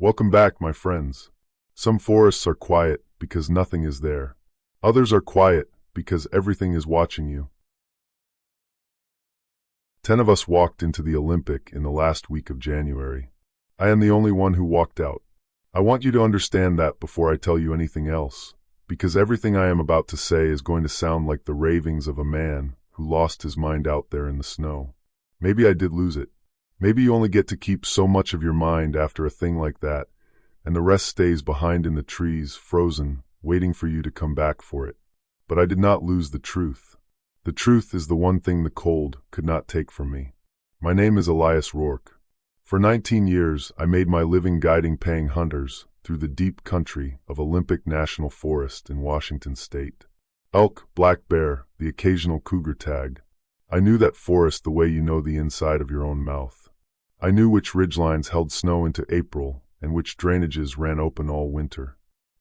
Welcome back, my friends. Some forests are quiet because nothing is there. Others are quiet because everything is watching you. 10 of us walked into the Olympic in the last week of January. I am the only one who walked out. I want you to understand that before I tell you anything else, because everything I am about to say is going to sound like the ravings of a man who lost his mind out there in the snow. Maybe I did lose it. Maybe you only get to keep so much of your mind after a thing like that, and the rest stays behind in the trees, frozen, waiting for you to come back for it. But I did not lose the truth. The truth is the one thing the cold could not take from me. My name is Elias Rourke. For 19 years, I made my living guiding paying hunters through the deep country of Olympic National Forest in Washington State. Elk, black bear, the occasional cougar tag. I knew that forest the way you know the inside of your own mouth. I knew which ridgelines held snow into April and which drainages ran open all winter.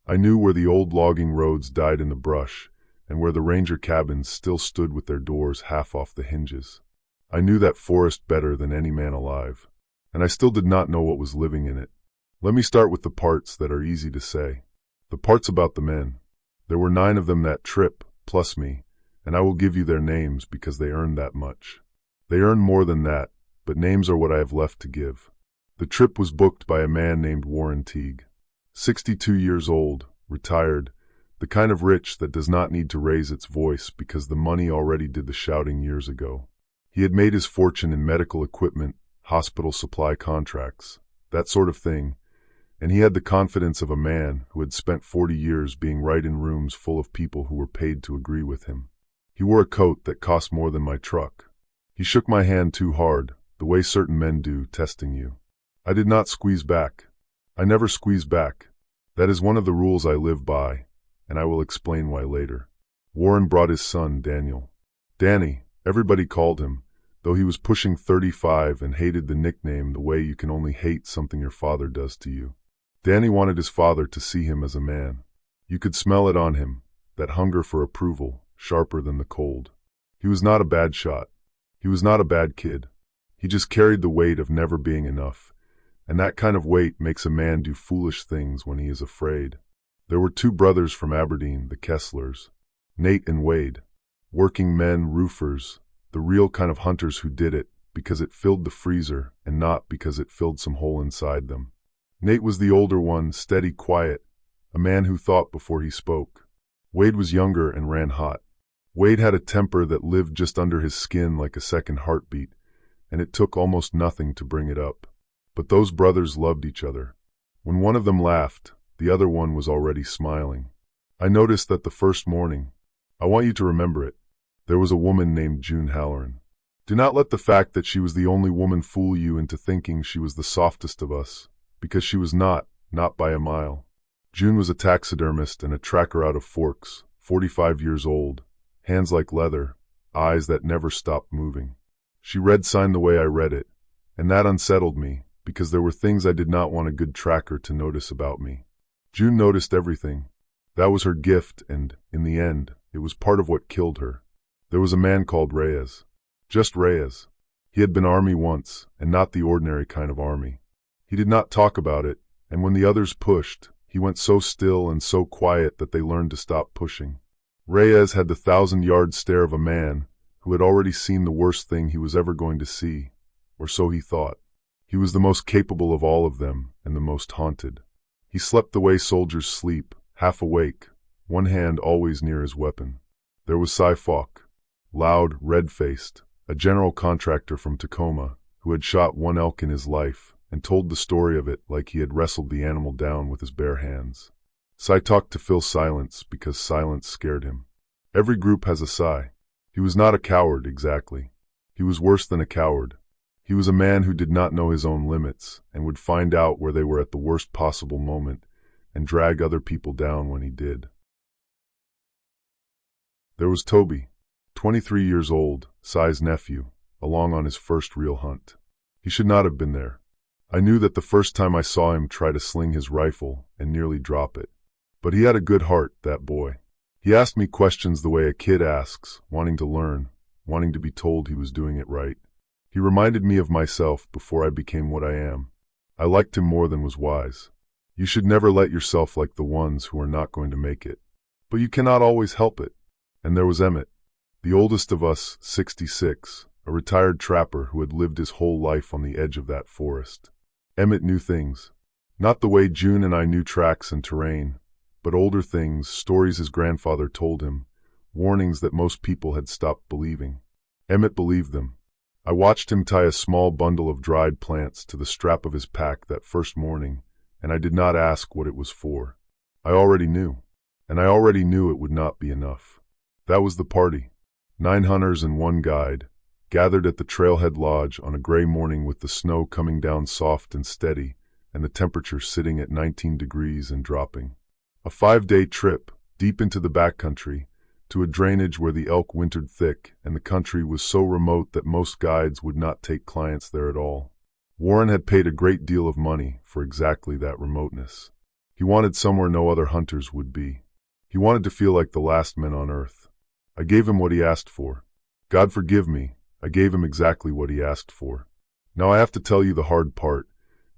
I knew where the old logging roads died in the brush and where the ranger cabins still stood with their doors half off the hinges. I knew that forest better than any man alive, and I still did not know what was living in it. Let me start with the parts that are easy to say. The parts about the men. There were 9 of them that trip, plus me, and I will give you their names because they earned that much. They earned more than that, but names are what I have left to give. The trip was booked by a man named Warren Teague. 62 years old, retired, the kind of rich that does not need to raise its voice because the money already did the shouting years ago. He had made his fortune in medical equipment, hospital supply contracts, that sort of thing, and he had the confidence of a man who had spent 40 years being right in rooms full of people who were paid to agree with him. He wore a coat that cost more than my truck. He shook my hand too hard, the way certain men do, testing you. I did not squeeze back. I never squeeze back. That is one of the rules I live by, and I will explain why later. Warren brought his son, Daniel. Danny, everybody called him, though he was pushing 35 and hated the nickname the way you can only hate something your father does to you. Danny wanted his father to see him as a man. You could smell it on him, that hunger for approval, sharper than the cold. He was not a bad shot. He was not a bad kid. He just carried the weight of never being enough, and that kind of weight makes a man do foolish things when he is afraid. There were 2 brothers from Aberdeen, the Kesslers, Nate and Wade, working men, roofers, the real kind of hunters who did it because it filled the freezer and not because it filled some hole inside them. Nate was the older one, steady, quiet, a man who thought before he spoke. Wade was younger and ran hot. Wade had a temper that lived just under his skin like a second heartbeat, and it took almost nothing to bring it up. But those brothers loved each other. When one of them laughed, the other one was already smiling. I noticed that the first morning, I want you to remember it, there was a woman named June Halloran. Do not let the fact that she was the only woman fool you into thinking she was the softest of us, because she was not by a mile. June was a taxidermist and a tracker out of Forks, 45 years old, hands like leather, eyes that never stopped moving. She read sign the way I read it, and that unsettled me, because there were things I did not want a good tracker to notice about me. June noticed everything. That was her gift, and, in the end, it was part of what killed her. There was a man called Reyes. Just Reyes. He had been army once, and not the ordinary kind of army. He did not talk about it, and when the others pushed, he went so still and so quiet that they learned to stop pushing. Reyes had the 1,000-yard stare of a man who had already seen the worst thing he was ever going to see, or so he thought. He was the most capable of all of them, and the most haunted. He slept the way soldiers sleep, half awake, one hand always near his weapon. There was Cy Falk, loud, red-faced, a general contractor from Tacoma, who had shot 1 elk in his life, and told the story of it like he had wrestled the animal down with his bare hands. Cy talked to fill silence because silence scared him. Every group has a Cy. He was not a coward, exactly. He was worse than a coward. He was a man who did not know his own limits and would find out where they were at the worst possible moment and drag other people down when he did. There was Toby, 23 years old, Cy's nephew, along on his first real hunt. He should not have been there. I knew that the first time I saw him try to sling his rifle and nearly drop it. But he had a good heart, that boy. He asked me questions the way a kid asks, wanting to learn, wanting to be told he was doing it right. He reminded me of myself before I became what I am. I liked him more than was wise. You should never let yourself like the ones who are not going to make it. But you cannot always help it. And there was Emmett, the oldest of us, 66, a retired trapper who had lived his whole life on the edge of that forest. Emmett knew things. Not the way June and I knew tracks and terrain, but older things, stories his grandfather told him, warnings that most people had stopped believing. Emmett believed them. I watched him tie a small bundle of dried plants to the strap of his pack that first morning, and I did not ask what it was for. I already knew, and I already knew it would not be enough. That was the party. 9 hunters and 1 guide, gathered at the Trailhead Lodge on a gray morning with the snow coming down soft and steady, and the temperature sitting at 19 degrees and dropping. A 5-day trip, deep into the backcountry, to a drainage where the elk wintered thick, and the country was so remote that most guides would not take clients there at all. Warren had paid a great deal of money for exactly that remoteness. He wanted somewhere no other hunters would be. He wanted to feel like the last men on earth. I gave him what he asked for. God forgive me, I gave him exactly what he asked for. Now I have to tell you the hard part,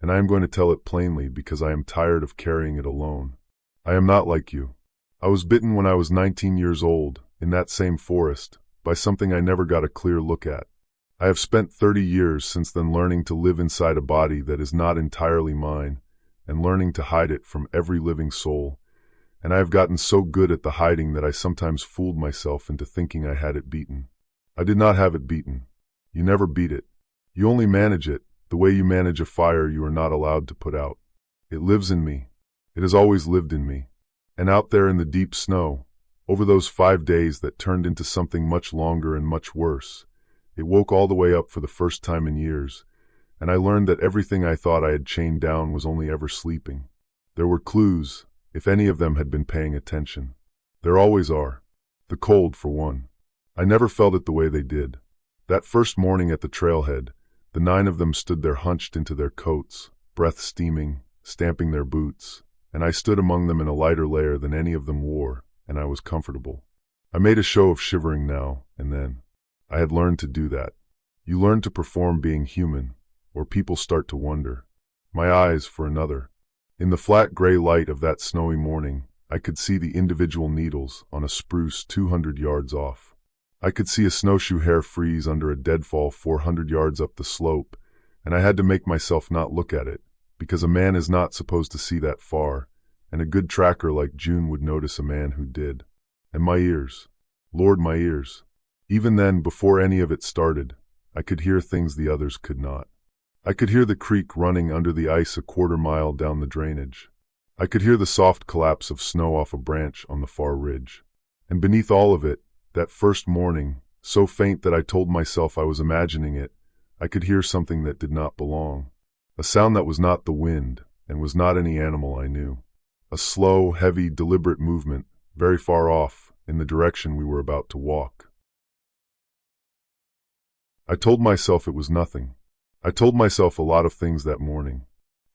and I am going to tell it plainly because I am tired of carrying it alone. I am not like you. I was bitten when I was 19 years old, in that same forest, by something I never got a clear look at. I have spent 30 years since then learning to live inside a body that is not entirely mine, and learning to hide it from every living soul, and I have gotten so good at the hiding that I sometimes fooled myself into thinking I had it beaten. I did not have it beaten. You never beat it. You only manage it, the way you manage a fire you are not allowed to put out. It lives in me. It has always lived in me. And out there in the deep snow, over those 5 days that turned into something much longer and much worse, it woke all the way up for the first time in years, and I learned that everything I thought I had chained down was only ever sleeping. There were clues, if any of them had been paying attention. There always are. The cold, for one. I never felt it the way they did. That first morning at the trailhead, the 9 of them stood there hunched into their coats, breath steaming, stamping their boots, and I stood among them in a lighter layer than any of them wore, and I was comfortable. I made a show of shivering now and then. I had learned to do that. You learn to perform being human, or people start to wonder. My eyes, for another. In the flat gray light of that snowy morning, I could see the individual needles on a spruce 200 yards off. I could see a snowshoe hare freeze under a deadfall 400 yards up the slope, and I had to make myself not look at it, because a man is not supposed to see that far, and a good tracker like June would notice a man who did. And my ears. Lord, my ears. Even then, before any of it started, I could hear things the others could not. I could hear the creek running under the ice a quarter mile down the drainage. I could hear the soft collapse of snow off a branch on the far ridge. And beneath all of it, that first morning, so faint that I told myself I was imagining it, I could hear something that did not belong. A sound that was not the wind, and was not any animal I knew. A slow, heavy, deliberate movement, very far off, in the direction we were about to walk. I told myself it was nothing. I told myself a lot of things that morning.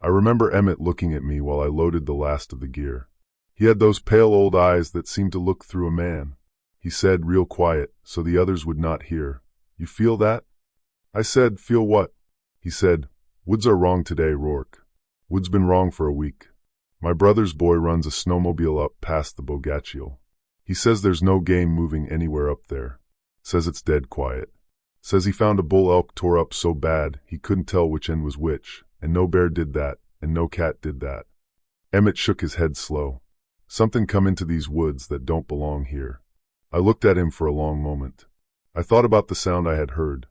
I remember Emmett looking at me while I loaded the last of the gear. He had those pale old eyes that seemed to look through a man. He said, real quiet, so the others would not hear, "You feel that?" I said, "Feel what?" He said, "Woods are wrong today, Rourke. Wood's been wrong for a week. My brother's boy runs a snowmobile up past the Bogachiel. He says there's no game moving anywhere up there. Says it's dead quiet. Says he found a bull elk tore up so bad he couldn't tell which end was which, and no bear did that, and no cat did that." Emmett shook his head slow. "Something come into these woods that don't belong here." I looked at him for a long moment. I thought about the sound I had heard,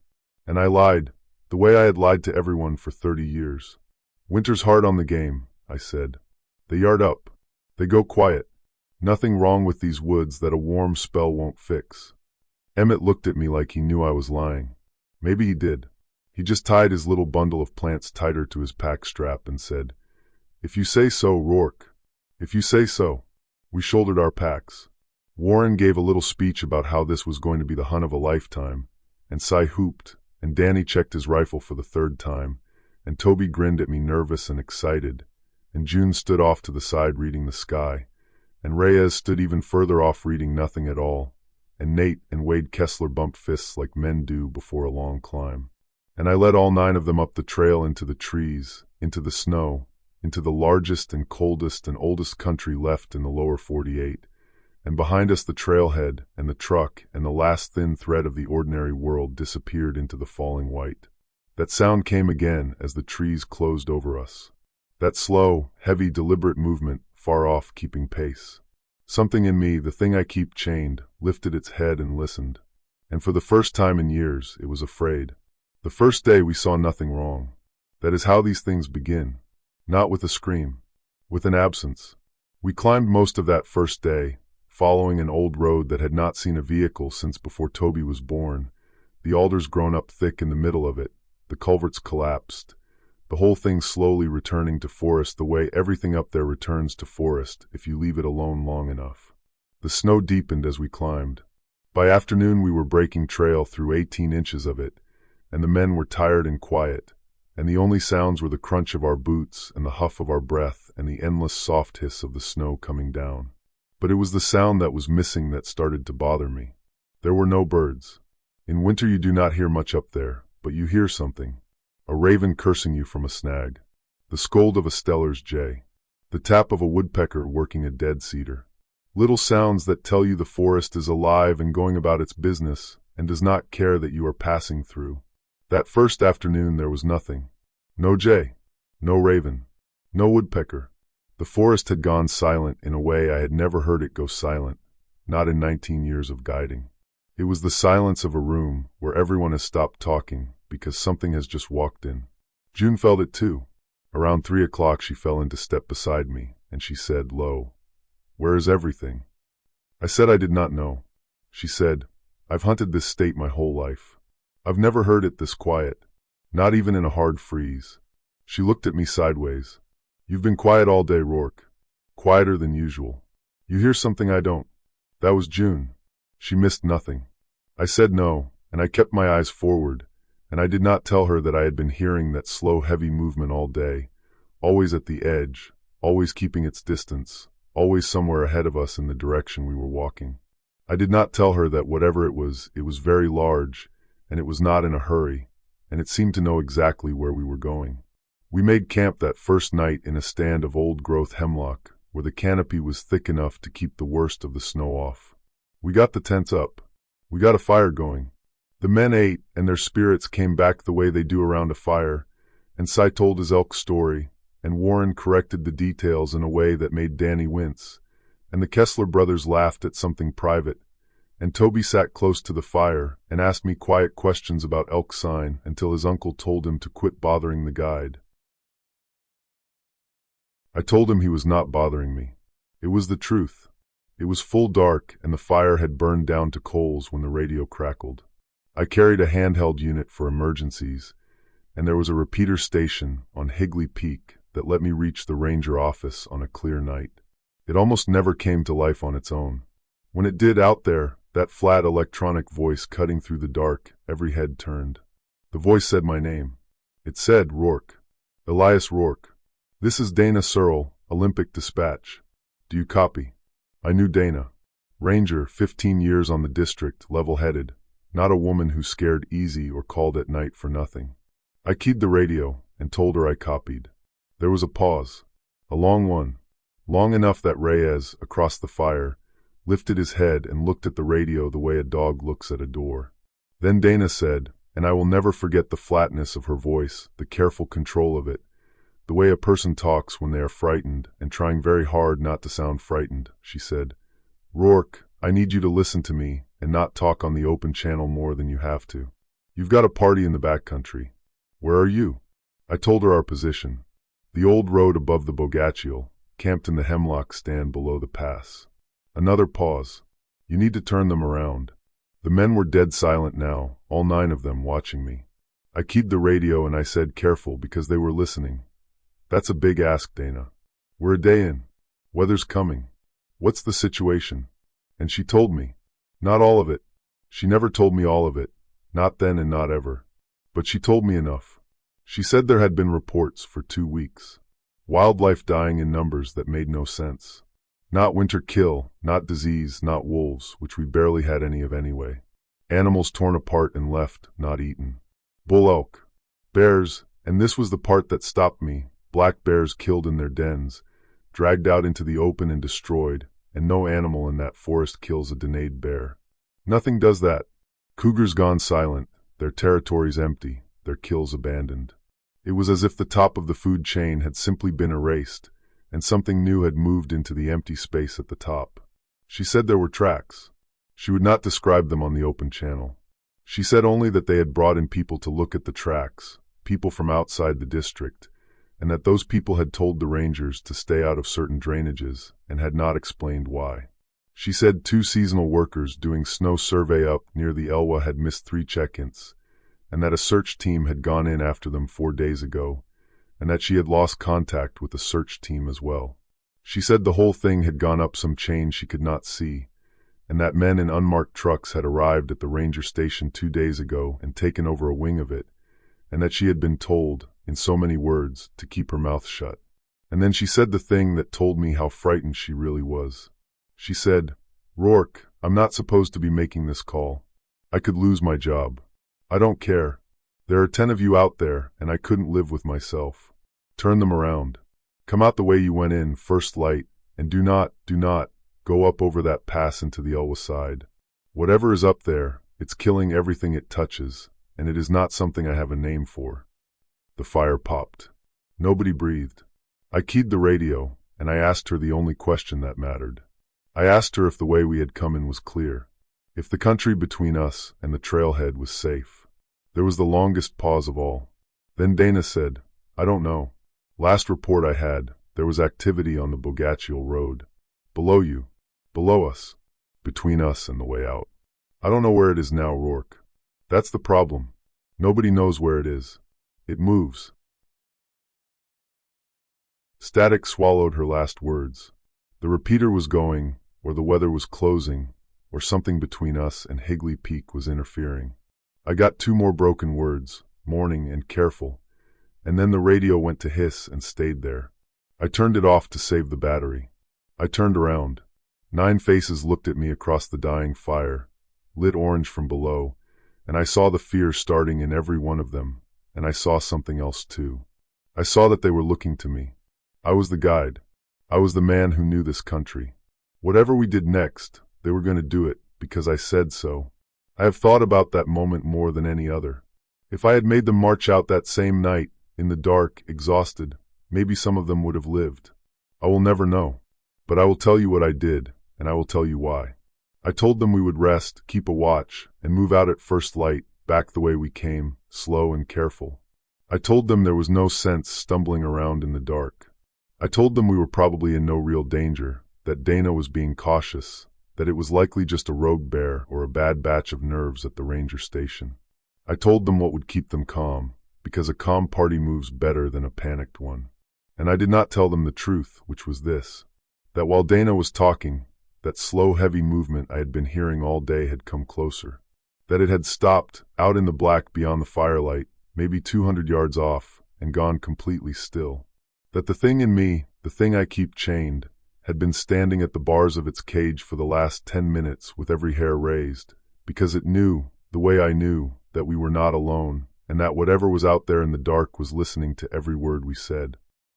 and I lied, the way I had lied to everyone for 30 years. "Winter's hard on the game," I said. "They yard up. They go quiet. Nothing wrong with these woods that a warm spell won't fix." Emmett looked at me like he knew I was lying. Maybe he did. He just tied his little bundle of plants tighter to his pack strap and said, "If you say so, Rourke. If you say so." We shouldered our packs. Warren gave a little speech about how this was going to be the hunt of a lifetime, and Cy hooped, and Danny checked his rifle for the 3rd time, and Toby grinned at me nervous and excited, and June stood off to the side reading the sky, and Reyes stood even further off reading nothing at all, and Nate and Wade Kessler bumped fists like men do before a long climb. and I led all 9 of them up the trail into the trees, into the snow, into the largest and coldest and oldest country left in the lower 48, and behind us the trailhead and the truck and the last thin thread of the ordinary world disappeared into the falling white. That sound came again as the trees closed over us. That slow, heavy, deliberate movement, far off, keeping pace. Something in me, the thing I keep chained, lifted its head and listened. And for the first time in years, it was afraid. The first day we saw nothing wrong. That is how these things begin. Not with a scream. With an absence. We climbed most of that first day, following an old road that had not seen a vehicle since before Toby was born, the alders grown up thick in the middle of it, the culverts collapsed, the whole thing slowly returning to forest the way everything up there returns to forest if you leave it alone long enough. The snow deepened as we climbed. By afternoon we were breaking trail through 18 inches of it, and the men were tired and quiet, and the only sounds were the crunch of our boots and the huff of our breath and the endless soft hiss of the snow coming down. But it was the sound that was missing that started to bother me. There were no birds. In winter you do not hear much up there, but you hear something. A raven cursing you from a snag. The scold of a Steller's jay. The tap of a woodpecker working a dead cedar. Little sounds that tell you the forest is alive and going about its business and does not care that you are passing through. That first afternoon there was nothing. No jay. No raven. No woodpecker. The forest had gone silent in a way I had never heard it go silent, not in 19 years of guiding. It was the silence of a room where everyone has stopped talking because something has just walked in. June felt it too. Around 3 o'clock she fell into step beside me, and she said low, "Where is everything?" I said I did not know. She said, "I've hunted this state my whole life. I've never heard it this quiet, not even in a hard freeze." She looked at me sideways. "You've been quiet all day, Rourke. Quieter than usual. You hear something I don't." That was June. She missed nothing. I said no, and I kept my eyes forward, and I did not tell her that I had been hearing that slow, heavy movement all day, always at the edge, always keeping its distance, always somewhere ahead of us in the direction we were walking. I did not tell her that whatever it was very large, and it was not in a hurry, and it seemed to know exactly where we were going. We made camp that first night in a stand of old-growth hemlock, where the canopy was thick enough to keep the worst of the snow off. We got the tents up. We got a fire going. The men ate, and their spirits came back the way they do around a fire, and Cy told his elk story, and Warren corrected the details in a way that made Danny wince, and the Kessler brothers laughed at something private, and Toby sat close to the fire and asked me quiet questions about elk sign until his uncle told him to quit bothering the guide. I told him he was not bothering me. It was the truth. It was full dark, and the fire had burned down to coals when the radio crackled. I carried a handheld unit for emergencies, and there was a repeater station on Higley Peak that let me reach the ranger office on a clear night. It almost never came to life on its own. When it did out there, that flat electronic voice cutting through the dark, every head turned. The voice said my name. It said Rourke. Elias Rourke. "This is Dana Searle, Olympic Dispatch. Do you copy?" I knew Dana. Ranger, 15 years on the district, level-headed, not a woman who scared easy or called at night for nothing. I keyed the radio and told her I copied. There was a pause. A long one. Long enough that Reyes, across the fire, lifted his head and looked at the radio the way a dog looks at a door. Then Dana said, and I will never forget the flatness of her voice, the careful control of it, the way a person talks when they are frightened and trying very hard not to sound frightened. She said, "Rourke, I need you to listen to me and not talk on the open channel more than you have to. You've got a party in the backcountry. Where are you?" I told her our position. The old road above the Bogachiel, camped in the hemlock stand below the pass. Another pause. "You need to turn them around." The men were dead silent now, all 9 of them watching me. I keyed the radio and I said careful because they were listening. "That's a big ask, Dana. We're a day in. Weather's coming. What's the situation?" And she told me. Not all of it. She never told me all of it. Not then and not ever. But she told me enough. She said there had been reports for 2 weeks. Wildlife dying in numbers that made no sense. Not winter kill, not disease, not wolves, which we barely had any of anyway. Animals torn apart and left, not eaten. Bull elk, Bears, and this was the part that stopped me, black bears killed in their dens, dragged out into the open and destroyed, and no animal in that forest kills a denayed bear. Nothing does that. Cougars gone silent, their territories empty, their kills abandoned. It was as if the top of the food chain had simply been erased, and something new had moved into the empty space at the top. She said there were tracks. She would not describe them on the open channel. She said only that they had brought in people to look at the tracks, people from outside the district, and that those people had told the rangers to stay out of certain drainages and had not explained why. She said 2 seasonal workers doing snow survey up near the Elwha had missed 3 check-ins, and that a search team had gone in after them 4 days ago, and that she had lost contact with the search team as well. She said the whole thing had gone up some chain she could not see, and that men in unmarked trucks had arrived at the ranger station 2 days ago and taken over a wing of it, and that she had been told, in so many words, to keep her mouth shut. And then she said the thing that told me how frightened she really was. She said, "Rourke, I'm not supposed to be making this call. I could lose my job. I don't care. There are 10 of you out there, and I couldn't live with myself. Turn them around. Come out the way you went in, first light, and do not, go up over that pass into the Elwha side. Whatever is up there, it's killing everything it touches, and it is not something I have a name for." The fire popped. Nobody breathed. I keyed the radio, and I asked her the only question that mattered. I asked her if the way we had come in was clear, if the country between us and the trailhead was safe. There was the longest pause of all. Then Dana said, "I don't know. Last report I had, there was activity on the Bogachiel Road. Below you. Below us. Between us and the way out. I don't know where it is now, Rourke. That's the problem. Nobody knows where it is. It moves." Static swallowed her last words. The repeater was going, or the weather was closing, or something between us and Higley Peak was interfering. I got 2 more broken words, morning and careful, and then the radio went to hiss and stayed there. I turned it off to save the battery. I turned around. 9 faces looked at me across the dying fire, lit orange from below, and I saw the fear starting in every one of them, and I saw something else too. I saw that they were looking to me. I was the guide. I was the man who knew this country. Whatever we did next, they were going to do it, because I said so. I have thought about that moment more than any other. If I had made them march out that same night, in the dark, exhausted, maybe some of them would have lived. I will never know. But I will tell you what I did, and I will tell you why. I told them we would rest, keep a watch, and move out at first light, back the way we came, slow and careful. I told them there was no sense stumbling around in the dark. I told them we were probably in no real danger, that Dana was being cautious, that it was likely just a rogue bear or a bad batch of nerves at the ranger station. I told them what would keep them calm, because a calm party moves better than a panicked one. And I did not tell them the truth, which was this, that while Dana was talking, that slow, heavy movement I had been hearing all day had come closer, that it had stopped, out in the black beyond the firelight, maybe 200 yards off, and gone completely still. That the thing in me, the thing I keep chained, had been standing at the bars of its cage for the last 10 minutes with every hair raised, because it knew, the way I knew, that we were not alone, and that whatever was out there in the dark was listening to every word we said.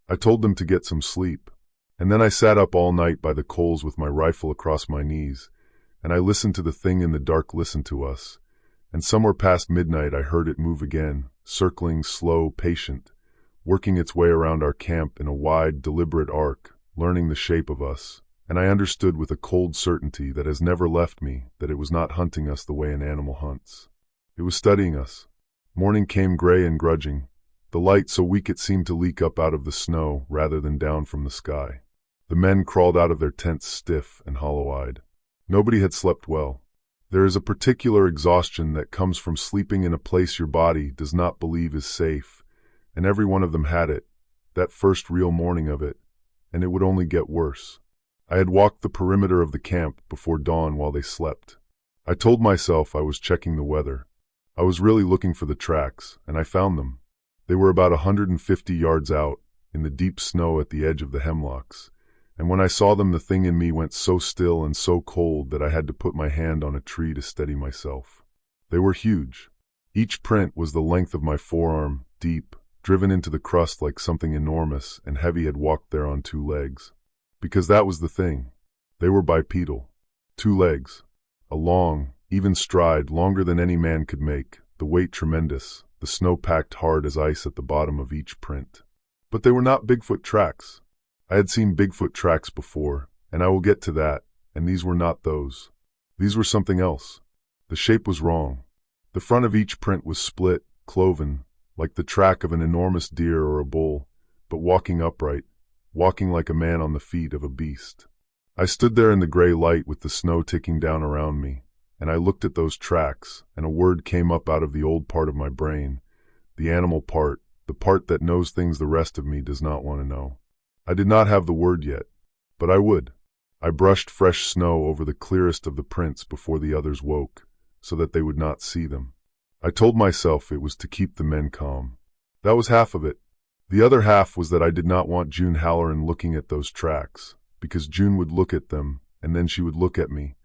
I told them to get some sleep, and then I sat up all night by the coals with my rifle across my knees, and I listened to the thing in the dark listen to us, and somewhere past midnight I heard it move again, circling, slow, patient, working its way around our camp in a wide, deliberate arc, learning the shape of us, and I understood with a cold certainty that has never left me that it was not hunting us the way an animal hunts. It was studying us. Morning came gray and grudging, the light so weak it seemed to leak up out of the snow rather than down from the sky. The men crawled out of their tents stiff and hollow-eyed. Nobody had slept well. There is a particular exhaustion that comes from sleeping in a place your body does not believe is safe, and every one of them had it, that first real morning of it, and it would only get worse. I had walked the perimeter of the camp before dawn while they slept. I told myself I was checking the weather. I was really looking for the tracks, and I found them. They were about 150 yards out, in the deep snow at the edge of the hemlocks, and when I saw them the thing in me went so still and so cold that I had to put my hand on a tree to steady myself. They were huge. Each print was the length of my forearm, deep, driven into the crust like something enormous and heavy had walked there on two legs. Because that was the thing. They were bipedal. 2 legs. A long, even stride, longer than any man could make, the weight tremendous, the snow packed hard as ice at the bottom of each print. But they were not Bigfoot tracks. I had seen Bigfoot tracks before, and I will get to that, and these were not those. These were something else. The shape was wrong. The front of each print was split, cloven, like the track of an enormous deer or a bull, but walking upright, walking like a man on the feet of a beast. I stood there in the gray light with the snow ticking down around me, and I looked at those tracks, and a word came up out of the old part of my brain, the animal part, the part that knows things the rest of me does not want to know. I did not have the word yet, but I would. I brushed fresh snow over the clearest of the prints before the others woke, so that they would not see them. I told myself it was to keep the men calm. That was half of it. The other half was that I did not want June Halloran looking at those tracks, because June would look at them, and then she would look at me,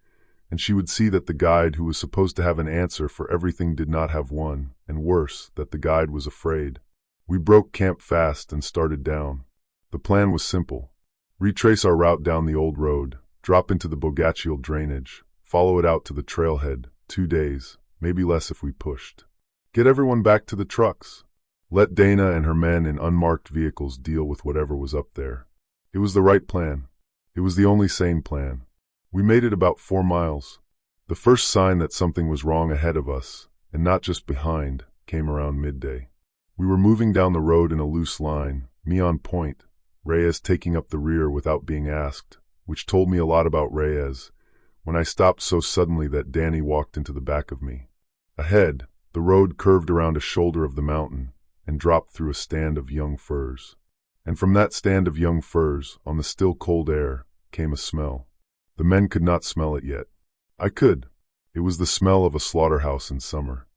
and she would see that the guide who was supposed to have an answer for everything did not have one, and worse, that the guide was afraid. We broke camp fast and started down. The plan was simple. Retrace our route down the old road, drop into the Bogachiel drainage, follow it out to the trailhead, 2 days, maybe less if we pushed. Get everyone back to the trucks. Let Dana and her men in unmarked vehicles deal with whatever was up there. It was the right plan. It was the only sane plan. We made it about 4 miles. The first sign that something was wrong ahead of us, and not just behind, came around midday. We were moving down the road in a loose line, me on point, Reyes taking up the rear without being asked, which told me a lot about Reyes, when I stopped so suddenly that Danny walked into the back of me. Ahead, the road curved around a shoulder of the mountain and dropped through a stand of young firs. And from that stand of young firs, on the still cold air, came a smell. The men could not smell it yet. I could. It was the smell of a slaughterhouse in summer.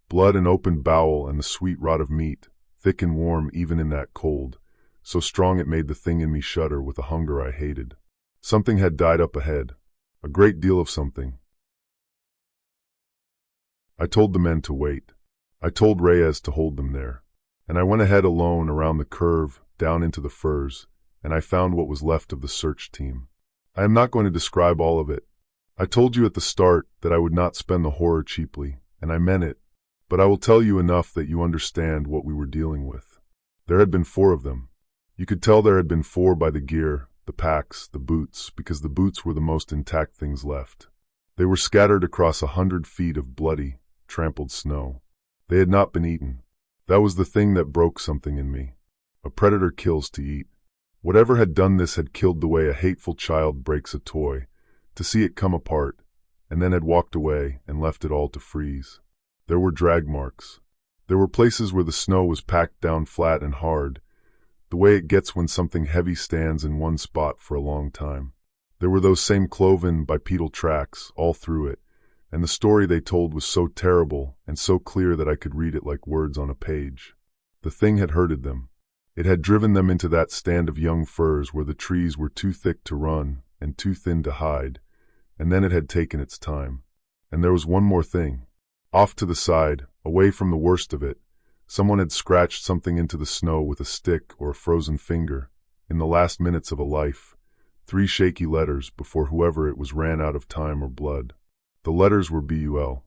Blood and open bowel and the sweet rot of meat, thick and warm even in that cold, so strong it made the thing in me shudder with a hunger I hated. Something had died up ahead. A great deal of something. I told the men to wait. I told Reyes to hold them there. And I went ahead alone around the curve, down into the firs, and I found what was left of the search team. I am not going to describe all of it. I told you at the start that I would not spend the horror cheaply, and I meant it, but I will tell you enough that you understand what we were dealing with. There had been 4 of them. You could tell there had been 4 by the gear, the packs, the boots, because the boots were the most intact things left. They were scattered across 100 feet of bloody, trampled snow. They had not been eaten. That was the thing that broke something in me. A predator kills to eat. Whatever had done this had killed the way a hateful child breaks a toy, to see it come apart, and then had walked away and left it all to freeze. There were drag marks. There were places where the snow was packed down flat and hard, the way it gets when something heavy stands in one spot for a long time. There were those same cloven, bipedal tracks all through it, and the story they told was so terrible and so clear that I could read it like words on a page. The thing had herded them. It had driven them into that stand of young firs where the trees were too thick to run and too thin to hide, and then it had taken its time. And there was one more thing. Off to the side, away from the worst of it, someone had scratched something into the snow with a stick or a frozen finger, in the last minutes of a life, 3 shaky letters before whoever it was ran out of time or blood. The letters were BUL.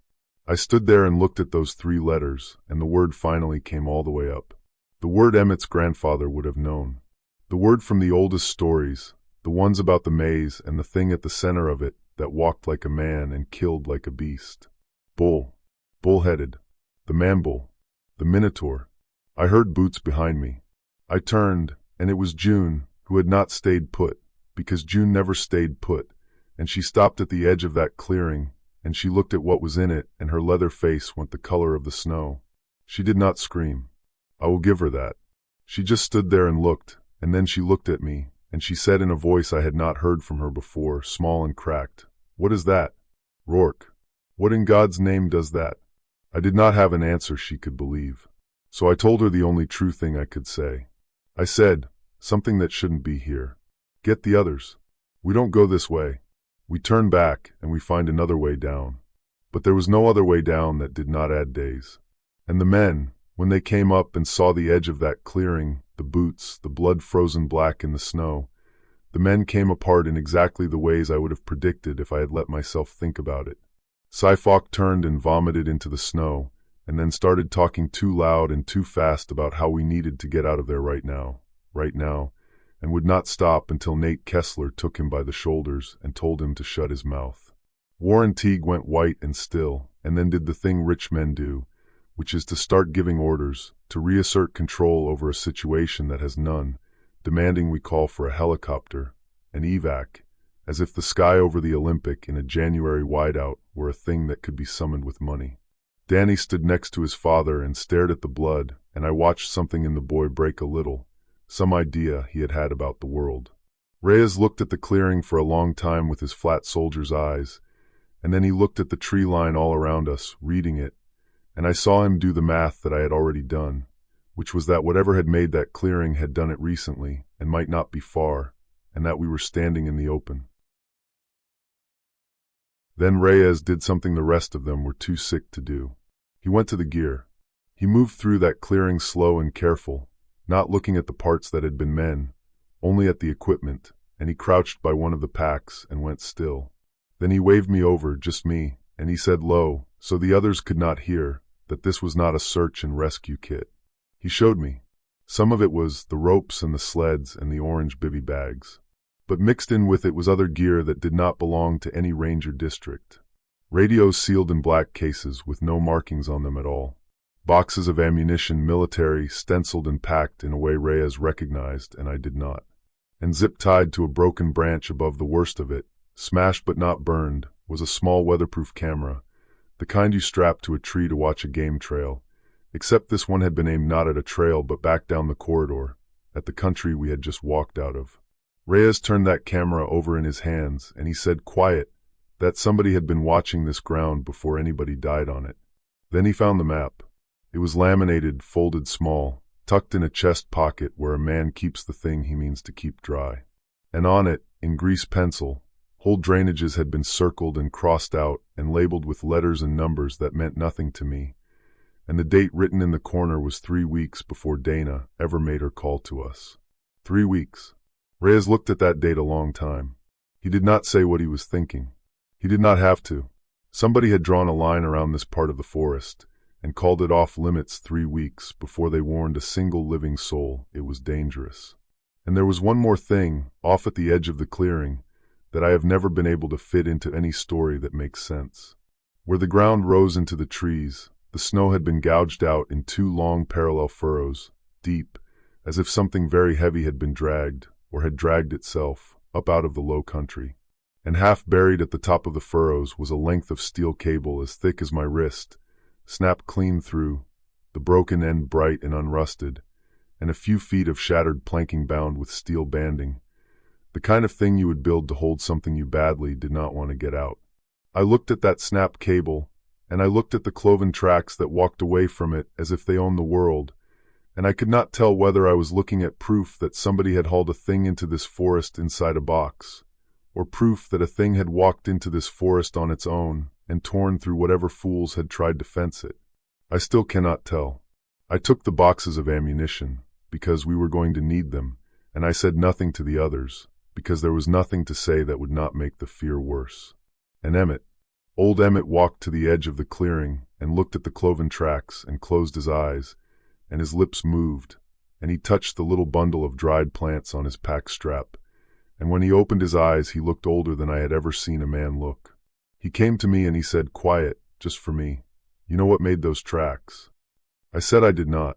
I stood there and looked at those 3 letters, and the word finally came all the way up. The word Emmett's grandfather would have known. The word from the oldest stories, the ones about the maze and the thing at the center of it that walked like a man and killed like a beast. Bull. Bull-headed. The man-bull. The minotaur. I heard boots behind me. I turned, and it was June, who had not stayed put, because June never stayed put, and she stopped at the edge of that clearing, and she looked at what was in it, and her leather face went the color of the snow. She did not scream. I will give her that. She just stood there and looked, and then she looked at me, and she said in a voice I had not heard from her before, small and cracked, "What is that?" Rourke. What in God's name does that? I did not have an answer she could believe. So I told her the only true thing I could say. I said, something that shouldn't be here. Get the others. We don't go this way. We turn back, and we find another way down. But there was no other way down that did not add days. And the men, When they came up and saw the edge of that clearing, the boots, the blood frozen black in the snow, the men came apart in exactly the ways I would have predicted if I had let myself think about it. Sci-Fawk turned and vomited into the snow, and then started talking too loud and too fast about how we needed to get out of there right now, and would not stop until Nate Kessler took him by the shoulders and told him to shut his mouth. Warren Teague went white and still, and then did the thing rich men do, which is to start giving orders, to reassert control over a situation that has none, demanding we call for a helicopter, an evac, as if the sky over the Olympic in a January whiteout were a thing that could be summoned with money. Danny stood next to his father and stared at the blood, and I watched something in the boy break a little, some idea he had had about the world. Reyes looked at the clearing for a long time with his flat soldier's eyes, and then he looked at the tree line all around us, reading it, and I saw him do the math that I had already done, which was that whatever had made that clearing had done it recently and might not be far, and that we were standing in the open. Then Reyes did something the rest of them were too sick to do. He went to the gear. He moved through that clearing slow and careful, not looking at the parts that had been men, only at the equipment, and he crouched by one of the packs and went still. Then he waved me over, just me, and he said low, so the others could not hear, that this was not a search and rescue kit. He showed me. Some of it was the ropes and the sleds and the orange bivy bags. But mixed in with it was other gear that did not belong to any ranger district. Radios sealed in black cases with no markings on them at all. Boxes of ammunition, military, stenciled and packed in a way Reyes recognized and I did not. And zip-tied to a broken branch above the worst of it, smashed but not burned, was a small weatherproof camera, the kind you strap to a tree to watch a game trail, except this one had been aimed not at a trail but back down the corridor, at the country we had just walked out of. Reyes turned that camera over in his hands, and he said, quiet, that somebody had been watching this ground before anybody died on it. Then he found the map. It was laminated, folded small, tucked in a chest pocket where a man keeps the thing he means to keep dry. And on it, in grease pencil, whole drainages had been circled and crossed out and labeled with letters and numbers that meant nothing to me, and the date written in the corner was 3 weeks before Dana ever made her call to us. 3 weeks. Reyes looked at that date a long time. He did not say what he was thinking. He did not have to. Somebody had drawn a line around this part of the forest and called it off limits 3 weeks before they warned a single living soul it was dangerous. And there was one more thing, off at the edge of the clearing, that I have never been able to fit into any story that makes sense. Where the ground rose into the trees, the snow had been gouged out in 2 long parallel furrows, deep, as if something very heavy had been dragged, or had dragged itself, up out of the low country. And half buried at the top of the furrows was a length of steel cable as thick as my wrist, snapped clean through, the broken end bright and unrusted, and a few feet of shattered planking bound with steel banding, the kind of thing you would build to hold something you badly did not want to get out. I looked at that snapped cable, and I looked at the cloven tracks that walked away from it as if they owned the world, and I could not tell whether I was looking at proof that somebody had hauled a thing into this forest inside a box, or proof that a thing had walked into this forest on its own and torn through whatever fools had tried to fence it. I still cannot tell. I took the boxes of ammunition, because we were going to need them, and I said nothing to the others, because there was nothing to say that would not make the fear worse. And old Emmett walked to the edge of the clearing and looked at the cloven tracks and closed his eyes, and his lips moved, and he touched the little bundle of dried plants on his pack strap, and when he opened his eyes he looked older than I had ever seen a man look. He came to me and he said, quiet, just for me, you know what made those tracks? I said I did not.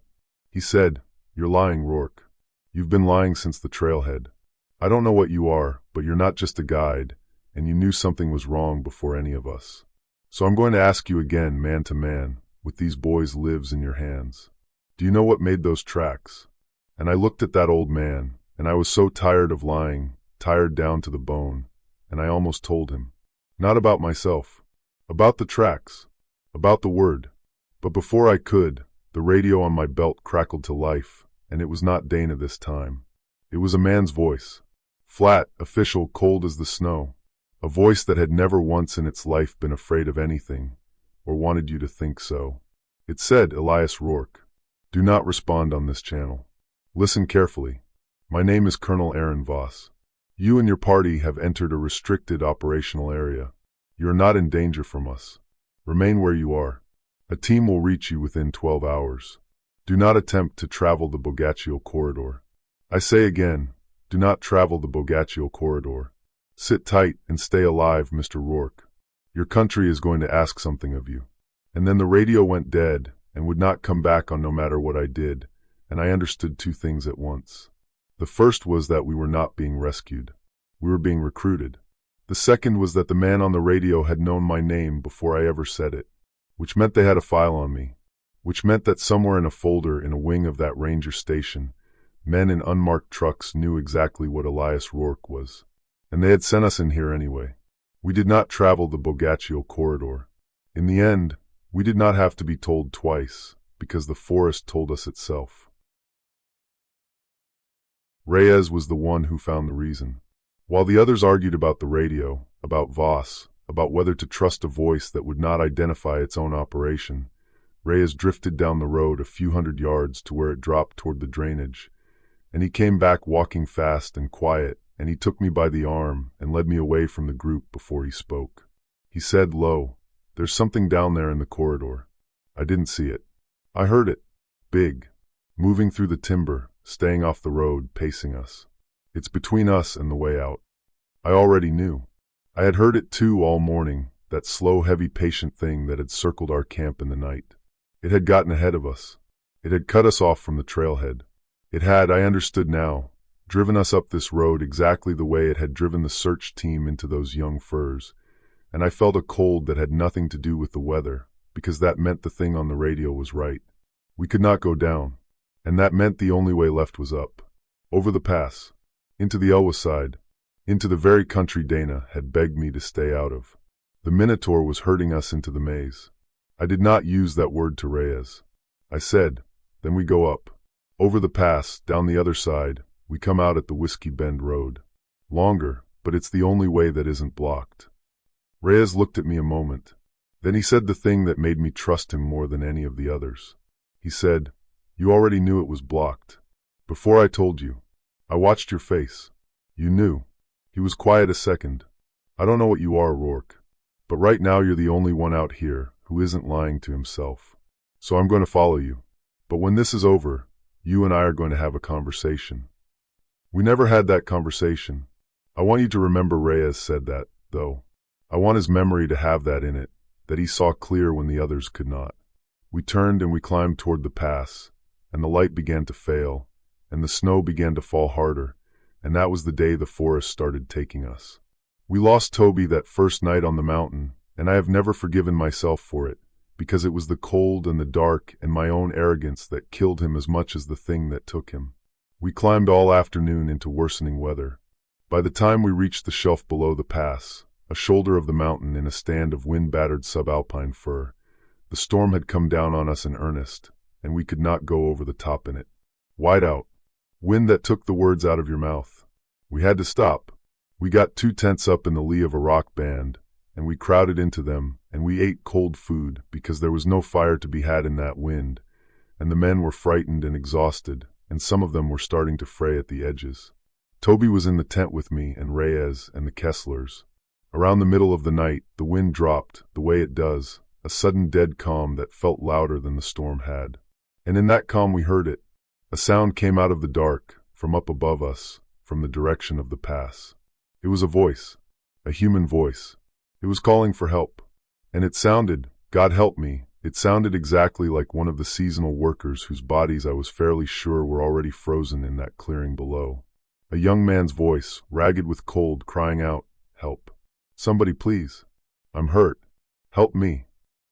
He said, you're lying, Rourke. You've been lying since the trailhead. I don't know what you are, but you're not just a guide, and you knew something was wrong before any of us. So I'm going to ask you again, man to man, with these boys' lives in your hands. Do you know what made those tracks? And I looked at that old man, and I was so tired of lying, tired down to the bone, and I almost told him. Not about myself. About the tracks. About the word. But before I could, the radio on my belt crackled to life, and it was not Dana this time. It was a man's voice. Flat, official, cold as the snow. A voice that had never once in its life been afraid of anything, or wanted you to think so. It said, Elias Rourke. Do not respond on this channel. Listen carefully. My name is Colonel Aaron Voss. You and your party have entered a restricted operational area. You are not in danger from us. Remain where you are. A team will reach you within 12 hours. Do not attempt to travel the Bogaccio corridor. I say again, do not travel the Bogaccio corridor. Sit tight and stay alive, Mr. Rourke. Your country is going to ask something of you. And then the radio went dead and would not come back on no matter what I did, and I understood two things at once. The first was that we were not being rescued. We were being recruited. The second was that the man on the radio had known my name before I ever said it, which meant they had a file on me, which meant that somewhere in a folder in a wing of that ranger station, men in unmarked trucks knew exactly what Elias Rourke was. And they had sent us in here anyway. We did not travel the Bogaccio corridor. In the end, we did not have to be told twice, because the forest told us itself. Reyes was the one who found the reason. While the others argued about the radio, about Voss, about whether to trust a voice that would not identify its own operation, Reyes drifted down the road a few hundred yards to where it dropped toward the drainage, and he came back walking fast and quiet, and he took me by the arm and led me away from the group before he spoke. He said low, "There's something down there in the corridor." I didn't see it. I heard it. Big. Moving through the timber, staying off the road, pacing us. It's between us and the way out. I already knew. I had heard it too all morning, that slow, heavy, patient thing that had circled our camp in the night. It had gotten ahead of us. It had cut us off from the trailhead. It had, I understood now, driven us up this road exactly the way it had driven the search team into those young firs, and I felt a cold that had nothing to do with the weather, because that meant the thing on the radio was right. We could not go down, and that meant the only way left was up, over the pass, into the Elwha side, into the very country Dana had begged me to stay out of. The Minotaur was herding us into the maze. I did not use that word to Reyes. I said, then we go up, over the pass, down the other side, we come out at the Whiskey Bend Road. Longer, but it's the only way that isn't blocked. Reyes looked at me a moment. Then he said the thing that made me trust him more than any of the others. He said, "You already knew it was blocked. Before I told you. I watched your face. You knew." He was quiet a second. "I don't know what you are, Rourke, but right now you're the only one out here who isn't lying to himself. So I'm going to follow you. But when this is over, you and I are going to have a conversation." We never had that conversation. I want you to remember Reyes said that, though. I want his memory to have that in it, that he saw clear when the others could not. We turned and we climbed toward the pass, and the light began to fail, and the snow began to fall harder, and that was the day the forest started taking us. We lost Toby that first night on the mountain, and I have never forgiven myself for it, because it was the cold and the dark and my own arrogance that killed him as much as the thing that took him. We climbed all afternoon into worsening weather. By the time we reached the shelf below the pass, a shoulder of the mountain in a stand of wind-battered subalpine fir, the storm had come down on us in earnest, and we could not go over the top in it. Wide out. Wind that took the words out of your mouth. We had to stop. We got 2 tents up in the lee of a rock band, and we crowded into them, and we ate cold food because there was no fire to be had in that wind, and the men were frightened and exhausted, and some of them were starting to fray at the edges. Toby was in the tent with me and Reyes and the Kesslers. Around the middle of the night, the wind dropped, the way it does, a sudden dead calm that felt louder than the storm had. And in that calm we heard it. A sound came out of the dark, from up above us, from the direction of the pass. It was a voice, a human voice. It was calling for help. And it sounded, God help me, it sounded exactly like one of the seasonal workers whose bodies I was fairly sure were already frozen in that clearing below. A young man's voice, ragged with cold, crying out, "Help. Somebody please. I'm hurt. Help me."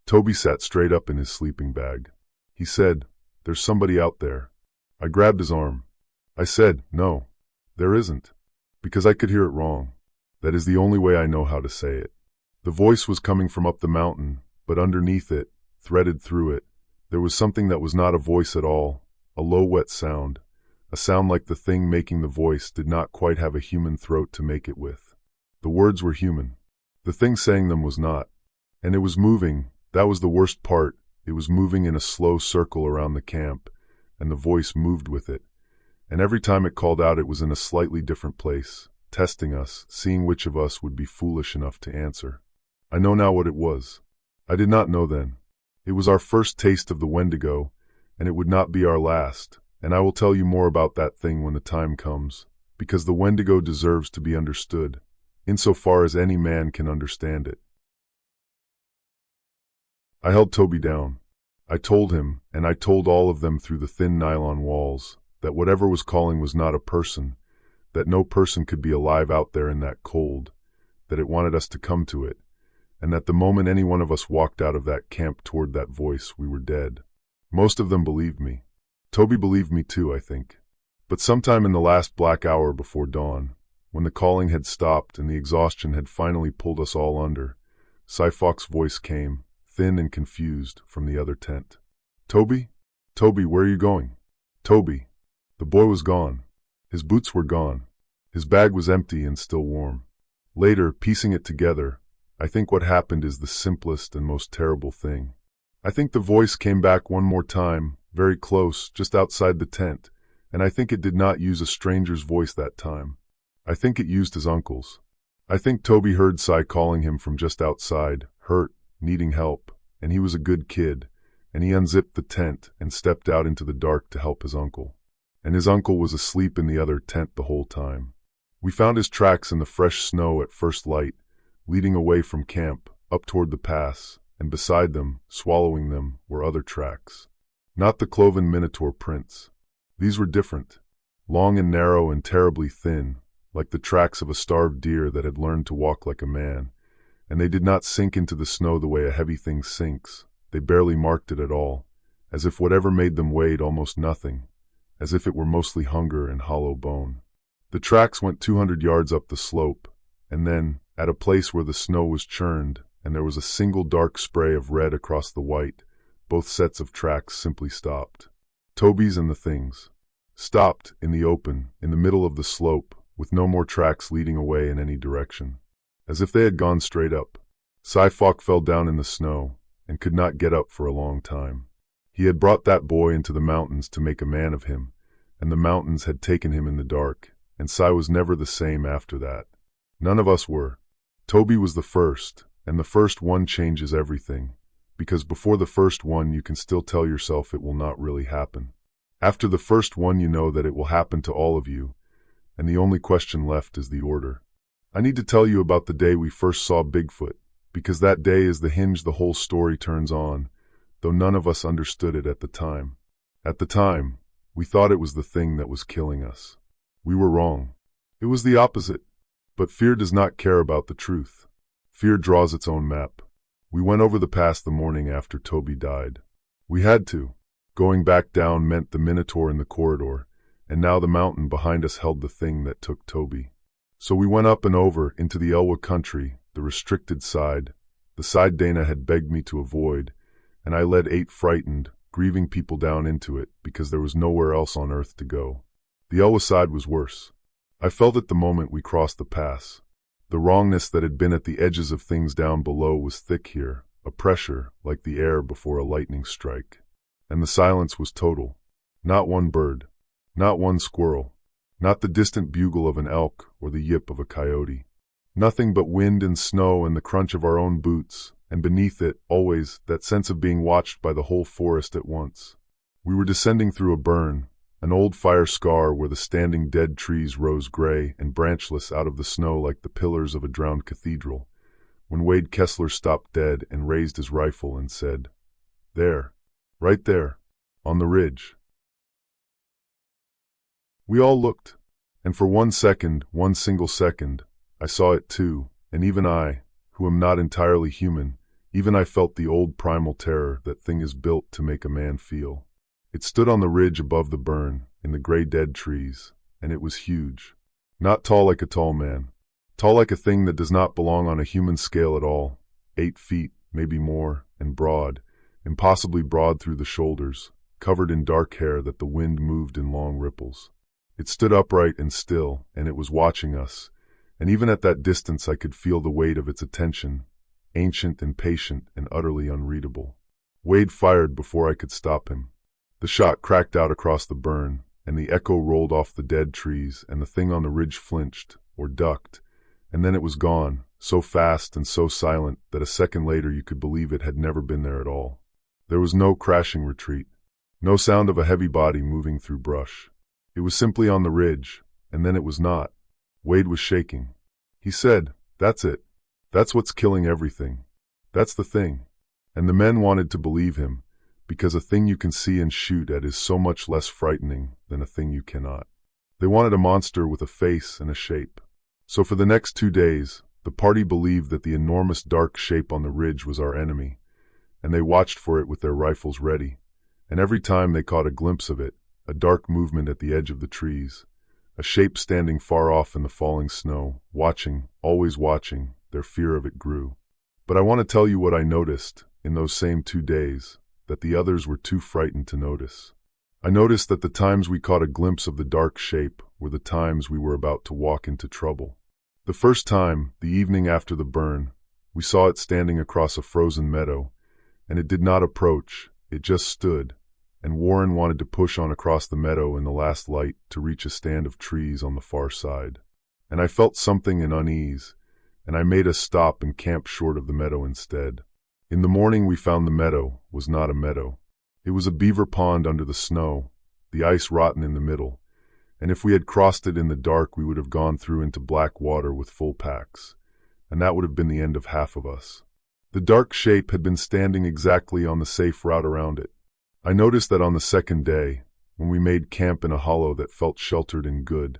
Toby sat straight up in his sleeping bag. He said, "There's somebody out there." I grabbed his arm. I said, "No, there isn't," because I could hear it wrong. That is the only way I know how to say it. The voice was coming from up the mountain, but underneath it, threaded through it, there was something that was not a voice at all, a low, wet sound, a sound like the thing making the voice did not quite have a human throat to make it with. The words were human. The thing saying them was not. And it was moving, that was the worst part, it was moving in a slow circle around the camp, and the voice moved with it. And every time it called out, it was in a slightly different place, testing us, seeing which of us would be foolish enough to answer. I know now what it was. I did not know then. It was our first taste of the Wendigo, and it would not be our last, and I will tell you more about that thing when the time comes, because the Wendigo deserves to be understood, insofar as any man can understand it. I held Toby down. I told him, and I told all of them through the thin nylon walls, that whatever was calling was not a person, that no person could be alive out there in that cold, that it wanted us to come to it, and that the moment any one of us walked out of that camp toward that voice, we were dead. Most of them believed me. Toby believed me too, I think. But sometime in the last black hour before dawn, when the calling had stopped and the exhaustion had finally pulled us all under, Sci-Fox's voice came, thin and confused, from the other tent. "Toby? Toby, where are you going? Toby." The boy was gone. His boots were gone. His bag was empty and still warm. Later, piecing it together, I think what happened is the simplest and most terrible thing. I think the voice came back one more time, very close, just outside the tent, and I think it did not use a stranger's voice that time. I think it used his uncle's. I think Toby heard Cy calling him from just outside, hurt, needing help, and he was a good kid, and he unzipped the tent and stepped out into the dark to help his uncle. And his uncle was asleep in the other tent the whole time. We found his tracks in the fresh snow at first light, leading away from camp, up toward the pass, and beside them, swallowing them, were other tracks. Not the cloven minotaur prints. These were different, long and narrow and terribly thin, like the tracks of a starved deer that had learned to walk like a man, and they did not sink into the snow the way a heavy thing sinks. They barely marked it at all, as if whatever made them weighed almost nothing, as if it were mostly hunger and hollow bone. The tracks went 200 yards up the slope, and then, at a place where the snow was churned and there was a single dark spray of red across the white, both sets of tracks simply stopped. Toby's and the thing's. Stopped, in the open, in the middle of the slope, with no more tracks leading away in any direction. As if they had gone straight up. Sci-Fox fell down in the snow, and could not get up for a long time. He had brought that boy into the mountains to make a man of him, and the mountains had taken him in the dark, and Cy was never the same after that. None of us were. Toby was the first, and the first one changes everything, because before the first one you can still tell yourself it will not really happen. After the first one you know that it will happen to all of you, and the only question left is the order. I need to tell you about the day we first saw Bigfoot, because that day is the hinge the whole story turns on, though none of us understood it at the time. At the time, we thought it was the thing that was killing us. We were wrong. It was the opposite. But fear does not care about the truth. Fear draws its own map. We went over the pass the morning after Toby died. We had to. Going back down meant the Minotaur in the corridor, and now the mountain behind us held the thing that took Toby. So we went up and over into the Elwha country, the restricted side, the side Dana had begged me to avoid, and I led 8 frightened, grieving people down into it because there was nowhere else on earth to go. The Elwha side was worse. I felt it the moment we crossed the pass. The wrongness that had been at the edges of things down below was thick here, a pressure like the air before a lightning strike. And the silence was total. Not one bird. Not one squirrel. Not the distant bugle of an elk or the yip of a coyote. Nothing but wind and snow and the crunch of our own boots, and beneath it, always, that sense of being watched by the whole forest at once. We were descending through a burn, an old fire scar where the standing dead trees rose gray and branchless out of the snow like the pillars of a drowned cathedral, when Wade Kessler stopped dead and raised his rifle and said, "There, right there, on the ridge." We all looked, and for one single second, I saw it too, and even I, who am not entirely human, even I felt the old primal terror that thing is built to make a man feel. It stood on the ridge above the burn, in the gray dead trees, and it was huge. Not tall like a tall man. Tall like a thing that does not belong on a human scale at all. 8 feet, maybe more, and broad, impossibly broad through the shoulders, covered in dark hair that the wind moved in long ripples. It stood upright and still, and it was watching us, and even at that distance I could feel the weight of its attention, ancient and patient and utterly unreadable. Wade fired before I could stop him. The shot cracked out across the burn, and the echo rolled off the dead trees, and the thing on the ridge flinched, or ducked, and then it was gone, so fast and so silent that a second later you could believe it had never been there at all. There was no crashing retreat, no sound of a heavy body moving through brush. It was simply on the ridge, and then it was not. Wade was shaking. He said, "That's it. That's what's killing everything. That's the thing." And the men wanted to believe him, because a thing you can see and shoot at is so much less frightening than a thing you cannot. They wanted a monster with a face and a shape. So for the next 2 days, the party believed that the enormous dark shape on the ridge was our enemy, and they watched for it with their rifles ready. And every time they caught a glimpse of it, a dark movement at the edge of the trees, a shape standing far off in the falling snow, watching, always watching, their fear of it grew. But I want to tell you what I noticed in those same 2 days, that the others were too frightened to notice. I noticed that the times we caught a glimpse of the dark shape were the times we were about to walk into trouble. The first time, the evening after the burn, we saw it standing across a frozen meadow, and it did not approach, it just stood, and Warren wanted to push on across the meadow in the last light to reach a stand of trees on the far side. And I felt something in unease, and I made us stop and camp short of the meadow instead. In the morning we found the meadow was not a meadow. It was a beaver pond under the snow, the ice rotten in the middle, and if we had crossed it in the dark we would have gone through into black water with full packs, and that would have been the end of half of us. The dark shape had been standing exactly on the safe route around it. I noticed that on the second day, when we made camp in a hollow that felt sheltered and good,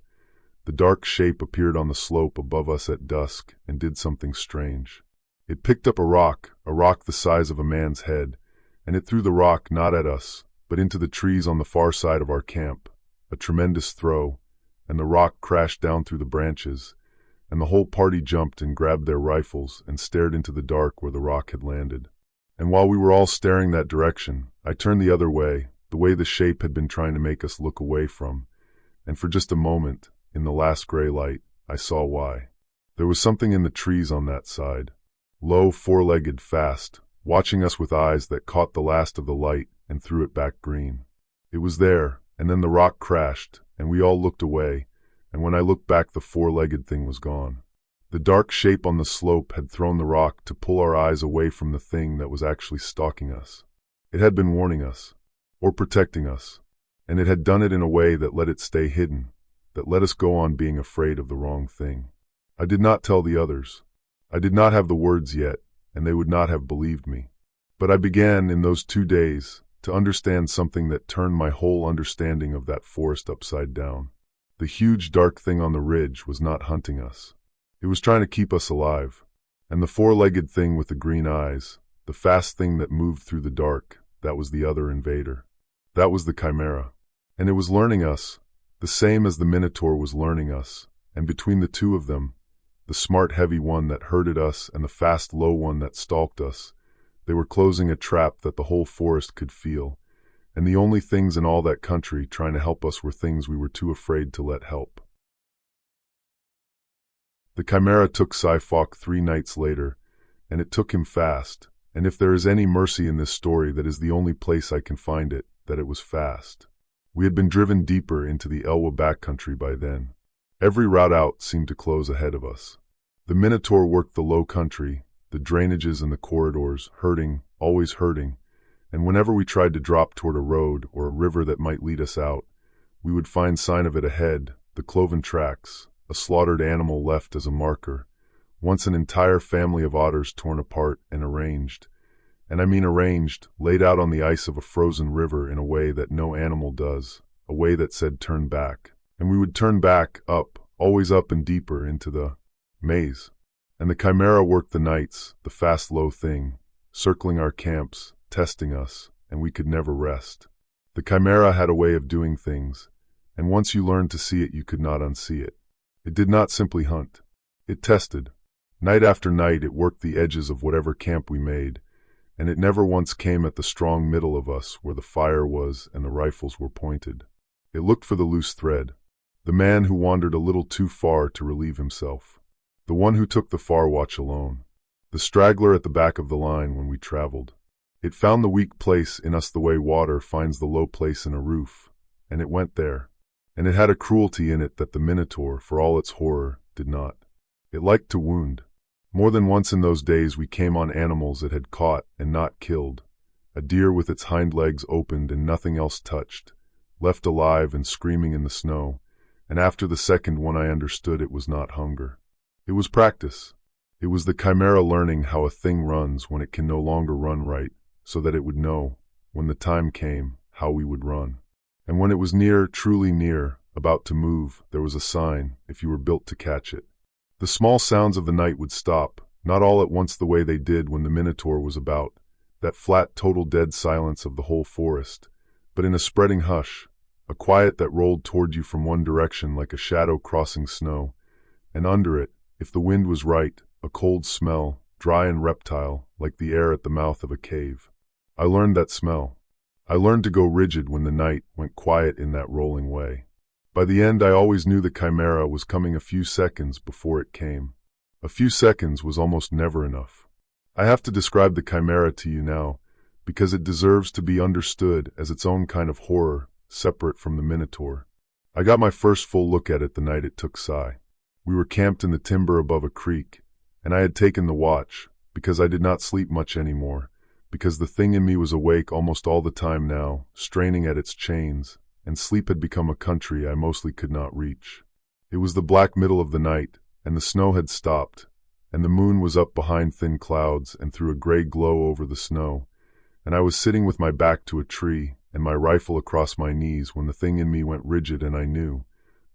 the dark shape appeared on the slope above us at dusk and did something strange. It picked up a rock the size of a man's head, and it threw the rock not at us, but into the trees on the far side of our camp. A tremendous throw, and the rock crashed down through the branches, and the whole party jumped and grabbed their rifles and stared into the dark where the rock had landed. And while we were all staring that direction, I turned the other way, the way the shape had been trying to make us look away from, and for just a moment, in the last gray light, I saw why. There was something in the trees on that side, low, four-legged, fast, watching us with eyes that caught the last of the light and threw it back green. It was there, and then the rock crashed, and we all looked away, and when I looked back the four-legged thing was gone. The dark shape on the slope had thrown the rock to pull our eyes away from the thing that was actually stalking us. It had been warning us, or protecting us, and it had done it in a way that let it stay hidden, that let us go on being afraid of the wrong thing. I did not tell the others. I did not have the words yet, and they would not have believed me. But I began, in those 2 days, to understand something that turned my whole understanding of that forest upside down. The huge dark thing on the ridge was not hunting us. It was trying to keep us alive. And the four-legged thing with the green eyes, the fast thing that moved through the dark, that was the other invader. That was the Chimera. And it was learning us, the same as the Minotaur was learning us, and between the two of them, the smart heavy one that herded us and the fast low one that stalked us, they were closing a trap that the whole forest could feel, and the only things in all that country trying to help us were things we were too afraid to let help. The Chimera took Sci-Fawk 3 nights later, and it took him fast, and if there is any mercy in this story, that is the only place I can find it, that it was fast. We had been driven deeper into the Elwha backcountry by then. Every route out seemed to close ahead of us. The Minotaur worked the low country, the drainages and the corridors, herding, always herding, and whenever we tried to drop toward a road or a river that might lead us out, we would find sign of it ahead, the cloven tracks, a slaughtered animal left as a marker, once an entire family of otters torn apart and arranged, and I mean arranged, laid out on the ice of a frozen river in a way that no animal does, a way that said turn back. And we would turn back, up, always up and deeper into the maze. And the Chimera worked the nights, the fast low thing, circling our camps, testing us, and we could never rest. The Chimera had a way of doing things, and once you learned to see it, you could not unsee it. It did not simply hunt. It tested. Night after night it worked the edges of whatever camp we made, and it never once came at the strong middle of us where the fire was and the rifles were pointed. It looked for the loose thread, the man who wandered a little too far to relieve himself, the one who took the far watch alone, the straggler at the back of the line when we traveled. It found the weak place in us the way water finds the low place in a roof, and it went there. And it had a cruelty in it that the Minotaur, for all its horror, did not. It liked to wound. More than once in those days we came on animals it had caught and not killed. A deer with its hind legs opened and nothing else touched, left alive and screaming in the snow, and after the second one I understood it was not hunger. It was practice. It was the chimera learning how a thing runs when it can no longer run right, so that it would know, when the time came, how we would run. And when it was near, truly near, about to move, there was a sign, if you were built to catch it. The small sounds of the night would stop, not all at once the way they did when the Minotaur was about, that flat, total dead silence of the whole forest, but in a spreading hush, a quiet that rolled toward you from one direction like a shadow crossing snow, and under it, if the wind was right, a cold smell, dry and reptile, like the air at the mouth of a cave. I learned that smell. I learned to go rigid when the night went quiet in that rolling way. By the end, I always knew the chimera was coming a few seconds before it came. A few seconds was almost never enough. I have to describe the chimera to you now, because it deserves to be understood as its own kind of horror, separate from the Minotaur. I got my first full look at it the night it took Sai. We were camped in the timber above a creek, and I had taken the watch, because I did not sleep much anymore, because the thing in me was awake almost all the time now, straining at its chains, and sleep had become a country I mostly could not reach. It was the black middle of the night, and the snow had stopped, and the moon was up behind thin clouds and threw a gray glow over the snow, and I was sitting with my back to a tree and my rifle across my knees when the thing in me went rigid and I knew,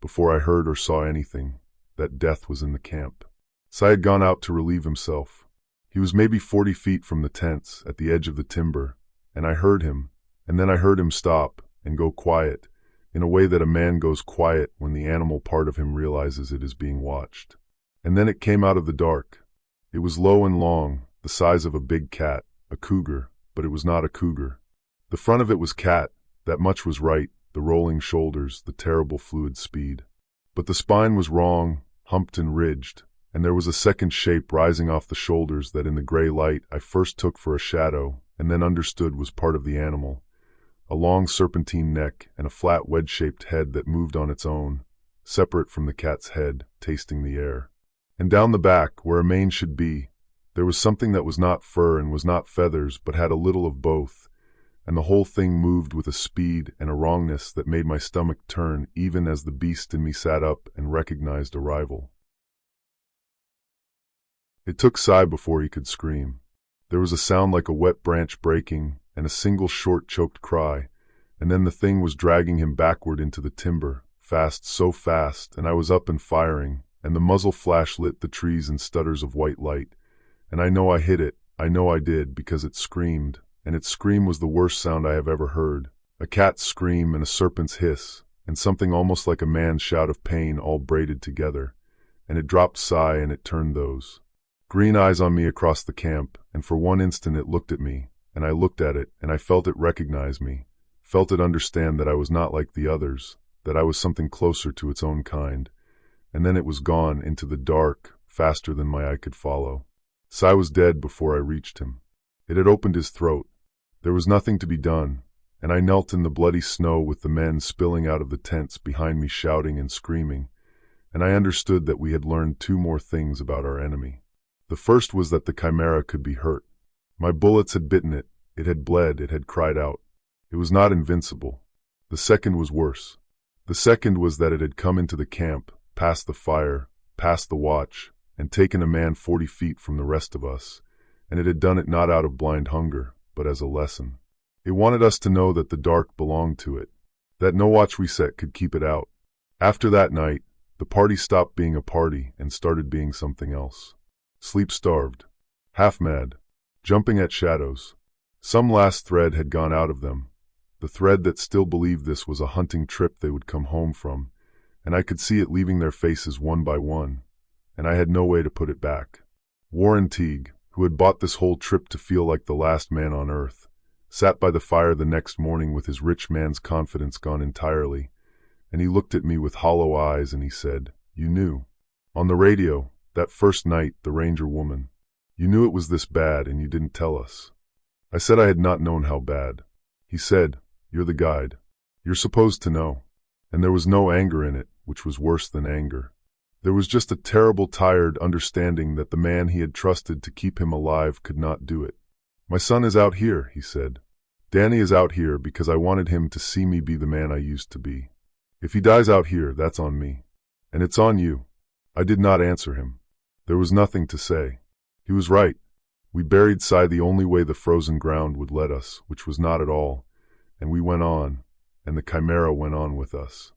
before I heard or saw anything, that death was in the camp. Sai had gone out to relieve himself. He was maybe 40 feet from the tents at the edge of the timber, and I heard him, and then I heard him stop and go quiet, in a way that a man goes quiet when the animal part of him realizes it is being watched. And then it came out of the dark. It was low and long, the size of a big cat, a cougar, but it was not a cougar. The front of it was cat, that much was right, the rolling shoulders, the terrible fluid speed. But the spine was wrong, humped and ridged, and there was a second shape rising off the shoulders that in the gray light I first took for a shadow and then understood was part of the animal. A long serpentine neck and a flat wedge-shaped head that moved on its own, separate from the cat's head, tasting the air. And down the back, where a mane should be, there was something that was not fur and was not feathers but had a little of both, and the whole thing moved with a speed and a wrongness that made my stomach turn even as the beast in me sat up and recognized a rival. It took Sai before he could scream. There was a sound like a wet branch breaking and a single short choked cry, and then the thing was dragging him backward into the timber, fast, so fast, and I was up and firing, and the muzzle flash lit the trees in stutters of white light, and I know I hit it, I know I did, because it screamed, and its scream was the worst sound I have ever heard. A cat's scream and a serpent's hiss, and something almost like a man's shout of pain all braided together, and it dropped Sai and it turned those green eyes on me across the camp, and for one instant it looked at me, and I looked at it, and I felt it recognize me, felt it understand that I was not like the others, that I was something closer to its own kind, and then it was gone into the dark, faster than my eye could follow. Sai was dead before I reached him. It had opened his throat. There was nothing to be done, and I knelt in the bloody snow with the men spilling out of the tents behind me shouting and screaming, and I understood that we had learned two more things about our enemy. The first was that the chimera could be hurt. My bullets had bitten it, it had bled, it had cried out. It was not invincible. The second was worse. The second was that it had come into the camp, past the fire, past the watch, and taken a man 40 feet from the rest of us, and it had done it not out of blind hunger, but as a lesson. It wanted us to know that the dark belonged to it, that no watch we set could keep it out. After that night, the party stopped being a party and started being something else. Sleep-starved, half-mad, jumping at shadows. Some last thread had gone out of them, the thread that still believed this was a hunting trip they would come home from, and I could see it leaving their faces one by one, and I had no way to put it back. Warren Teague, who had bought this whole trip to feel like the last man on earth, sat by the fire the next morning with his rich man's confidence gone entirely, and he looked at me with hollow eyes and he said, "You knew. On the radio, that first night, the ranger woman. You knew it was this bad and you didn't tell us." I said I had not known how bad. He said, "You're the guide. You're supposed to know." And there was no anger in it, which was worse than anger. There was just a terrible, tired understanding that the man he had trusted to keep him alive could not do it. "My son is out here," he said. "Danny is out here because I wanted him to see me be the man I used to be. If he dies out here, that's on me. And it's on you." I did not answer him. There was nothing to say. He was right. We buried Cy the only way the frozen ground would let us, which was not at all, and we went on, and the chimera went on with us.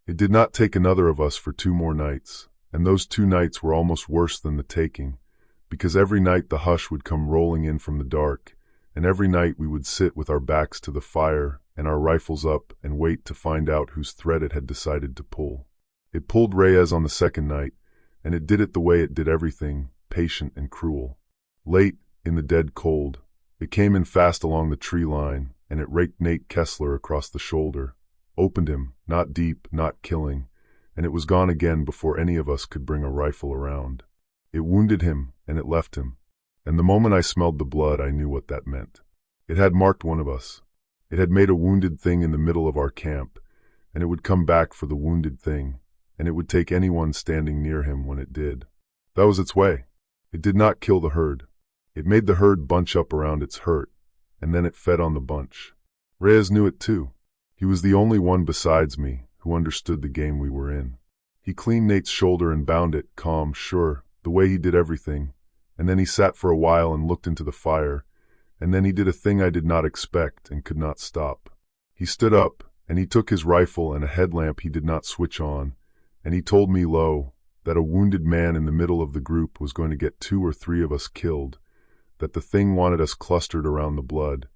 It did not take another of us for 2 more nights, and those 2 nights were almost worse than the taking, because every night the hush would come rolling in from the dark, and every night we would sit with our backs to the fire and our rifles up and wait to find out whose thread it had decided to pull. It pulled Reyes on the second night, and it did it the way it did everything, patient and cruel. Late, in the dead cold, it came in fast along the tree line, and it raked Nate Kessler across the shoulder, opened him, not deep, not killing, and it was gone again before any of us could bring a rifle around. It wounded him, and it left him. And the moment I smelled the blood, I knew what that meant. It had marked one of us. It had made a wounded thing in the middle of our camp, and it would come back for the wounded thing, and it would take anyone standing near him when it did. That was its way. It did not kill the herd. It made the herd bunch up around its hurt, and then it fed on the bunch. Reyes knew it too. He was the only one besides me who understood the game we were in. He cleaned Nate's shoulder and bound it, calm, sure, the way he did everything, and then he sat for a while and looked into the fire, and then he did a thing I did not expect and could not stop. He stood up, and he took his rifle and a headlamp he did not switch on, and he told me low that a wounded man in the middle of the group was going to get 2 or 3 of us killed, that the thing wanted us clustered around the blood,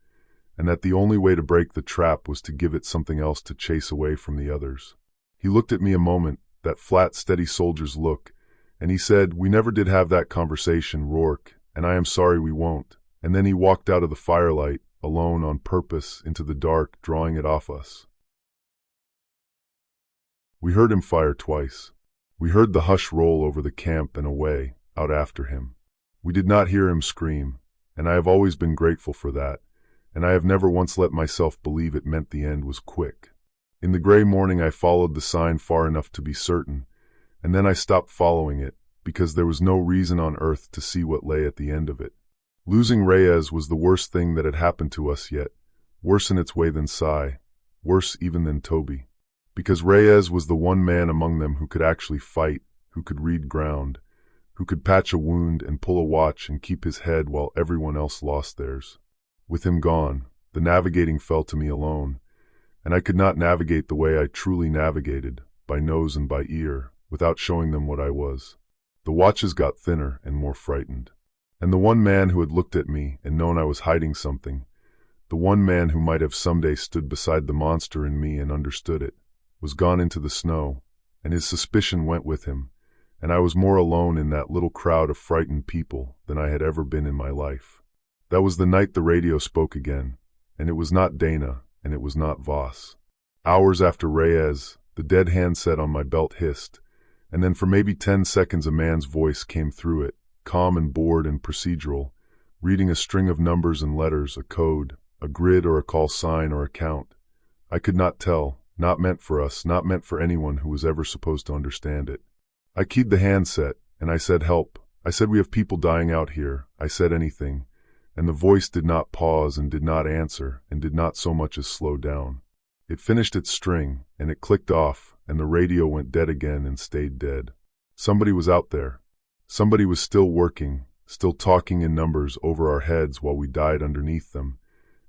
and that the only way to break the trap was to give it something else to chase away from the others. He looked at me a moment, that flat, steady soldier's look, and he said, "We never did have that conversation, Rourke, and I am sorry we won't." And then he walked out of the firelight, alone on purpose, into the dark, drawing it off us. We heard him fire twice. We heard the hush roll over the camp and away, out after him. We did not hear him scream, and I have always been grateful for that, and I have never once let myself believe it meant the end was quick. In the gray morning I followed the sign far enough to be certain, and then I stopped following it, because there was no reason on earth to see what lay at the end of it. Losing Reyes was the worst thing that had happened to us yet, worse in its way than Cy, worse even than Toby. Because Reyes was the one man among them who could actually fight, who could read ground, who could patch a wound and pull a watch and keep his head while everyone else lost theirs. With him gone, the navigating fell to me alone, and I could not navigate the way I truly navigated, by nose and by ear, without showing them what I was. The watches got thinner and more frightened. And the one man who had looked at me and known I was hiding something, the one man who might have someday stood beside the monster in me and understood it, was gone into the snow, and his suspicion went with him, and I was more alone in that little crowd of frightened people than I had ever been in my life. That was the night the radio spoke again, and it was not Dana, and it was not Voss. Hours after Reyes, the dead handset on my belt hissed, and then for maybe 10 seconds a man's voice came through it, calm and bored and procedural, reading a string of numbers and letters, a code, a grid or a call sign or a count. I could not tell, not meant for us, not meant for anyone who was ever supposed to understand it. I keyed the handset, and I said, "Help." I said, "We have people dying out here." I said anything, and the voice did not pause and did not answer and did not so much as slow down. It finished its string, and it clicked off, and the radio went dead again and stayed dead. Somebody was out there. Somebody was still working, still talking in numbers over our heads while we died underneath them,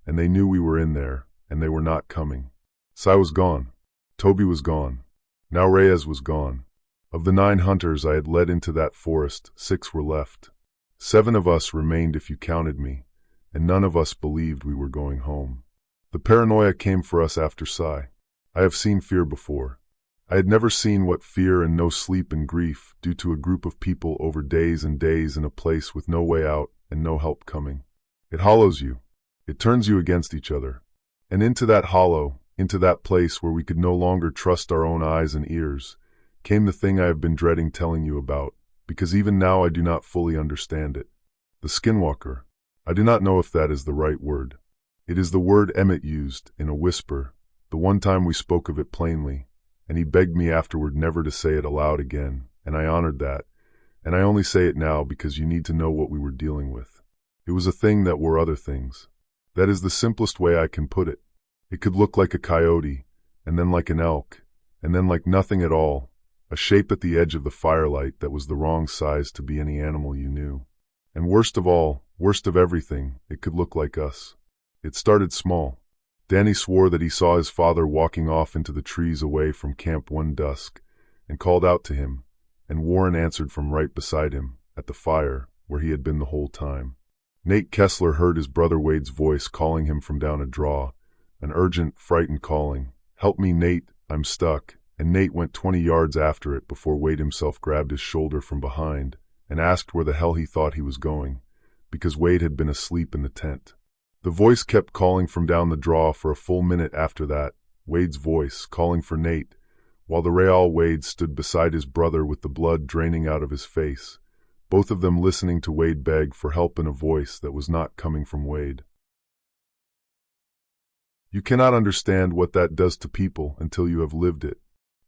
and they knew we were in there, and they were not coming. Cy was gone. Toby was gone. Now Reyes was gone. Of the 9 hunters I had led into that forest, 6 were left. 7 of us remained if you counted me, and none of us believed we were going home. The paranoia came for us after Cy. I have seen fear before. I had never seen what fear and no sleep and grief do to a group of people over days and days in a place with no way out and no help coming. It hollows you. It turns you against each other. And into that hollow, into that place where we could no longer trust our own eyes and ears, came the thing I have been dreading telling you about, because even now I do not fully understand it. The Skinwalker. I do not know if that is the right word. It is the word Emmett used, in a whisper, the one time we spoke of it plainly, and he begged me afterward never to say it aloud again, and I honored that, and I only say it now because you need to know what we were dealing with. It was a thing that were other things. That is the simplest way I can put it. It could look like a coyote, and then like an elk, and then like nothing at all, a shape at the edge of the firelight that was the wrong size to be any animal you knew. And worst of all, worst of everything, it could look like us. It started small. Danny swore that he saw his father walking off into the trees away from camp one dusk, and called out to him, and Warren answered from right beside him, at the fire, where he had been the whole time. Nate Kessler heard his brother Wade's voice calling him from down a draw, an urgent, frightened calling, "Help me, Nate, I'm stuck," and Nate went 20 yards after it before Wade himself grabbed his shoulder from behind and asked where the hell he thought he was going, because Wade had been asleep in the tent. The voice kept calling from down the draw for a full minute after that, Wade's voice, calling for Nate, while the Real Wade stood beside his brother with the blood draining out of his face, both of them listening to Wade beg for help in a voice that was not coming from Wade. You cannot understand what that does to people until you have lived it.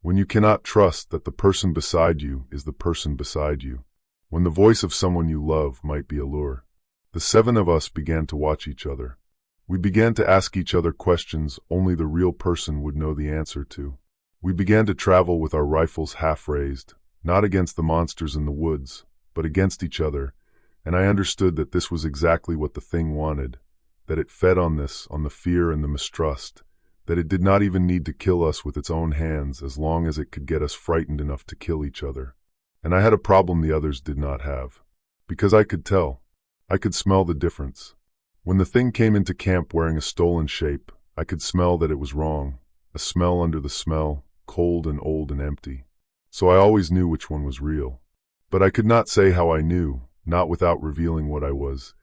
When you cannot trust that the person beside you is the person beside you. When the voice of someone you love might be a lure. The 7 of us began to watch each other. We began to ask each other questions only the real person would know the answer to. We began to travel with our rifles half raised, not against the monsters in the woods, but against each other, and I understood that this was exactly what the thing wanted, that it fed on this, on the fear and the mistrust, that it did not even need to kill us with its own hands as long as it could get us frightened enough to kill each other. And I had a problem the others did not have. Because I could tell. I could smell the difference. When the thing came into camp wearing a stolen shape, I could smell that it was wrong, a smell under the smell, cold and old and empty. So I always knew which one was real. But I could not say how I knew, not without revealing what I was.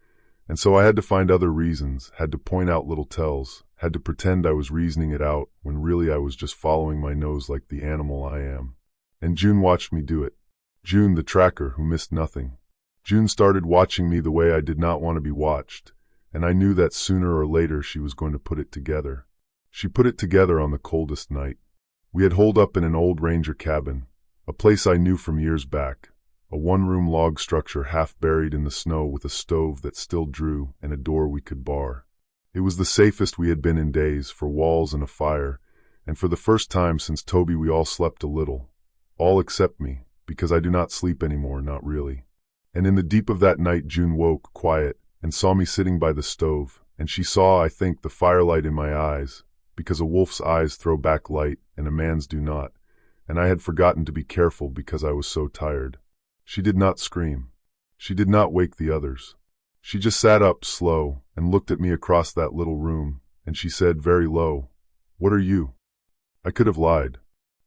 And so I had to find other reasons, had to point out little tells, had to pretend I was reasoning it out when really I was just following my nose like the animal I am. And June watched me do it. June, the tracker who missed nothing. June started watching me the way I did not want to be watched, and I knew that sooner or later she was going to put it together. She put it together on the coldest night. We had holed up in an old ranger cabin, a place I knew from years back, a one-room log structure half buried in the snow with a stove that still drew and a door we could bar. It was the safest we had been in days, for walls and a fire, and for the first time since Toby we all slept a little. All except me, because I do not sleep anymore, not really. And in the deep of that night June woke, quiet, and saw me sitting by the stove, and she saw, I think, the firelight in my eyes, because a wolf's eyes throw back light and a man's do not, and I had forgotten to be careful because I was so tired. She did not scream. She did not wake the others. She just sat up, slow, and looked at me across that little room, and she said very low, "What are you?" I could have lied.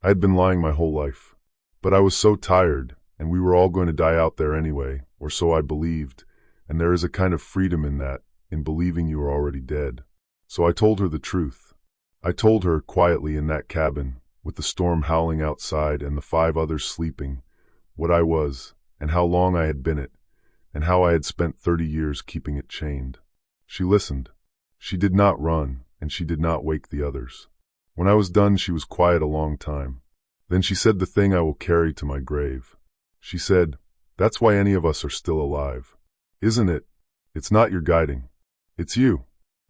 I had been lying my whole life. But I was so tired, and we were all going to die out there anyway, or so I believed, and there is a kind of freedom in that, in believing you are already dead. So I told her the truth. I told her, quietly in that cabin, with the storm howling outside and the 5 others sleeping, what I was, and how long I had been it, and how I had spent 30 years keeping it chained. She listened. She did not run, and she did not wake the others. When I was done, she was quiet a long time. Then she said the thing I will carry to my grave. She said, "That's why any of us are still alive. Isn't it? It's not your guiding. It's you."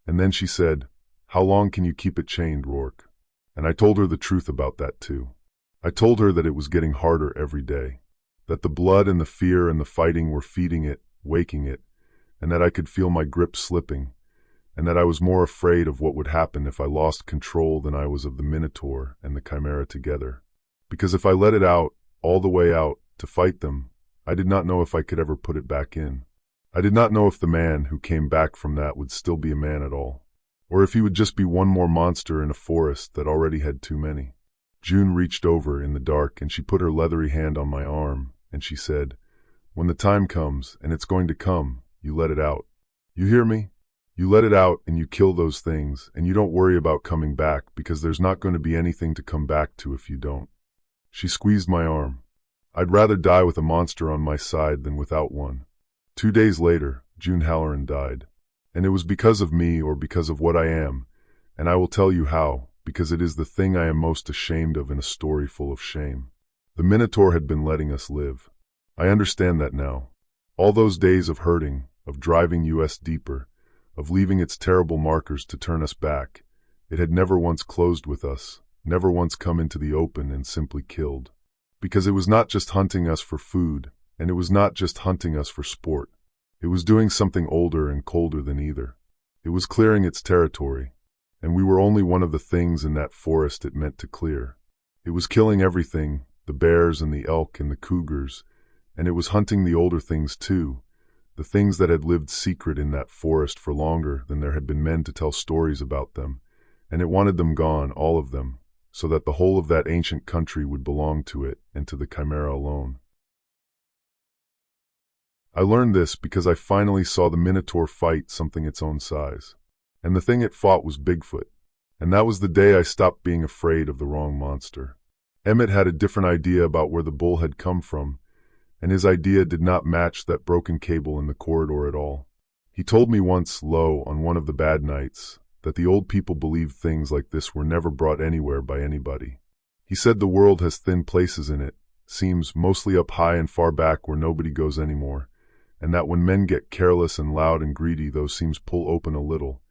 And then she said, "How long can you keep it chained, Rourke?" And I told her the truth about that too. I told her that it was getting harder every day, that the blood and the fear and the fighting were feeding it, waking it, and that I could feel my grip slipping, and that I was more afraid of what would happen if I lost control than I was of the Minotaur and the Chimera together. Because if I let it out, all the way out, to fight them, I did not know if I could ever put it back in. I did not know if the man who came back from that would still be a man at all, or if he would just be one more monster in a forest that already had too many. June reached over in the dark and she put her leathery hand on my arm, and she said, "When the time comes, and it's going to come, you let it out. You hear me? You let it out and you kill those things, and you don't worry about coming back because there's not going to be anything to come back to if you don't." She squeezed my arm. I'd rather die with a monster on my side than without one. 2 days later, June Halloran died. And it was because of me or because of what I am, and I will tell you how, because it is the thing I am most ashamed of in a story full of shame. The Minotaur had been letting us live. I understand that now. All those days of hurting, of driving us deeper, of leaving its terrible markers to turn us back, it had never once closed with us, never once come into the open and simply killed. Because it was not just hunting us for food, and it was not just hunting us for sport. It was doing something older and colder than either. It was clearing its territory, and we were only one of the things in that forest it meant to clear. It was killing everything, the bears and the elk and the cougars, and it was hunting the older things too, the things that had lived secret in that forest for longer than there had been men to tell stories about them, and it wanted them gone, all of them, so that the whole of that ancient country would belong to it and to the Chimera alone. I learned this because I finally saw the Minotaur fight something its own size. And the thing it fought was Bigfoot. And that was the day I stopped being afraid of the wrong monster. Emmett had a different idea about where the bull had come from, and his idea did not match that broken cable in the corridor at all. He told me once, low, on one of the bad nights, that the old people believed things like this were never brought anywhere by anybody. He said the world has thin places in it, seems mostly up high and far back where nobody goes anymore, and that when men get careless and loud and greedy, those seams pull open a little,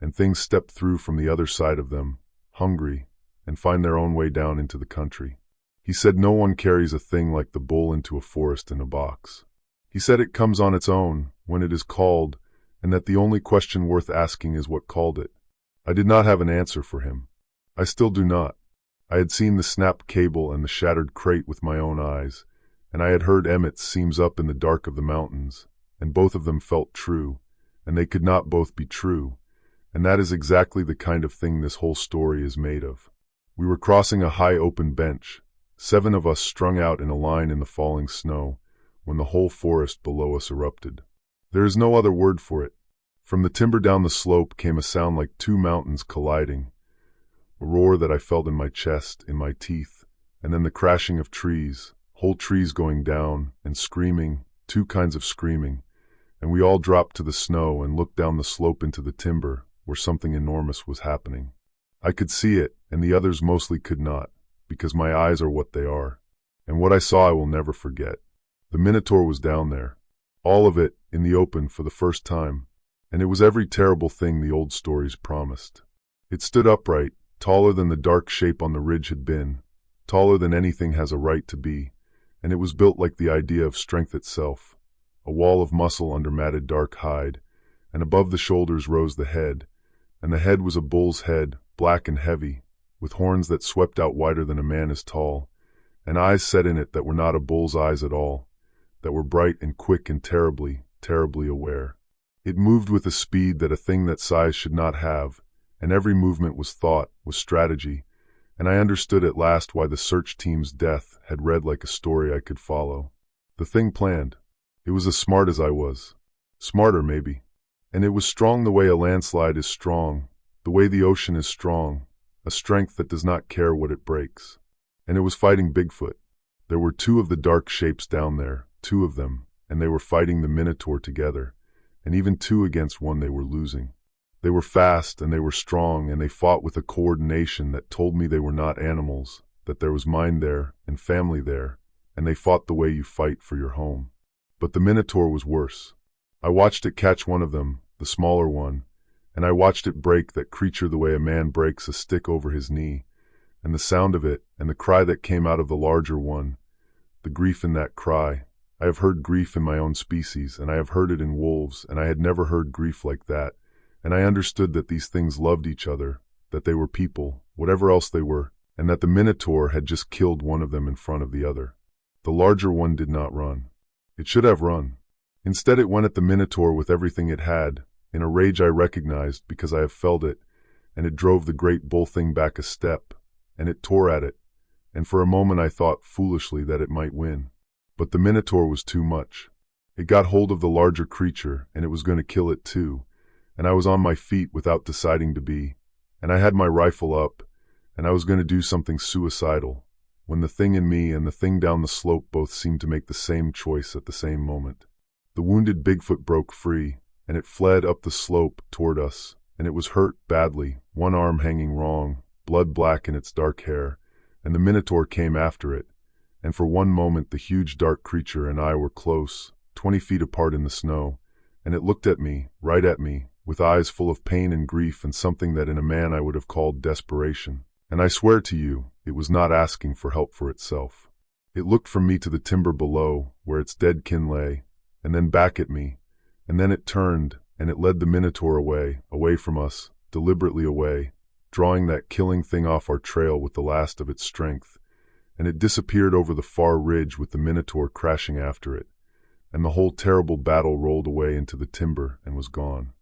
and things step through from the other side of them, hungry, and find their own way down into the country. He said no one carries a thing like the bull into a forest in a box. He said it comes on its own, when it is called, and that the only question worth asking is what called it. I did not have an answer for him. I still do not. I had seen the snapped cable and the shattered crate with my own eyes, and I had heard Emmett's seams up in the dark of the mountains, and both of them felt true, and they could not both be true, and that is exactly the kind of thing this whole story is made of. We were crossing a high open bench, 7 of us strung out in a line in the falling snow, when the whole forest below us erupted. There is no other word for it. From the timber down the slope came a sound like 2 mountains colliding, a roar that I felt in my chest, in my teeth, and then the crashing of trees, whole trees going down, and screaming, 2 kinds of screaming, and we all dropped to the snow and looked down the slope into the timber, where something enormous was happening. I could see it, and the others mostly could not, because my eyes are what they are, and what I saw I will never forget. The Minotaur was down there, all of it, in the open for the first time, and it was every terrible thing the old stories promised. It stood upright, taller than the dark shape on the ridge had been, taller than anything has a right to be, and it was built like the idea of strength itself, a wall of muscle under matted dark hide, and above the shoulders rose the head, and the head was a bull's head, black and heavy, with horns that swept out wider than a man is tall, and eyes set in it that were not a bull's eyes at all, that were bright and quick and terribly, terribly aware. It moved with a speed that a thing that size should not have, and every movement was thought, was strategy, and I understood at last why the search team's death had read like a story I could follow. The thing planned. It was as smart as I was. Smarter, maybe. And it was strong the way a landslide is strong, the way the ocean is strong, a strength that does not care what it breaks. And it was fighting Bigfoot. There were 2 of the dark shapes down there, 2 of them, and they were fighting the Minotaur together, and even 2 against 1 they were losing. They were fast and they were strong, and they fought with a coordination that told me they were not animals, that there was mind there and family there, and they fought the way you fight for your home. But the Minotaur was worse. I watched it catch one of them, the smaller one, and I watched it break that creature the way a man breaks a stick over his knee, and the sound of it, and the cry that came out of the larger one, the grief in that cry. I have heard grief in my own species, and I have heard it in wolves, and I had never heard grief like that, and I understood that these things loved each other, that they were people, whatever else they were, and that the Minotaur had just killed one of them in front of the other. The larger one did not run. It should have run. Instead it went at the Minotaur with everything it had, in a rage I recognized because I have felt it, and it drove the great bull thing back a step, and it tore at it, and for a moment I thought foolishly that it might win. But the Minotaur was too much. It got hold of the larger creature, and it was going to kill it too, and I was on my feet without deciding to be, and I had my rifle up, and I was going to do something suicidal, when the thing in me and the thing down the slope both seemed to make the same choice at the same moment. The wounded Bigfoot broke free, and it fled up the slope toward us, and it was hurt badly, one arm hanging wrong, blood black in its dark hair, and the Minotaur came after it, and for one moment the huge dark creature and I were close, 20 feet apart in the snow, and it looked at me, right at me, with eyes full of pain and grief and something that in a man I would have called desperation. And I swear to you, it was not asking for help for itself. It looked from me to the timber below, where its dead kin lay, and then back at me, and then it turned, and it led the Minotaur away, away from us, deliberately away, drawing that killing thing off our trail with the last of its strength, and it disappeared over the far ridge with the Minotaur crashing after it, and the whole terrible battle rolled away into the timber and was gone.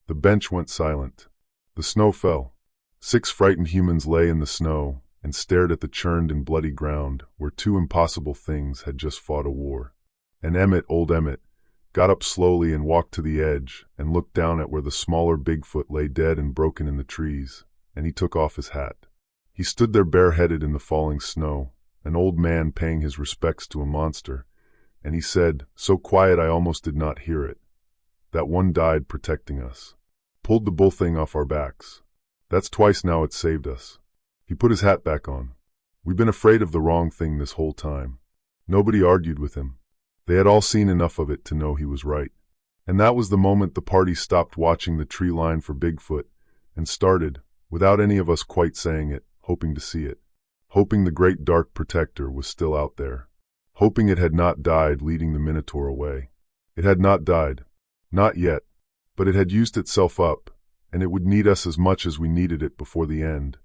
The bench went silent. The snow fell. 6 frightened humans lay in the snow and stared at the churned and bloody ground where 2 impossible things had just fought a war. And Emmett, old Emmett, got up slowly and walked to the edge and looked down at where the smaller Bigfoot lay dead and broken in the trees, and he took off his hat. He stood there bareheaded in the falling snow, an old man paying his respects to a monster, and he said, so quiet I almost did not hear it, that one died protecting us. Pulled the bull thing off our backs. That's twice now it's saved us. He put his hat back on. We've been afraid of the wrong thing this whole time. Nobody argued with him. They had all seen enough of it to know he was right. And that was the moment the party stopped watching the tree line for Bigfoot and started, without any of us quite saying it, hoping to see it. Hoping the great dark protector was still out there. Hoping it had not died leading the Minotaur away. It had not died. Not yet. But it had used itself up, and it would need us as much as we needed it before the end,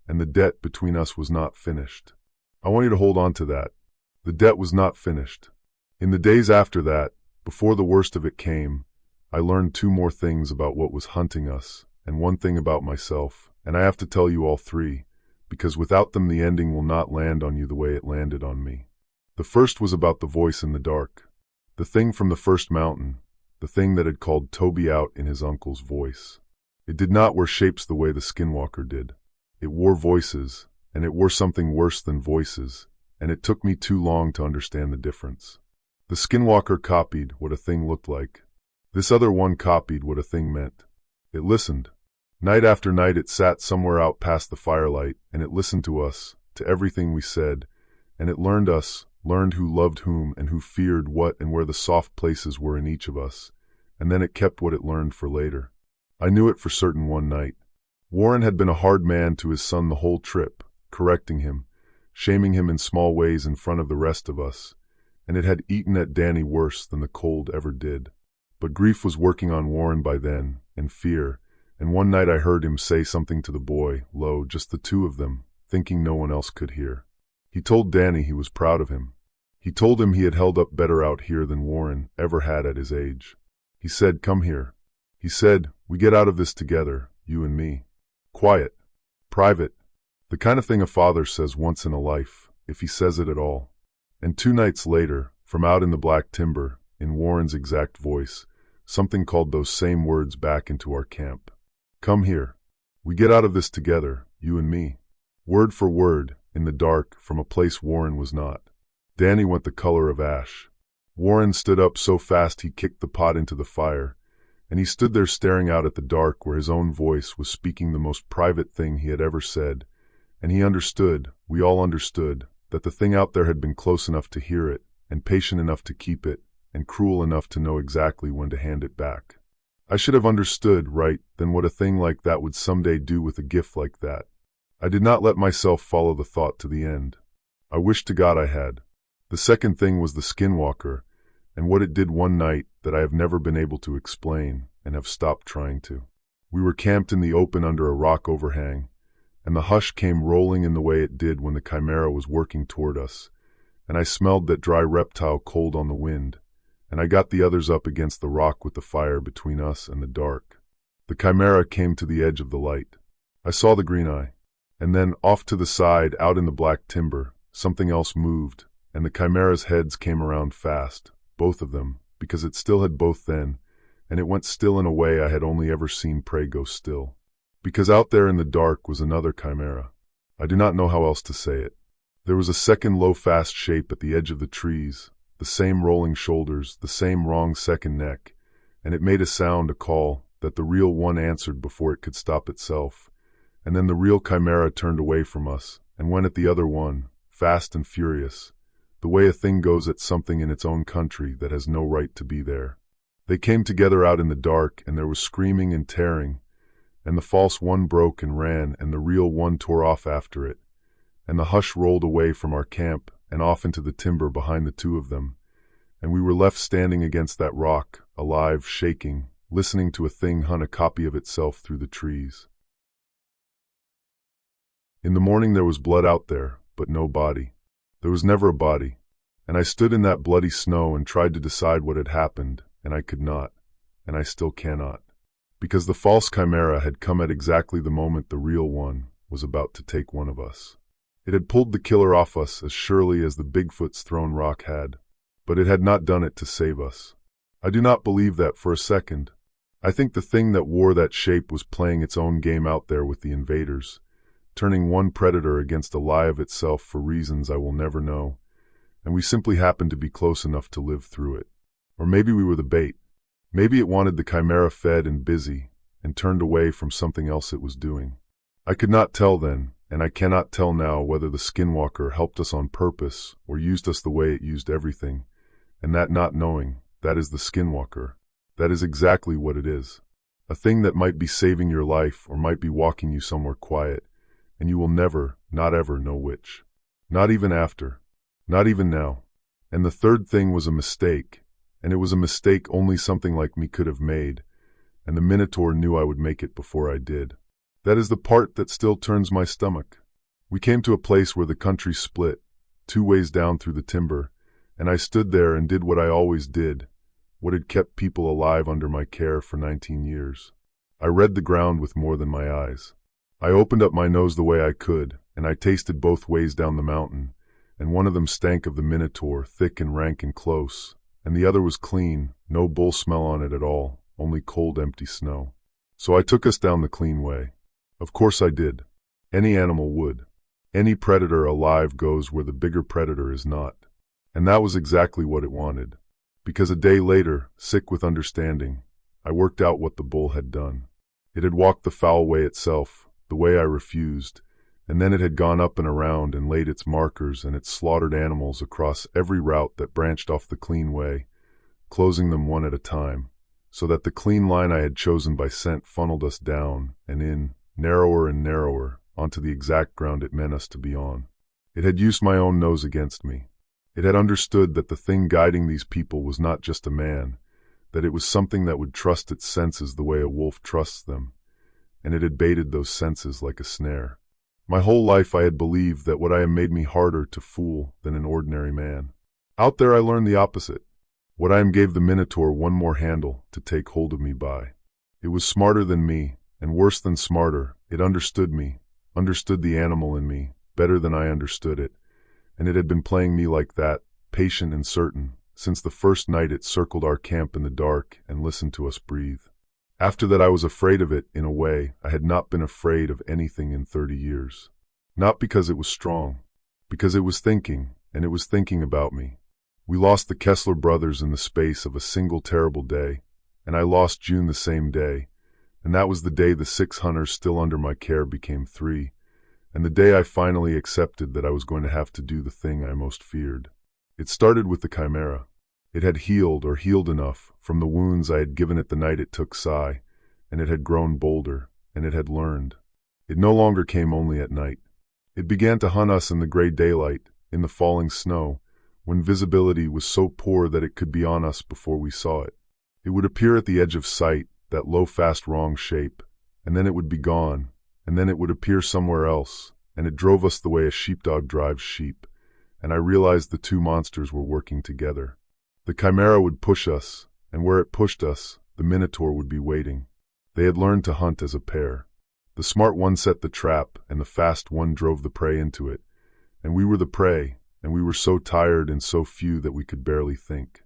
and the debt between us was not finished. I want you to hold on to that. The debt was not finished. In the days after that, before the worst of it came, I learned 2 more things about what was hunting us, and 1 thing about myself, and I have to tell you all 3, because without them the ending will not land on you the way it landed on me. The first was about the voice in the dark, the thing from the first mountain, the thing that had called Toby out in his uncle's voice. It did not wear shapes the way the Skinwalker did. It wore voices, and it wore something worse than voices, and it took me too long to understand the difference. The Skinwalker copied what a thing looked like. This other one copied what a thing meant. It listened. Night after night it sat somewhere out past the firelight, and it listened to us, to everything we said, and it learned us, learned who loved whom and who feared what and where the soft places were in each of us, and then it kept what it learned for later. I knew it for certain one night. Warren had been a hard man to his son the whole trip, correcting him, shaming him in small ways in front of the rest of us, and it had eaten at Danny worse than the cold ever did. But grief was working on Warren by then, and fear, and one night I heard him say something to the boy, low, just the 2 of them, thinking no one else could hear. He told Danny he was proud of him. He told him he had held up better out here than Warren ever had at his age. He said, come here. He said, we get out of this together, you and me. Quiet. Private. The kind of thing a father says once in a life, if he says it at all. And 2 nights later, from out in the black timber, in Warren's exact voice, something called those same words back into our camp. Come here. We get out of this together, you and me. Word for word, in the dark, from a place Warren was not. Danny went the color of ash. Warren stood up so fast he kicked the pot into the fire, and he stood there staring out at the dark where his own voice was speaking the most private thing he had ever said, and he understood, we all understood, that the thing out there had been close enough to hear it, and patient enough to keep it, and cruel enough to know exactly when to hand it back. I should have understood, right, then what a thing like that would someday do with a gift like that. I did not let myself follow the thought to the end. I wish to God I had. The second thing was the Skinwalker, and what it did one night that I have never been able to explain, and have stopped trying to. We were camped in the open under a rock overhang, and the hush came rolling in the way it did when the chimera was working toward us, and I smelled that dry reptile cold on the wind, and I got the others up against the rock with the fire between us and the dark. The chimera came to the edge of the light. I saw the green eye, and then, off to the side, out in the black timber, something else moved, and the chimera's heads came around fast, both of them, because it still had both then, and it went still in a way I had only ever seen prey go still. Because out there in the dark was another chimera. I do not know how else to say it. There was a second low fast shape at the edge of the trees, the same rolling shoulders, the same wrong second neck, and it made a sound, a call, that the real one answered before it could stop itself. And then the real chimera turned away from us and went at the other one, fast and furious, the way a thing goes at something in its own country that has no right to be there. They came together out in the dark, and there was screaming and tearing, and the false one broke and ran, and the real one tore off after it, and the hush rolled away from our camp and off into the timber behind the two of them, and we were left standing against that rock, alive, shaking, listening to a thing hunt a copy of itself through the trees. In the morning there was blood out there, but no body. There was never a body, and I stood in that bloody snow and tried to decide what had happened, and I could not, and I still cannot, because the false chimera had come at exactly the moment the real one was about to take one of us. It had pulled the killer off us as surely as the Bigfoot's thrown rock had, but it had not done it to save us. I do not believe that for a second. I think the thing that wore that shape was playing its own game out there with the invaders, turning one predator against a lie of itself for reasons I will never know, and we simply happened to be close enough to live through it. Or maybe we were the bait. Maybe it wanted the chimera fed and busy, and turned away from something else it was doing. I could not tell then, and I cannot tell now, whether the Skinwalker helped us on purpose or used us the way it used everything, and that not knowing, that is the Skinwalker. That is exactly what it is. A thing that might be saving your life or might be walking you somewhere quiet, and you will never, not ever, know which. Not even after. Not even now. And the third thing was a mistake, and it was a mistake only something like me could have made, and the Minotaur knew I would make it before I did. That is the part that still turns my stomach. We came to a place where the country split, 2 ways down through the timber, and I stood there and did what I always did, what had kept people alive under my care for 19 years. I read the ground with more than my eyes. I opened up my nose the way I could, and I tasted both ways down the mountain, and one of them stank of the Minotaur, thick and rank and close, and the other was clean, no bull smell on it at all, only cold, empty snow. So I took us down the clean way. Of course I did. Any animal would. Any predator alive goes where the bigger predator is not. And that was exactly what it wanted. Because a day later, sick with understanding, I worked out what the bull had done. It had walked the foul way itself, the way I refused, and then it had gone up and around and laid its markers and its slaughtered animals across every route that branched off the clean way, closing them one at a time, so that the clean line I had chosen by scent funneled us down and in, narrower and narrower, onto the exact ground it meant us to be on. It had used my own nose against me. It had understood that the thing guiding these people was not just a man, that it was something that would trust its senses the way a wolf trusts them, and it had baited those senses like a snare. My whole life I had believed that what I had made me harder to fool than an ordinary man. Out there I learned the opposite. What I am gave the Minotaur one more handle to take hold of me by. It was smarter than me, and worse than smarter, it understood me, understood the animal in me, better than I understood it, and it had been playing me like that, patient and certain, since the first night it circled our camp in the dark and listened to us breathe. After that I was afraid of it in a way I had not been afraid of anything in 30 years. Not because it was strong, because it was thinking, and it was thinking about me. We lost the Kessler brothers in the space of a single terrible day, and I lost June the same day, and that was the day the 6 hunters still under my care became 3, and the day I finally accepted that I was going to have to do the thing I most feared. It started with the chimera. It had healed, or healed enough, from the wounds I had given it the night it took Psy, and it had grown bolder, and it had learned. It no longer came only at night. It began to hunt us in the gray daylight, in the falling snow, when visibility was so poor that it could be on us before we saw it. It would appear at the edge of sight, that low, fast, wrong shape, and then it would be gone, and then it would appear somewhere else, and it drove us the way a sheepdog drives sheep, and I realized the two monsters were working together. The chimera would push us, and where it pushed us, the Minotaur would be waiting. They had learned to hunt as a pair. The smart one set the trap, and the fast one drove the prey into it, and we were the prey, and we were so tired and so few that we could barely think.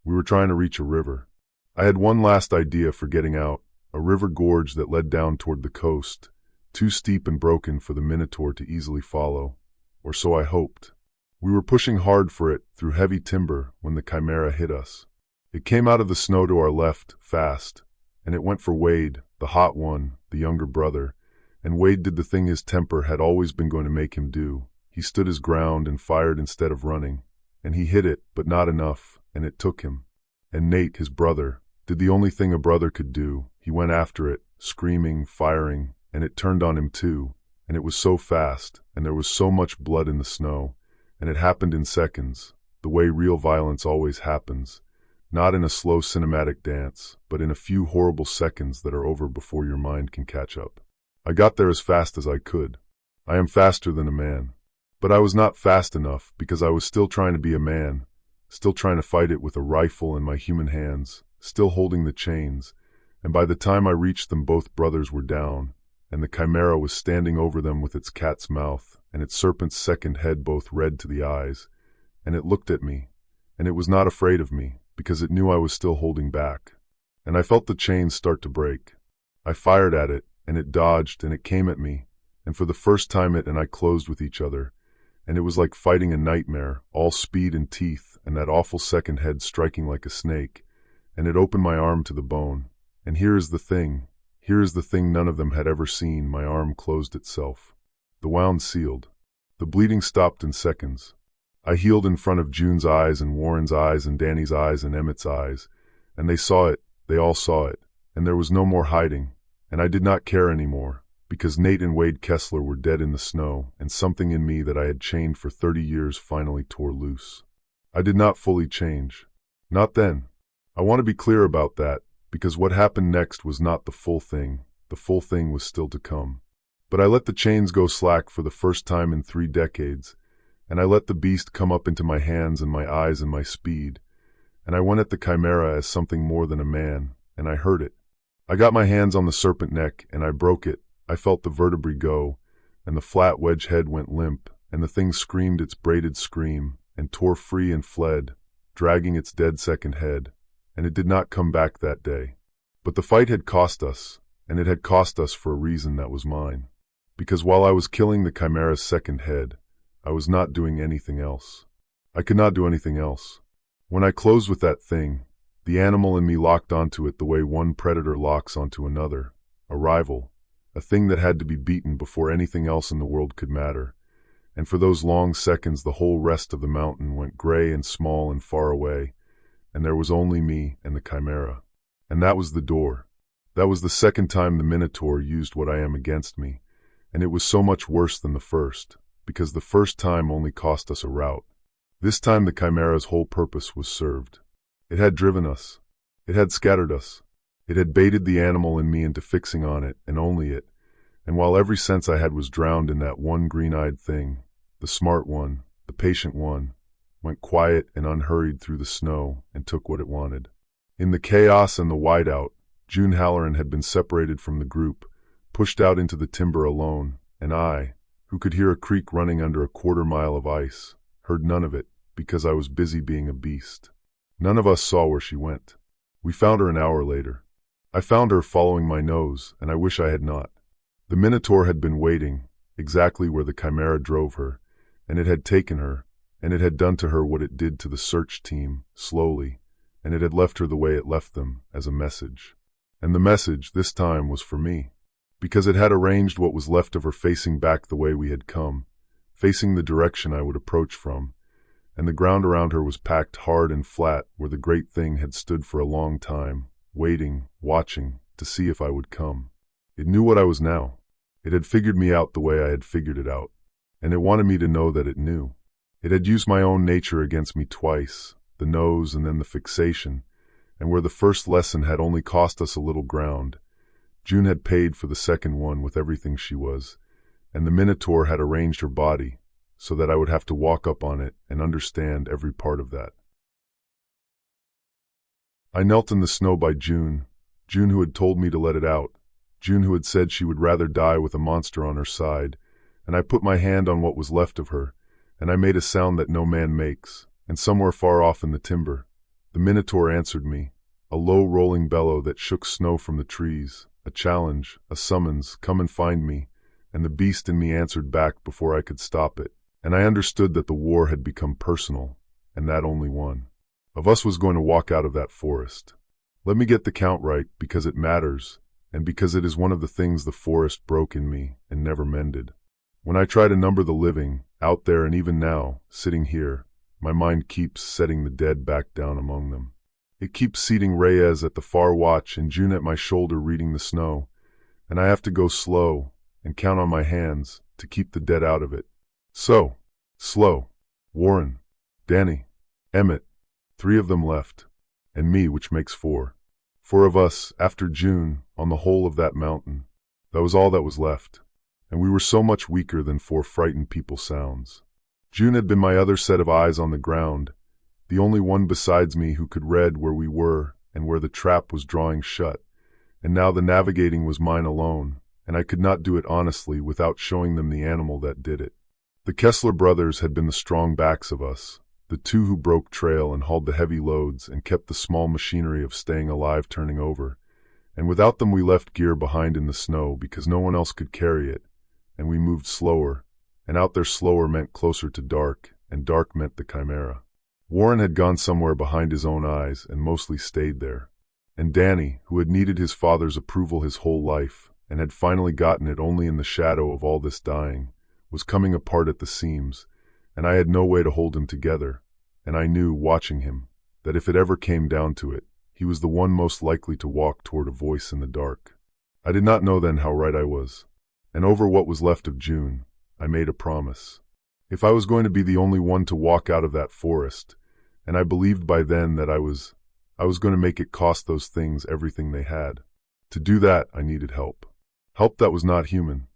We were trying to reach a river. I had one last idea for getting out, a river gorge that led down toward the coast, too steep and broken for the Minotaur to easily follow, or so I hoped. We were pushing hard for it through heavy timber when the chimera hit us. It came out of the snow to our left, fast, and it went for Wade, the hot one, the younger brother, and Wade did the thing his temper had always been going to make him do. He stood his ground and fired instead of running, and he hit it, but not enough, and it took him. And Nate, his brother, did the only thing a brother could do. He went after it, screaming, firing, and it turned on him too, and it was so fast, and there was so much blood in the snow, and it happened in seconds, the way real violence always happens, not in a slow cinematic dance, but in a few horrible seconds that are over before your mind can catch up. I got there as fast as I could. I am faster than a man. But I was not fast enough because I was still trying to be a man, still trying to fight it with a rifle in my human hands, still holding the chains, and by the time I reached them both brothers were down, and the chimera was standing over them with its cat's mouth and its serpent's second head both red to the eyes, and it looked at me, and it was not afraid of me because it knew I was still holding back, and I felt the chains start to break. I fired at it, and it dodged, and it came at me, and for the first time it and I closed with each other, and it was like fighting a nightmare, all speed and teeth, and that awful second head striking like a snake, and it opened my arm to the bone. And here is the thing none of them had ever seen. My arm closed itself. The wound sealed. The bleeding stopped in seconds. I healed in front of June's eyes and Warren's eyes and Danny's eyes and Emmett's eyes, and they saw it, they all saw it, and there was no more hiding, and I did not care anymore, because Nate and Wade Kessler were dead in the snow, and something in me that I had chained for 30 years finally tore loose. I did not fully change. Not then. I want to be clear about that, because what happened next was not the full thing was still to come. But I let the chains go slack for the first time in 3 decades, and I let the beast come up into my hands and my eyes and my speed, and I went at the chimera as something more than a man, and I heard it. I got my hands on the serpent neck, and I broke it. I felt the vertebrae go, and the flat wedge head went limp, and the thing screamed its braided scream, and tore free and fled, dragging its dead second head, and it did not come back that day. But the fight had cost us, and it had cost us for a reason that was mine. Because while I was killing the chimera's second head, I was not doing anything else. I could not do anything else. When I closed with that thing, the animal in me locked onto it the way one predator locks onto another, a rival, a thing that had to be beaten before anything else in the world could matter. And for those long seconds the whole rest of the mountain went gray and small and far away, and there was only me and the chimera. And that was the door. That was the second time the Minotaur used what I am against me, and it was so much worse than the first, because the first time only cost us a rout. This time the chimera's whole purpose was served. It had driven us. It had scattered us. It had baited the animal in me into fixing on it, and only it, and while every sense I had was drowned in that one green-eyed thing, the smart one, the patient one, went quiet and unhurried through the snow and took what it wanted. In the chaos and the whiteout, June Halloran had been separated from the group, pushed out into the timber alone, and I, who could hear a creek running under a quarter-mile of ice, heard none of it because I was busy being a beast. None of us saw where she went. We found her an hour later. I found her following my nose, and I wish I had not. The Minotaur had been waiting, exactly where the chimera drove her, and it had taken her, and it had done to her what it did to the search team, slowly, and it had left her the way it left them, as a message. And the message, this time, was for me, because it had arranged what was left of her facing back the way we had come, facing the direction I would approach from, and the ground around her was packed hard and flat where the great thing had stood for a long time, waiting, watching, to see if I would come. It knew what I was now. It had figured me out the way I had figured it out, and it wanted me to know that it knew. It had used my own nature against me twice, the nose and then the fixation, and where the first lesson had only cost us a little ground, June had paid for the second one with everything she was, and the Minotaur had arranged her body so that I would have to walk up on it and understand every part of that. I knelt in the snow by June who had told me to let it out, June who had said she would rather die with a monster on her side, and I put my hand on what was left of her, and I made a sound that no man makes, and somewhere far off in the timber, the Minotaur answered me, a low rolling bellow that shook snow from the trees, a challenge, a summons, come and find me, and the beast in me answered back before I could stop it, and I understood that the war had become personal, and that only one of us was going to walk out of that forest. Let me get the count right, because it matters, and because it is one of the things the forest broke in me and never mended. When I try to number the living, out there and even now, sitting here, my mind keeps setting the dead back down among them. It keeps seating Reyes at the far watch and June at my shoulder reading the snow, and I have to go slow and count on my hands to keep the dead out of it. So, slow. Warren, Danny, Emmett, 3 of them left, and me, which makes 4. 4 of us, after June, on the whole of that mountain. That was all that was left, and we were so much weaker than 4 frightened people sounds. June had been my other set of eyes on the ground, the only one besides me who could read where we were and where the trap was drawing shut, and now the navigating was mine alone, and I could not do it honestly without showing them the animal that did it. The Kessler brothers had been the strong backs of us, the 2 who broke trail and hauled the heavy loads and kept the small machinery of staying alive turning over, and without them we left gear behind in the snow because no one else could carry it, and we moved slower, and out there slower meant closer to dark, and dark meant the chimera. Warren had gone somewhere behind his own eyes and mostly stayed there, and Danny, who had needed his father's approval his whole life and had finally gotten it only in the shadow of all this dying, was coming apart at the seams, and I had no way to hold him together, and I knew, watching him, that if it ever came down to it, he was the one most likely to walk toward a voice in the dark. I did not know then how right I was, and over what was left of June, I made a promise. If I was going to be the only one to walk out of that forest, and I believed by then that I was going to make it cost those things everything they had. To do that, I needed help. Help that was not human.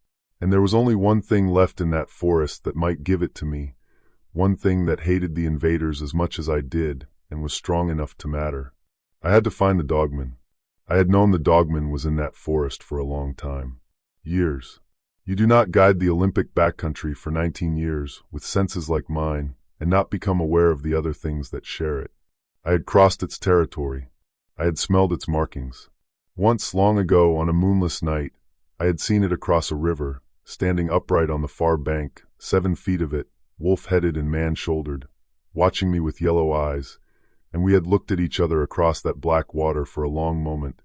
And there was only one thing left in that forest that might give it to me, one thing that hated the invaders as much as I did and was strong enough to matter. I had to find the Dogman. I had known the Dogman was in that forest for a long time. Years. You do not guide the Olympic backcountry for 19 years with senses like mine and not become aware of the other things that share it. I had crossed its territory. I had smelled its markings. Once, long ago, on a moonless night, I had seen it across a river, standing upright on the far bank, 7 feet of it, wolf-headed and man-shouldered, watching me with yellow eyes, and we had looked at each other across that black water for a long moment,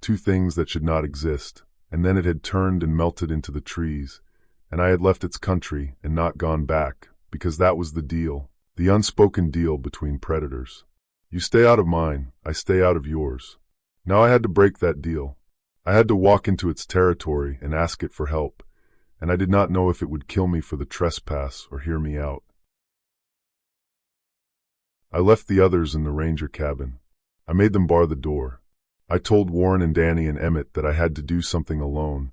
2 things that should not exist, and then it had turned and melted into the trees, and I had left its country and not gone back, because that was the deal, the unspoken deal between predators. You stay out of mine, I stay out of yours. Now I had to break that deal. I had to walk into its territory and ask it for help, and I did not know if it would kill me for the trespass or hear me out. I left the others in the ranger cabin. I made them bar the door. I told Warren and Danny and Emmett that I had to do something alone,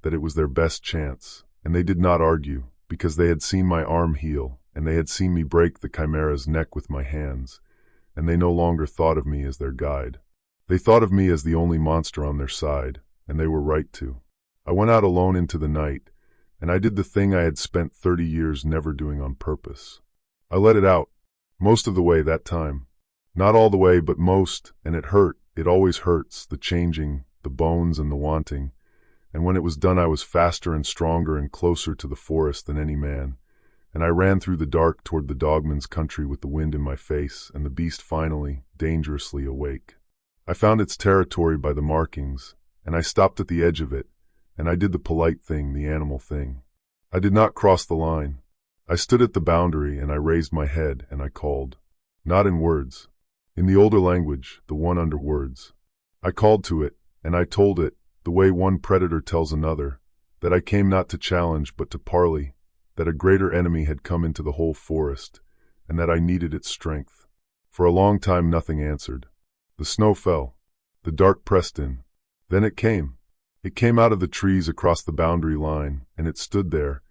that it was their best chance, and they did not argue, because they had seen my arm heal, and they had seen me break the chimera's neck with my hands, and they no longer thought of me as their guide. They thought of me as the only monster on their side, and they were right to. I went out alone into the night, and I did the thing I had spent 30 years never doing on purpose. I let it out, most of the way that time. Not all the way, but most, and it hurt. It always hurts, the changing, the bones and the wanting. And when it was done I was faster and stronger and closer to the forest than any man, and I ran through the dark toward the Dogman's country with the wind in my face and the beast finally, dangerously awake. I found its territory by the markings, and I stopped at the edge of it, and I did the polite thing, the animal thing. I did not cross the line. I stood at the boundary and I raised my head and I called. Not in words. In the older language, the one under words. I called to it, and I told it, the way one predator tells another, that I came not to challenge but to parley, that a greater enemy had come into the whole forest, and that I needed its strength. For a long time nothing answered. The snow fell. The dark pressed in. Then it came. It came out of the trees across the boundary line, and it stood there,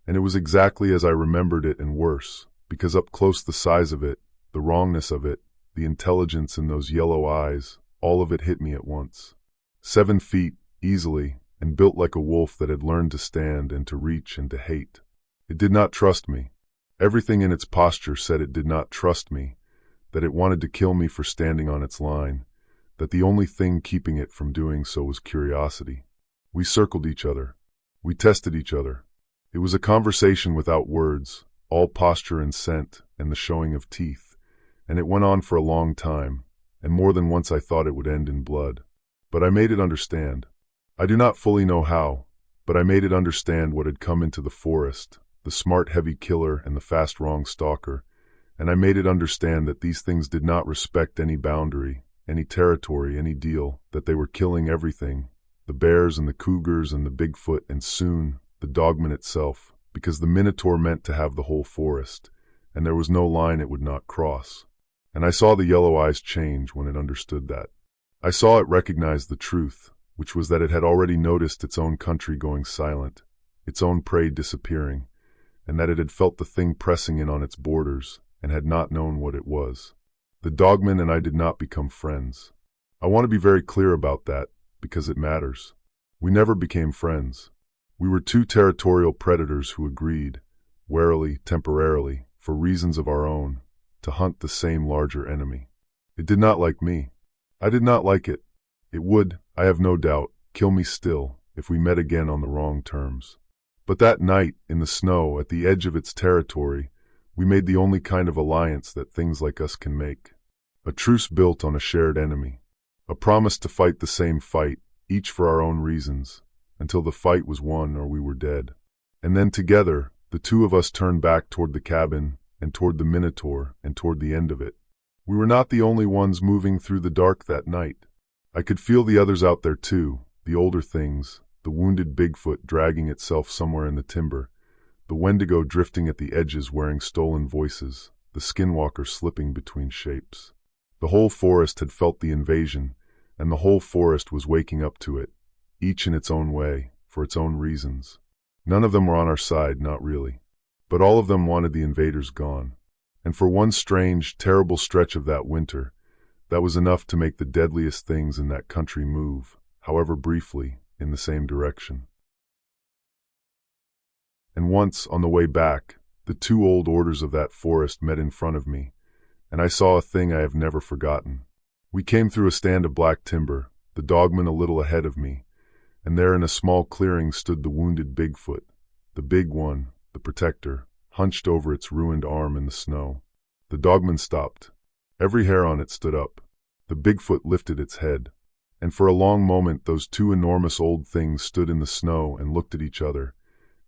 and it was exactly as I remembered it and worse, because up close the size of it, the wrongness of it, the intelligence in those yellow eyes, all of it hit me at once. 7 feet, easily, and built like a wolf that had learned to stand and to reach and to hate. It did not trust me. Everything in its posture said it did not trust me, that it wanted to kill me for standing on its line, that the only thing keeping it from doing so was curiosity. We circled each other. We tested each other. It was a conversation without words, all posture and scent and the showing of teeth, and it went on for a long time, and more than once I thought it would end in blood. But I made it understand. I do not fully know how, but I made it understand what had come into the forest, the smart heavy killer and the fast wrong stalker, and I made it understand that these things did not respect any boundary, any territory, any deal, that they were killing everything, the bears and the cougars and the Bigfoot and soon the Dogman itself, because the Minotaur meant to have the whole forest, and there was no line it would not cross. And I saw the yellow eyes change when it understood that. I saw it recognize the truth, which was that it had already noticed its own country going silent, its own prey disappearing, and that it had felt the thing pressing in on its borders, and had not known what it was. The Dogman and I did not become friends. I want to be very clear about that, because it matters. We never became friends. We were two territorial predators who agreed, warily, temporarily, for reasons of our own, to hunt the same larger enemy. It did not like me. I did not like it. It would, I have no doubt, kill me still, if we met again on the wrong terms. But that night, in the snow, at the edge of its territory, we made the only kind of alliance that things like us can make. A truce built on a shared enemy. A promise to fight the same fight, each for our own reasons, until the fight was won or we were dead. And then together, the two of us turned back toward the cabin, and toward the Minotaur, and toward the end of it. We were not the only ones moving through the dark that night. I could feel the others out there too, the older things, the wounded Bigfoot dragging itself somewhere in the timber, the Wendigo drifting at the edges wearing stolen voices, the Skinwalker slipping between shapes. The whole forest had felt the invasion, and the whole forest was waking up to it, each in its own way, for its own reasons. None of them were on our side, not really. But all of them wanted the invaders gone. And for one strange, terrible stretch of that winter, that was enough to make the deadliest things in that country move, however briefly, in the same direction. And once, on the way back, the two old orders of that forest met in front of me, and I saw a thing I have never forgotten. We came through a stand of black timber, the Dogman a little ahead of me, and there in a small clearing stood the wounded Bigfoot, the big one, the protector, hunched over its ruined arm in the snow. The Dogman stopped. Every hair on it stood up. The Bigfoot lifted its head. And for a long moment those two enormous old things stood in the snow and looked at each other,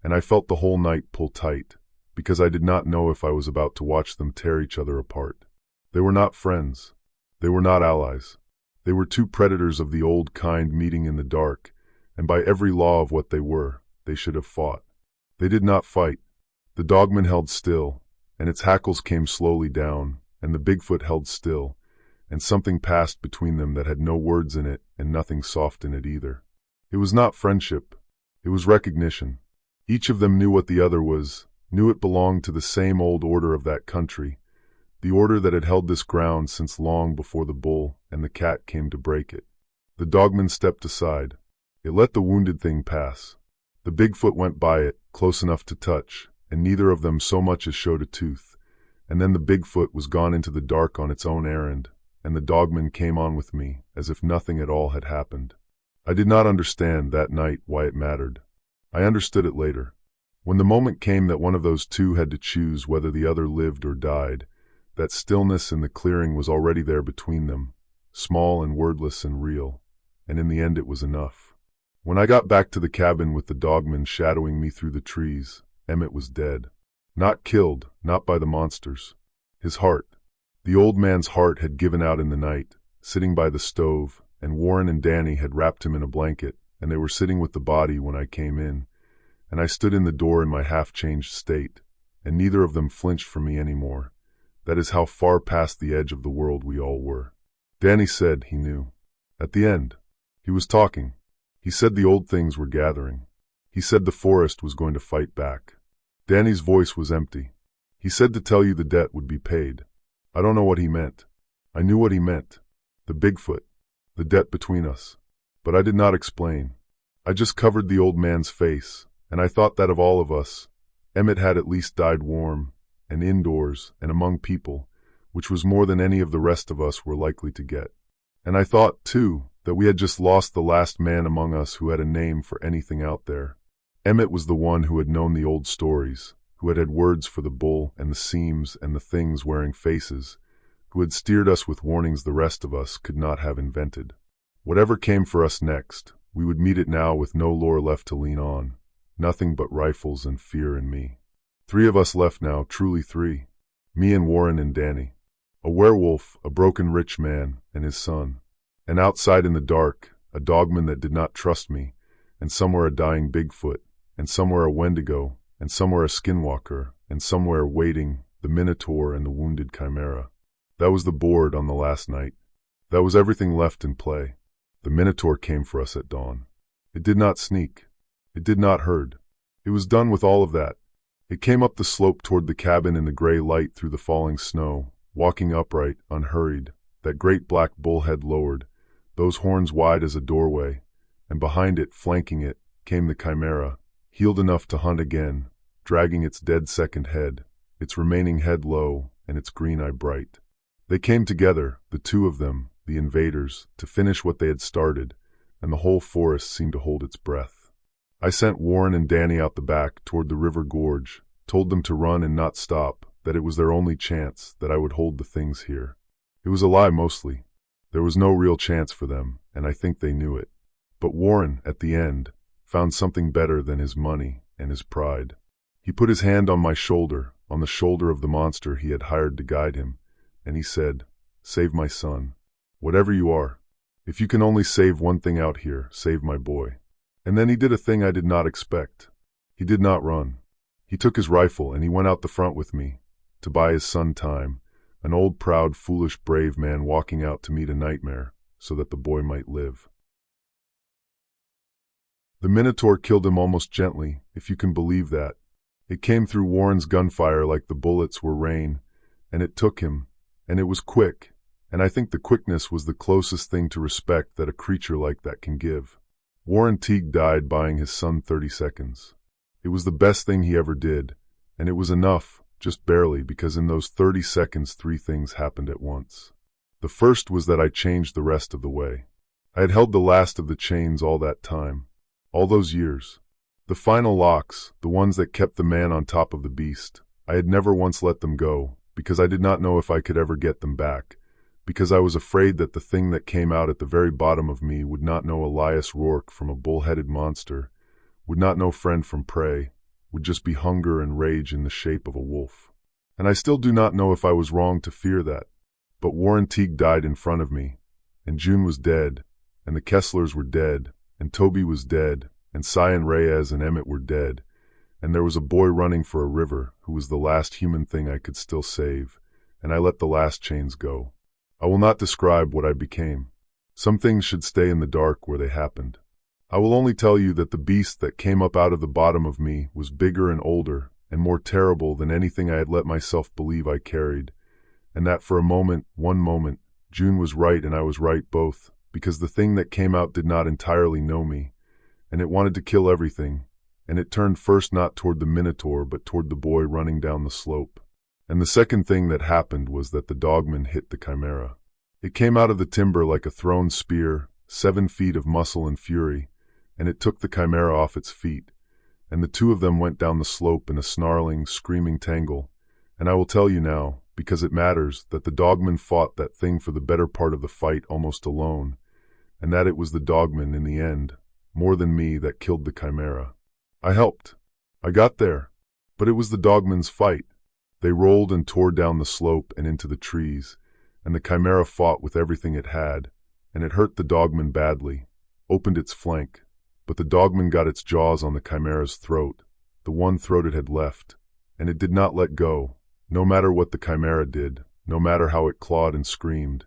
and I felt the whole night pull tight, because I did not know if I was about to watch them tear each other apart. They were not friends. They were not allies. They were two predators of the old kind meeting in the dark, and by every law of what they were, they should have fought. They did not fight. The Dogman held still, and its hackles came slowly down, and the Bigfoot held still, and something passed between them that had no words in it and nothing soft in it either. It was not friendship. It was recognition. Each of them knew what the other was, knew it belonged to the same old order of that country, the order that had held this ground since long before the bull and the cat came to break it. The Dogman stepped aside. It let the wounded thing pass. The Bigfoot went by it, close enough to touch, and neither of them so much as showed a tooth. And then the Bigfoot was gone into the dark on its own errand, and the Dogman came on with me, as if nothing at all had happened. I did not understand that night why it mattered. I understood it later. When the moment came that one of those two had to choose whether the other lived or died, that stillness in the clearing was already there between them, small and wordless and real, and in the end it was enough. When I got back to the cabin with the Dogman shadowing me through the trees, Emmett was dead. Not killed, not by the monsters. His heart, the old man's heart, had given out in the night, sitting by the stove, and Warren and Danny had wrapped him in a blanket, and they were sitting with the body when I came in, and I stood in the door in my half-changed state, and neither of them flinched from me anymore. That is how far past the edge of the world we all were. Danny said he knew. At the end, he was talking. He said the old things were gathering. He said the forest was going to fight back. Danny's voice was empty. He said to tell you the debt would be paid. I don't know what he meant. I knew what he meant. The Bigfoot. The debt between us. But I did not explain. I just covered the old man's face, and I thought that of all of us, Emmett had at least died warm, and indoors, and among people, which was more than any of the rest of us were likely to get. And I thought, too, that we had just lost the last man among us who had a name for anything out there. Emmett was the one who had known the old stories, who had words for the bull and the seams and the things wearing faces, who had steered us with warnings the rest of us could not have invented. Whatever came for us next, we would meet it now with no lore left to lean on, nothing but rifles and fear and me. 3 of us left now, truly 3. Me and Warren and Danny. A werewolf, a broken rich man, and his son. And outside in the dark, a dogman that did not trust me, and somewhere a dying Bigfoot, and somewhere a Wendigo, and somewhere a Skinwalker, and somewhere waiting, the Minotaur and the wounded Chimera. That was the board on the last night. That was everything left in play. The Minotaur came for us at dawn. It did not sneak. It did not herd. It was done with all of that. It came up the slope toward the cabin in the gray light through the falling snow, walking upright, unhurried, that great black bull head lowered, those horns wide as a doorway, and behind it, flanking it, came the Chimera, healed enough to hunt again, dragging its dead second head, its remaining head low, and its green eye bright. They came together, the 2 of them, the invaders, to finish what they had started, and the whole forest seemed to hold its breath. I sent Warren and Danny out the back toward the river gorge, told them to run and not stop, that it was their only chance, that I would hold the things here. It was a lie mostly. There was no real chance for them, and I think they knew it. But Warren, at the end, found something better than his money and his pride. He put his hand on my shoulder, on the shoulder of the monster he had hired to guide him, and he said, "Save my son. Whatever you are. If you can only save one thing out here, save my boy." And then he did a thing I did not expect. He did not run. He took his rifle and he went out the front with me, to buy his son time, an old, proud, foolish, brave man walking out to meet a nightmare, so that the boy might live. The Minotaur killed him almost gently, if you can believe that. It came through Warren's gunfire like the bullets were rain, and it took him, and it was quick, and I think the quickness was the closest thing to respect that a creature like that can give. Warren Teague died buying his son 30 seconds. It was the best thing he ever did, and it was enough, just barely, because in those 30 seconds 3 things happened at once. The first was that I changed the rest of the way. I had held the last of the chains all that time, all those years. The final locks, the ones that kept the man on top of the beast, I had never once let them go, because I did not know if I could ever get them back, because I was afraid that the thing that came out at the very bottom of me would not know Elias Rourke from a bull-headed monster, would not know friend from prey, would just be hunger and rage in the shape of a wolf. And I still do not know if I was wrong to fear that. But Warren Teague died in front of me, and June was dead, and the Kesslers were dead, and Toby was dead, and Cyan Reyes and Emmett were dead, and there was a boy running for a river who was the last human thing I could still save, and I let the last chains go. I will not describe what I became. Some things should stay in the dark where they happened. I will only tell you that the beast that came up out of the bottom of me was bigger and older and more terrible than anything I had let myself believe I carried, and that for a moment, one moment, June was right and I was right both, because the thing that came out did not entirely know me, and it wanted to kill everything, and it turned first not toward the Minotaur but toward the boy running down the slope. And the second thing that happened was that the Dogman hit the Chimera. It came out of the timber like a thrown spear, 7 feet of muscle and fury, and it took the Chimera off its feet, and the 2 of them went down the slope in a snarling, screaming tangle. And I will tell you now, because it matters, that the Dogman fought that thing for the better part of the fight almost alone, and that it was the Dogman in the end, more than me, that killed the Chimera. I helped. I got there. But it was the Dogman's fight. They rolled and tore down the slope and into the trees, and the Chimera fought with everything it had, and it hurt the Dogman badly, opened its flank, but the Dogman got its jaws on the Chimera's throat, the one throat it had left, and it did not let go, no matter what the Chimera did, no matter how it clawed and screamed.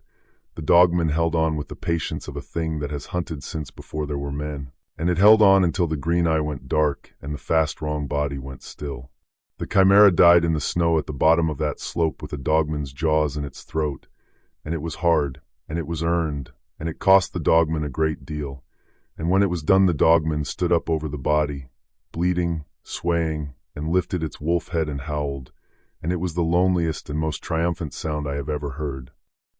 The Dogman held on with the patience of a thing that has hunted since before there were men, and it held on until the green eye went dark and the fast wrong body went still. The Chimera died in the snow at the bottom of that slope with the Dogman's jaws in its throat, and it was hard, and it was earned, and it cost the Dogman a great deal. And when it was done, the Dogman stood up over the body, bleeding, swaying, and lifted its wolf head and howled, and it was the loneliest and most triumphant sound I have ever heard.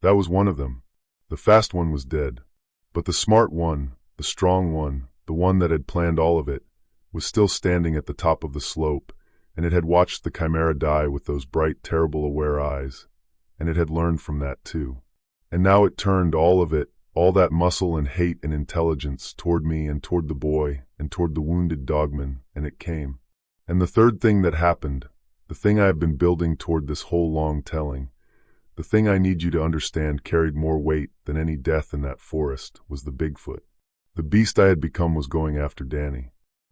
That was one of them. The fast one was dead. But the smart one, the strong one, the one that had planned all of it, was still standing at the top of the slope, and it had watched the chimera die with those bright, terrible, aware eyes, and it had learned from that too. And now it turned all of it, all that muscle and hate and intelligence, toward me and toward the boy and toward the wounded Dogman, and it came. And the third thing that happened, the thing I have been building toward this whole long telling, the thing I need you to understand carried more weight than any death in that forest, was the Bigfoot. The beast I had become was going after Danny.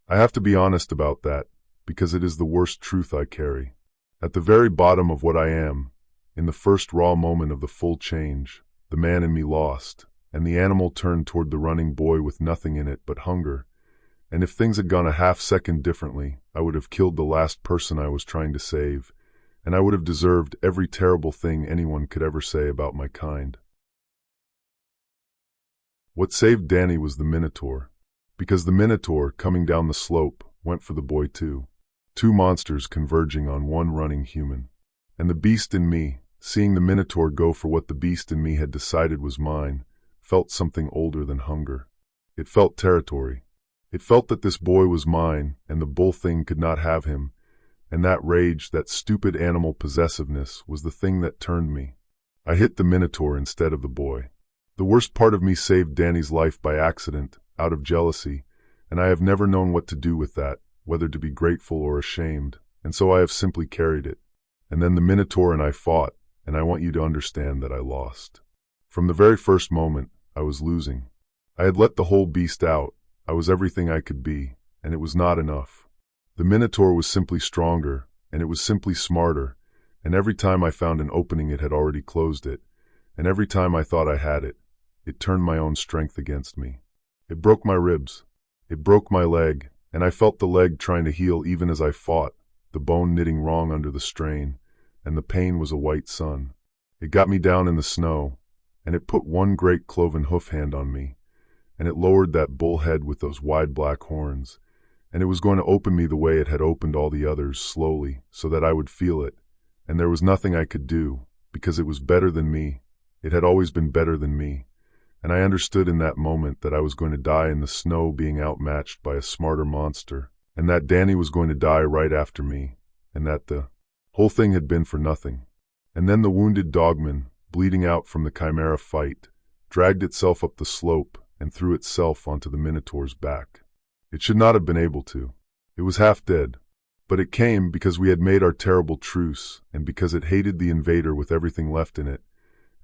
I have to be honest about that, because it is the worst truth I carry. At the very bottom of what I am, in the first raw moment of the full change, the man in me lost, and the animal turned toward the running boy with nothing in it but hunger. And if things had gone a half-second differently, I would have killed the last person I was trying to save, and I would have deserved every terrible thing anyone could ever say about my kind. What saved Danny was the Minotaur, because the Minotaur, coming down the slope, went for the boy too. Two monsters converging on one running human. And the beast in me, seeing the Minotaur go for what the beast in me had decided was mine, felt something older than hunger. It felt territory. It felt that this boy was mine, and the bull thing could not have him, and that rage, that stupid animal possessiveness, was the thing that turned me. I hit the Minotaur instead of the boy. The worst part of me saved Danny's life by accident, out of jealousy, and I have never known what to do with that, whether to be grateful or ashamed, and so I have simply carried it. And then the Minotaur and I fought, and I want you to understand that I lost. From the very first moment, I was losing. I had let the whole beast out. I was everything I could be, and it was not enough. The Minotaur was simply stronger, and it was simply smarter, and every time I found an opening it had already closed it, and every time I thought I had it, it turned my own strength against me. It broke my ribs. It broke my leg, and I felt the leg trying to heal even as I fought, the bone knitting wrong under the strain, and the pain was a white sun. It got me down in the snow, and it put one great cloven hoof hand on me, and it lowered that bull head with those wide black horns, and it was going to open me the way it had opened all the others, slowly, so that I would feel it, and there was nothing I could do, because it was better than me. It had always been better than me, and I understood in that moment that I was going to die in the snow being outmatched by a smarter monster, and that Danny was going to die right after me, and that the whole thing had been for nothing. And then the wounded Dogman, bleeding out from the chimera fight, dragged itself up the slope and threw itself onto the Minotaur's back. It should not have been able to. It was half dead. But it came because we had made our terrible truce, and because it hated the invader with everything left in it,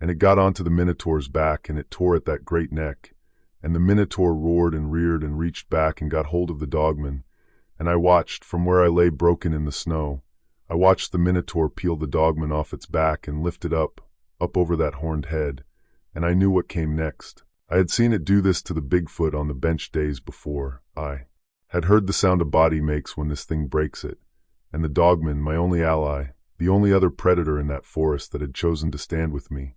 and it got onto the Minotaur's back and it tore at that great neck, and the Minotaur roared and reared and reached back and got hold of the Dogman, and I watched from where I lay broken in the snow. I watched the Minotaur peel the Dogman off its back and lift it up over that horned head, and I knew what came next. I had seen it do this to the Bigfoot on the bench days before. I had heard the sound a body makes when this thing breaks it, and the Dogman, my only ally, the only other predator in that forest that had chosen to stand with me,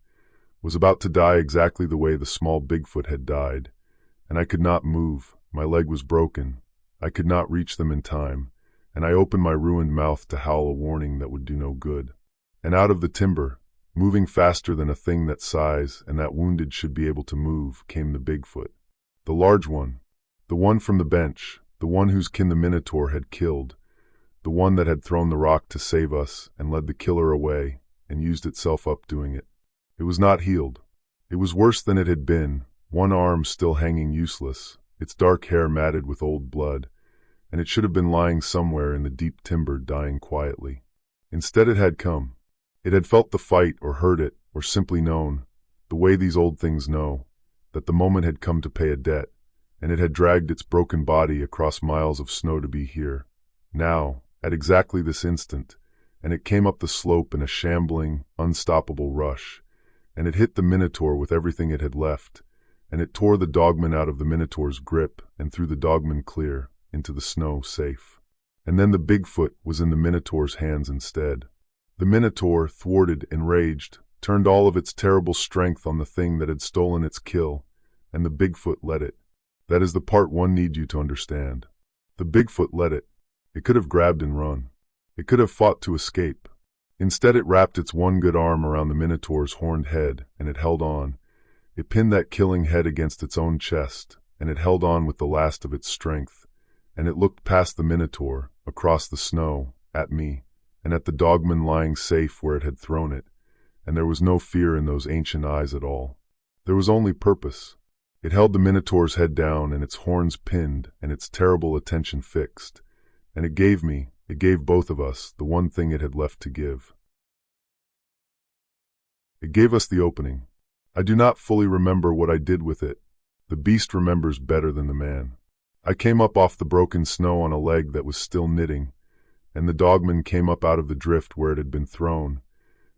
was about to die exactly the way the small Bigfoot had died, and I could not move. My leg was broken. I could not reach them in time, and I opened my ruined mouth to howl a warning that would do no good. And out of the timber, moving faster than a thing that size and that wounded should be able to move, came the Bigfoot. The large one. The one from the bench. The one whose kin the Minotaur had killed. The one that had thrown the rock to save us and led the killer away and used itself up doing it. It was not healed. It was worse than it had been, one arm still hanging useless, its dark hair matted with old blood, and it should have been lying somewhere in the deep timber dying quietly. Instead it had come. It had felt the fight or heard it or simply known, the way these old things know, that the moment had come to pay a debt, and it had dragged its broken body across miles of snow to be here, now, at exactly this instant, and it came up the slope in a shambling, unstoppable rush, and it hit the Minotaur with everything it had left, and it tore the Dogman out of the Minotaur's grip and threw the Dogman clear into the snow safe. And then the Bigfoot was in the Minotaur's hands instead. The Minotaur, thwarted, enraged, turned all of its terrible strength on the thing that had stolen its kill, and the Bigfoot let it. That is the part one needs you to understand. The Bigfoot let it. It could have grabbed and run. It could have fought to escape. Instead it wrapped its one good arm around the Minotaur's horned head, and it held on. It pinned that killing head against its own chest, and it held on with the last of its strength, and it looked past the Minotaur, across the snow, at me, and at the Dogman lying safe where it had thrown it, and there was no fear in those ancient eyes at all. There was only purpose. It held the Minotaur's head down and its horns pinned and its terrible attention fixed, and it gave both of us, the one thing it had left to give. It gave us the opening. I do not fully remember what I did with it. The beast remembers better than the man. I came up off the broken snow on a leg that was still knitting, and the Dogman came up out of the drift where it had been thrown,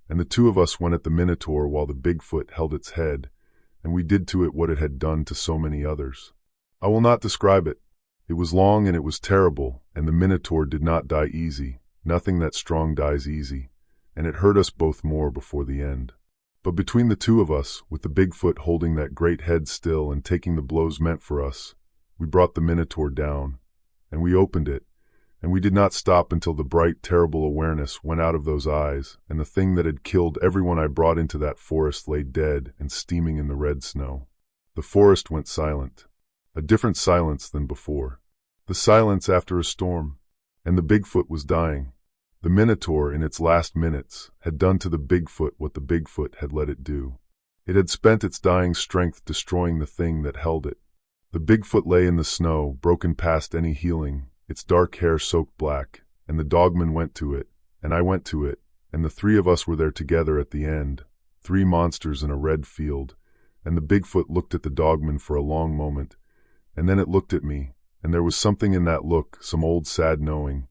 and the two of us went at the Minotaur while the Bigfoot held its head, and we did to it what it had done to so many others. I will not describe it. It was long and it was terrible, and the Minotaur did not die easy. Nothing that strong dies easy, and it hurt us both more before the end. But between the two of us, with the Bigfoot holding that great head still and taking the blows meant for us, we brought the Minotaur down, and we opened it, and we did not stop until the bright, terrible awareness went out of those eyes, and the thing that had killed everyone I brought into that forest lay dead and steaming in the red snow. The forest went silent, a different silence than before. The silence after a storm, and the Bigfoot was dying. The Minotaur, in its last minutes, had done to the Bigfoot what the Bigfoot had let it do. It had spent its dying strength destroying the thing that held it. The Bigfoot lay in the snow, broken past any healing, its dark hair soaked black, and the Dogman went to it, and I went to it, and the three of us were there together at the end, three monsters in a red field, and the Bigfoot looked at the Dogman for a long moment, and then it looked at me, and there was something in that look, some old sad knowing,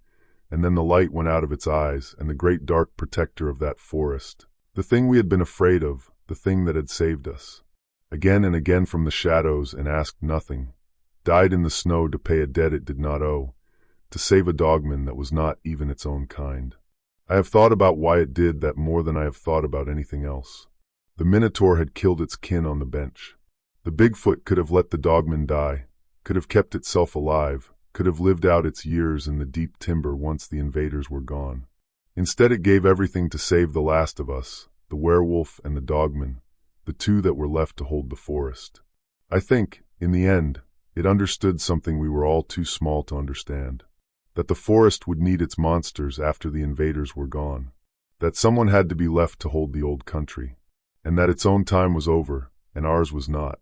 and then the light went out of its eyes, and the great dark protector of that forest, the thing we had been afraid of, the thing that had saved us, again and again from the shadows and asked nothing, died in the snow to pay a debt it did not owe, to save a Dogman that was not even its own kind. I have thought about why it did that more than I have thought about anything else. The Minotaur had killed its kin on the bench. The Bigfoot could have let the Dogman die, could have kept itself alive, could have lived out its years in the deep timber once the invaders were gone. Instead, it gave everything to save the last of us, the Werewolf and the Dogman, the two that were left to hold the forest. I think, in the end, it understood something we were all too small to understand. That the forest would need its monsters after the invaders were gone. That someone had to be left to hold the old country. And that its own time was over, and ours was not.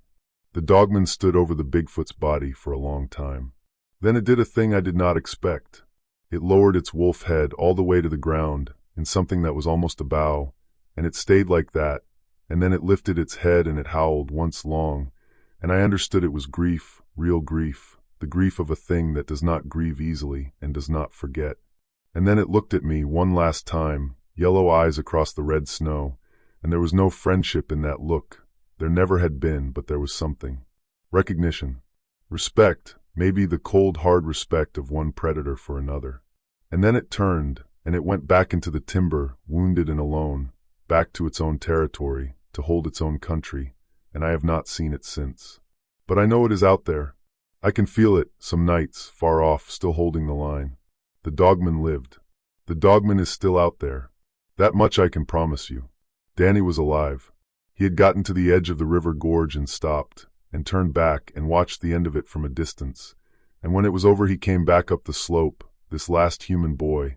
The Dogman stood over the Bigfoot's body for a long time. Then it did a thing I did not expect. It lowered its wolf head all the way to the ground, in something that was almost a bow, and it stayed like that, and then it lifted its head and it howled once long, and I understood it was grief, real grief, the grief of a thing that does not grieve easily and does not forget. And then it looked at me one last time, yellow eyes across the red snow, and there was no friendship in that look. There never had been, but there was something. Recognition. Respect. Maybe the cold, hard respect of one predator for another. And then it turned, and it went back into the timber, wounded and alone, back to its own territory, to hold its own country, and I have not seen it since. But I know it is out there. I can feel it, some nights, far off, still holding the line. The Dogman lived. The Dogman is still out there. That much I can promise you. Danny was alive. He had gotten to the edge of the river gorge and stopped, and turned back and watched the end of it from a distance, and when it was over he came back up the slope, this last human boy,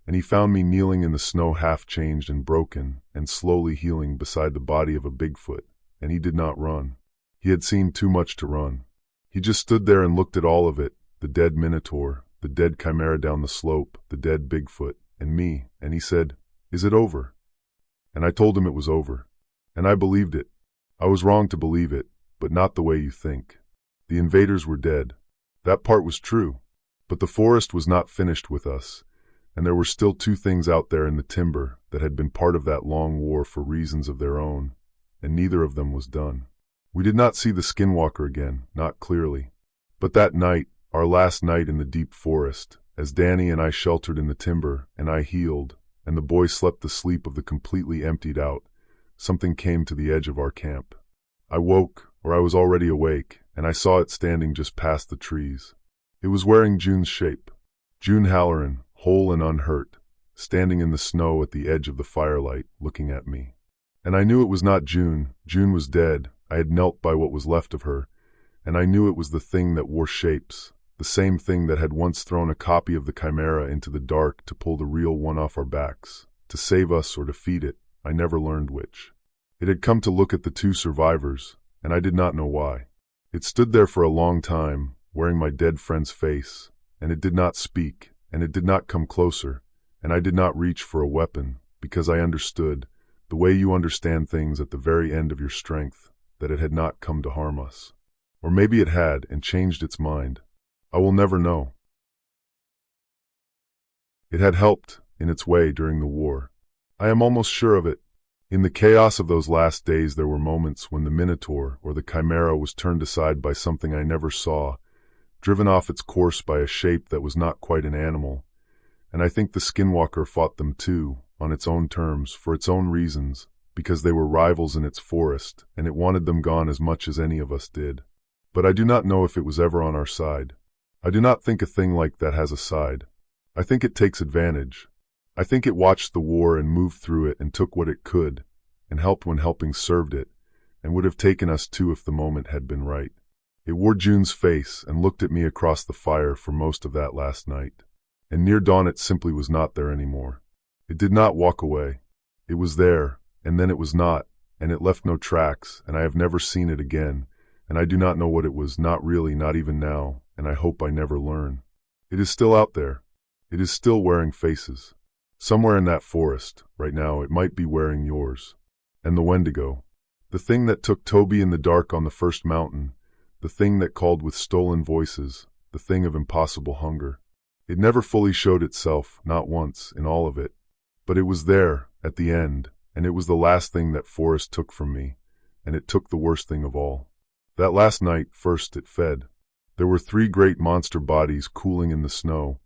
and he found me kneeling in the snow half-changed and broken, and slowly healing beside the body of a Bigfoot, and he did not run. He had seen too much to run. He just stood there and looked at all of it, the dead Minotaur, the dead Chimera down the slope, the dead Bigfoot, and me, and he said, "Is it over?" And I told him it was over. And I believed it. I was wrong to believe it, but not the way you think. The invaders were dead. That part was true. But the forest was not finished with us, and there were still two things out there in the timber that had been part of that long war for reasons of their own, and neither of them was done. We did not see the Skinwalker again, not clearly. But that night, our last night in the deep forest, as Danny and I sheltered in the timber, and I healed, and the boy slept the sleep of the completely emptied out, something came to the edge of our camp. I woke, or I was already awake, and I saw it standing just past the trees. It was wearing June's shape. June Halloran, whole and unhurt, standing in the snow at the edge of the firelight, looking at me. And I knew it was not June. June was dead. I had knelt by what was left of her, and I knew it was the thing that wore shapes, the same thing that had once thrown a copy of the chimera into the dark to pull the real one off our backs, to save us or defeat it. I never learned which. It had come to look at the two survivors, and I did not know why. It stood there for a long time, wearing my dead friend's face, and it did not speak, and it did not come closer, and I did not reach for a weapon, because I understood, the way you understand things at the very end of your strength, that it had not come to harm us. Or maybe it had and changed its mind. I will never know. It had helped, in its way, during the war. I am almost sure of it. In the chaos of those last days there were moments when the Minotaur or the Chimera was turned aside by something I never saw, driven off its course by a shape that was not quite an animal, and I think the Skinwalker fought them too, on its own terms, for its own reasons, because they were rivals in its forest, and it wanted them gone as much as any of us did. But I do not know if it was ever on our side. I do not think a thing like that has a side. I think it takes advantage. I think it watched the war and moved through it and took what it could, and helped when helping served it, and would have taken us too if the moment had been right. It wore June's face and looked at me across the fire for most of that last night. And near dawn it simply was not there anymore. It did not walk away. It was there, and then it was not, and it left no tracks, and I have never seen it again, and I do not know what it was, not really, not even now, and I hope I never learn. It is still out there. It is still wearing faces. Somewhere in that forest, right now, it might be wearing yours. And the Wendigo. The thing that took Toby in the dark on the first mountain. The thing that called with stolen voices. The thing of impossible hunger. It never fully showed itself, not once, in all of it. But it was there, at the end, and it was the last thing that forest took from me, and it took the worst thing of all. That last night, first it fed. There were 3 great monster bodies cooling in the snow,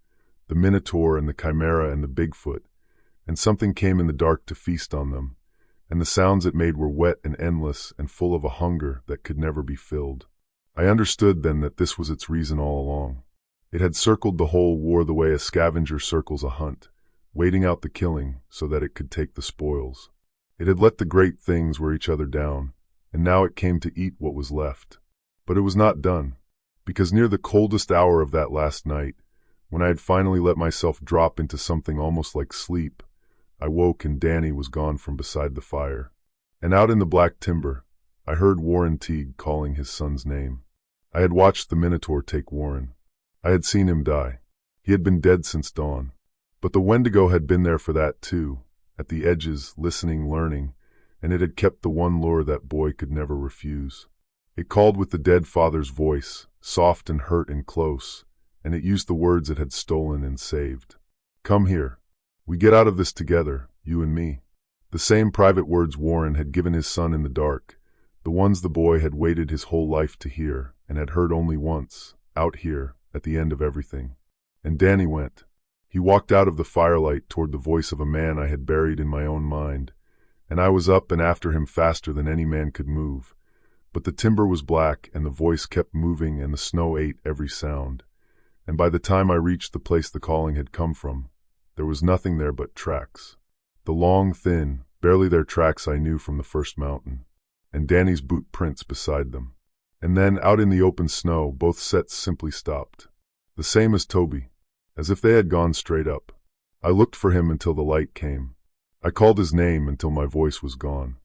the Minotaur and the Chimera and the Bigfoot, and something came in the dark to feast on them, and the sounds it made were wet and endless and full of a hunger that could never be filled. I understood then that this was its reason all along. It had circled the whole war the way a scavenger circles a hunt, waiting out the killing so that it could take the spoils. It had let the great things wear each other down, and now it came to eat what was left. But it was not done, because near the coldest hour of that last night, when I had finally let myself drop into something almost like sleep, I woke and Danny was gone from beside the fire. And out in the black timber, I heard Warren Teague calling his son's name. I had watched the Minotaur take Warren. I had seen him die. He had been dead since dawn. But the Wendigo had been there for that too, at the edges, listening, learning, and it had kept the one lure that boy could never refuse. It called with the dead father's voice, soft and hurt and close, and it used the words it had stolen and saved. Come here. We get out of this together, you and me. The same private words Warren had given his son in the dark, the ones the boy had waited his whole life to hear and had heard only once, out here, at the end of everything. And Danny went. He walked out of the firelight toward the voice of a man I had buried in my own mind, and I was up and after him faster than any man could move. But the timber was black and the voice kept moving and the snow ate every sound. And by the time I reached the place the calling had come from, there was nothing there but tracks. The long, thin, barely their tracks I knew from the first mountain, and Danny's boot prints beside them. And then, out in the open snow, both sets simply stopped. The same as Toby, as if they had gone straight up. I looked for him until the light came. I called his name until my voice was gone.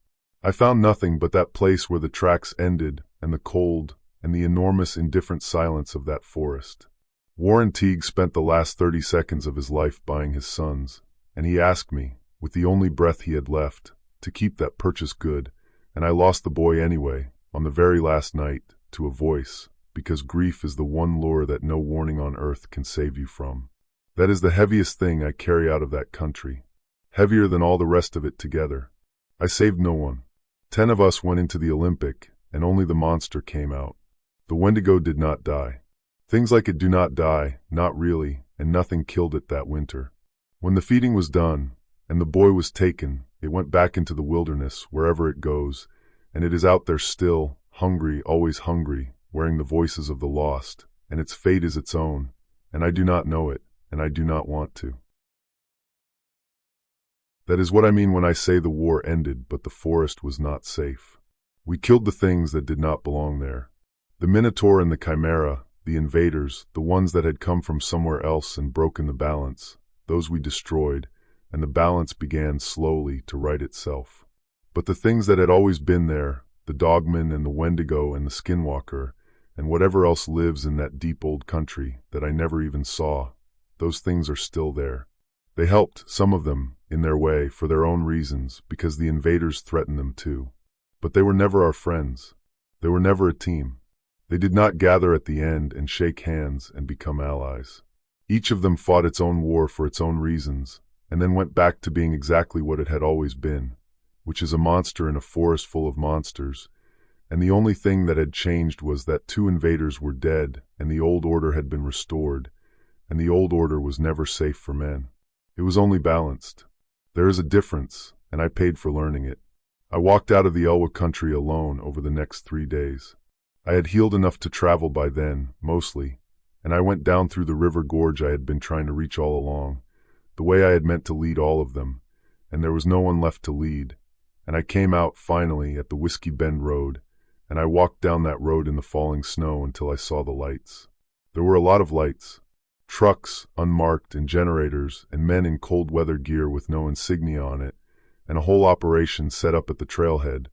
I found nothing but that place where the tracks ended, and the cold, and the enormous indifferent silence of that forest. Warren Teague spent the last 30 seconds of his life buying his sons, and he asked me, with the only breath he had left, to keep that purchase good, and I lost the boy anyway, on the very last night, to a voice, because grief is the one lure that no warning on earth can save you from. That is the heaviest thing I carry out of that country, heavier than all the rest of it together. I saved no one. 10 of us went into the Olympic, and only the monster came out. The Wendigo did not die. Things like it do not die, not really, and nothing killed it that winter. When the feeding was done, and the boy was taken, it went back into the wilderness, wherever it goes, and it is out there still, hungry, always hungry, wearing the voices of the lost, and its fate is its own, and I do not know it, and I do not want to. That is what I mean when I say the war ended, but the forest was not safe. We killed the things that did not belong there. The Minotaur and the Chimera, the invaders, the ones that had come from somewhere else and broken the balance, those we destroyed, and the balance began slowly to right itself. But the things that had always been there, the Dogman and the Wendigo and the Skinwalker, and whatever else lives in that deep old country that I never even saw, those things are still there. They helped, some of them, in their way, for their own reasons, because the invaders threatened them too. But they were never our friends. They were never a team. They did not gather at the end and shake hands and become allies. Each of them fought its own war for its own reasons, and then went back to being exactly what it had always been, which is a monster in a forest full of monsters, and the only thing that had changed was that 2 invaders were dead and the old order had been restored, and the old order was never safe for men. It was only balanced. There is a difference, and I paid for learning it. I walked out of the Elwha country alone over the next 3 days. I had healed enough to travel by then, mostly, and I went down through the river gorge I had been trying to reach all along, the way I had meant to lead all of them, and there was no one left to lead, and I came out, finally, at the Whiskey Bend Road, and I walked down that road in the falling snow until I saw the lights. There were a lot of lights. Trucks, unmarked, and generators, and men in cold weather gear with no insignia on it, and a whole operation set up at the trailhead,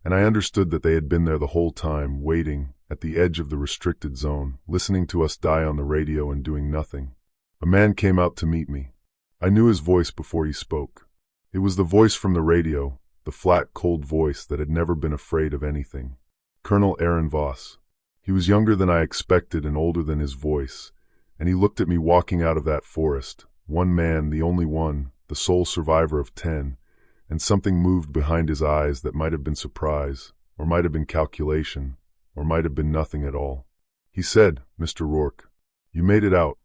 and I understood that they had been there the whole time, waiting, at the edge of the restricted zone, listening to us die on the radio and doing nothing. A man came out to meet me. I knew his voice before he spoke. It was the voice from the radio, the flat, cold voice that had never been afraid of anything. Colonel Aaron Voss. He was younger than I expected and older than his voice, and he looked at me walking out of that forest, one man, the only one, the sole survivor of 10, and something moved behind his eyes that might have been surprise, or might have been calculation, or might have been nothing at all. He said, "Mr. Rourke, you made it out,"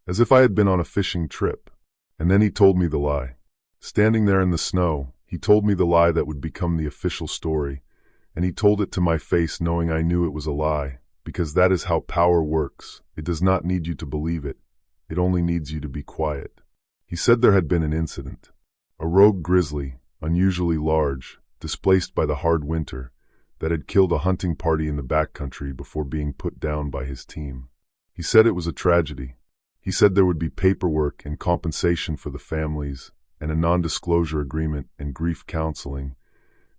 as if I had been on a fishing trip. And then he told me the lie. Standing there in the snow, he told me the lie that would become the official story, and he told it to my face knowing I knew it was a lie, because that is how power works. It does not need you to believe it. It only needs you to be quiet. He said there had been an incident. A rogue grizzly, unusually large, displaced by the hard winter, that had killed a hunting party in the backcountry before being put down by his team. He said it was a tragedy. He said there would be paperwork and compensation for the families, and a non-disclosure agreement and grief counseling,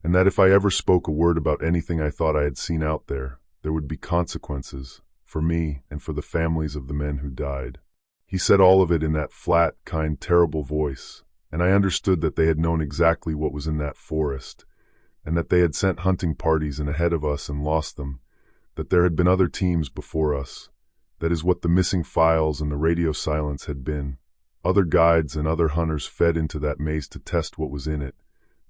and that if I ever spoke a word about anything I thought I had seen out there, there would be consequences, for me and for the families of the men who died. He said all of it in that flat, kind, terrible voice, and I understood that they had known exactly what was in that forest, and that they had sent hunting parties in ahead of us and lost them, that there had been other teams before us. That is what the missing files and the radio silence had been. Other guides and other hunters fed into that maze to test what was in it,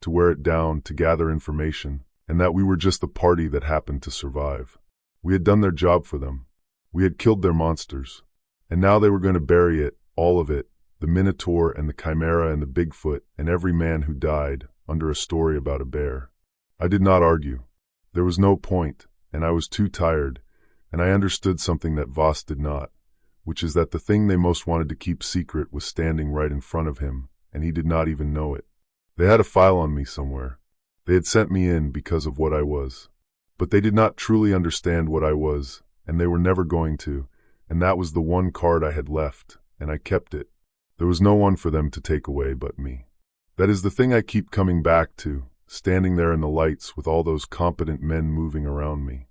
to wear it down, to gather information, and that we were just the party that happened to survive. We had done their job for them. We had killed their monsters. And now they were going to bury it, all of it, the Minotaur and the Chimera and the Bigfoot and every man who died, under a story about a bear. I did not argue. There was no point, and I was too tired, and I understood something that Voss did not, which is that the thing they most wanted to keep secret was standing right in front of him, and he did not even know it. They had a file on me somewhere. They had sent me in because of what I was. But they did not truly understand what I was, and they were never going to, and that was the one card I had left, and I kept it. There was no one for them to take away but me. That is the thing I keep coming back to, standing there in the lights with all those competent men moving around me.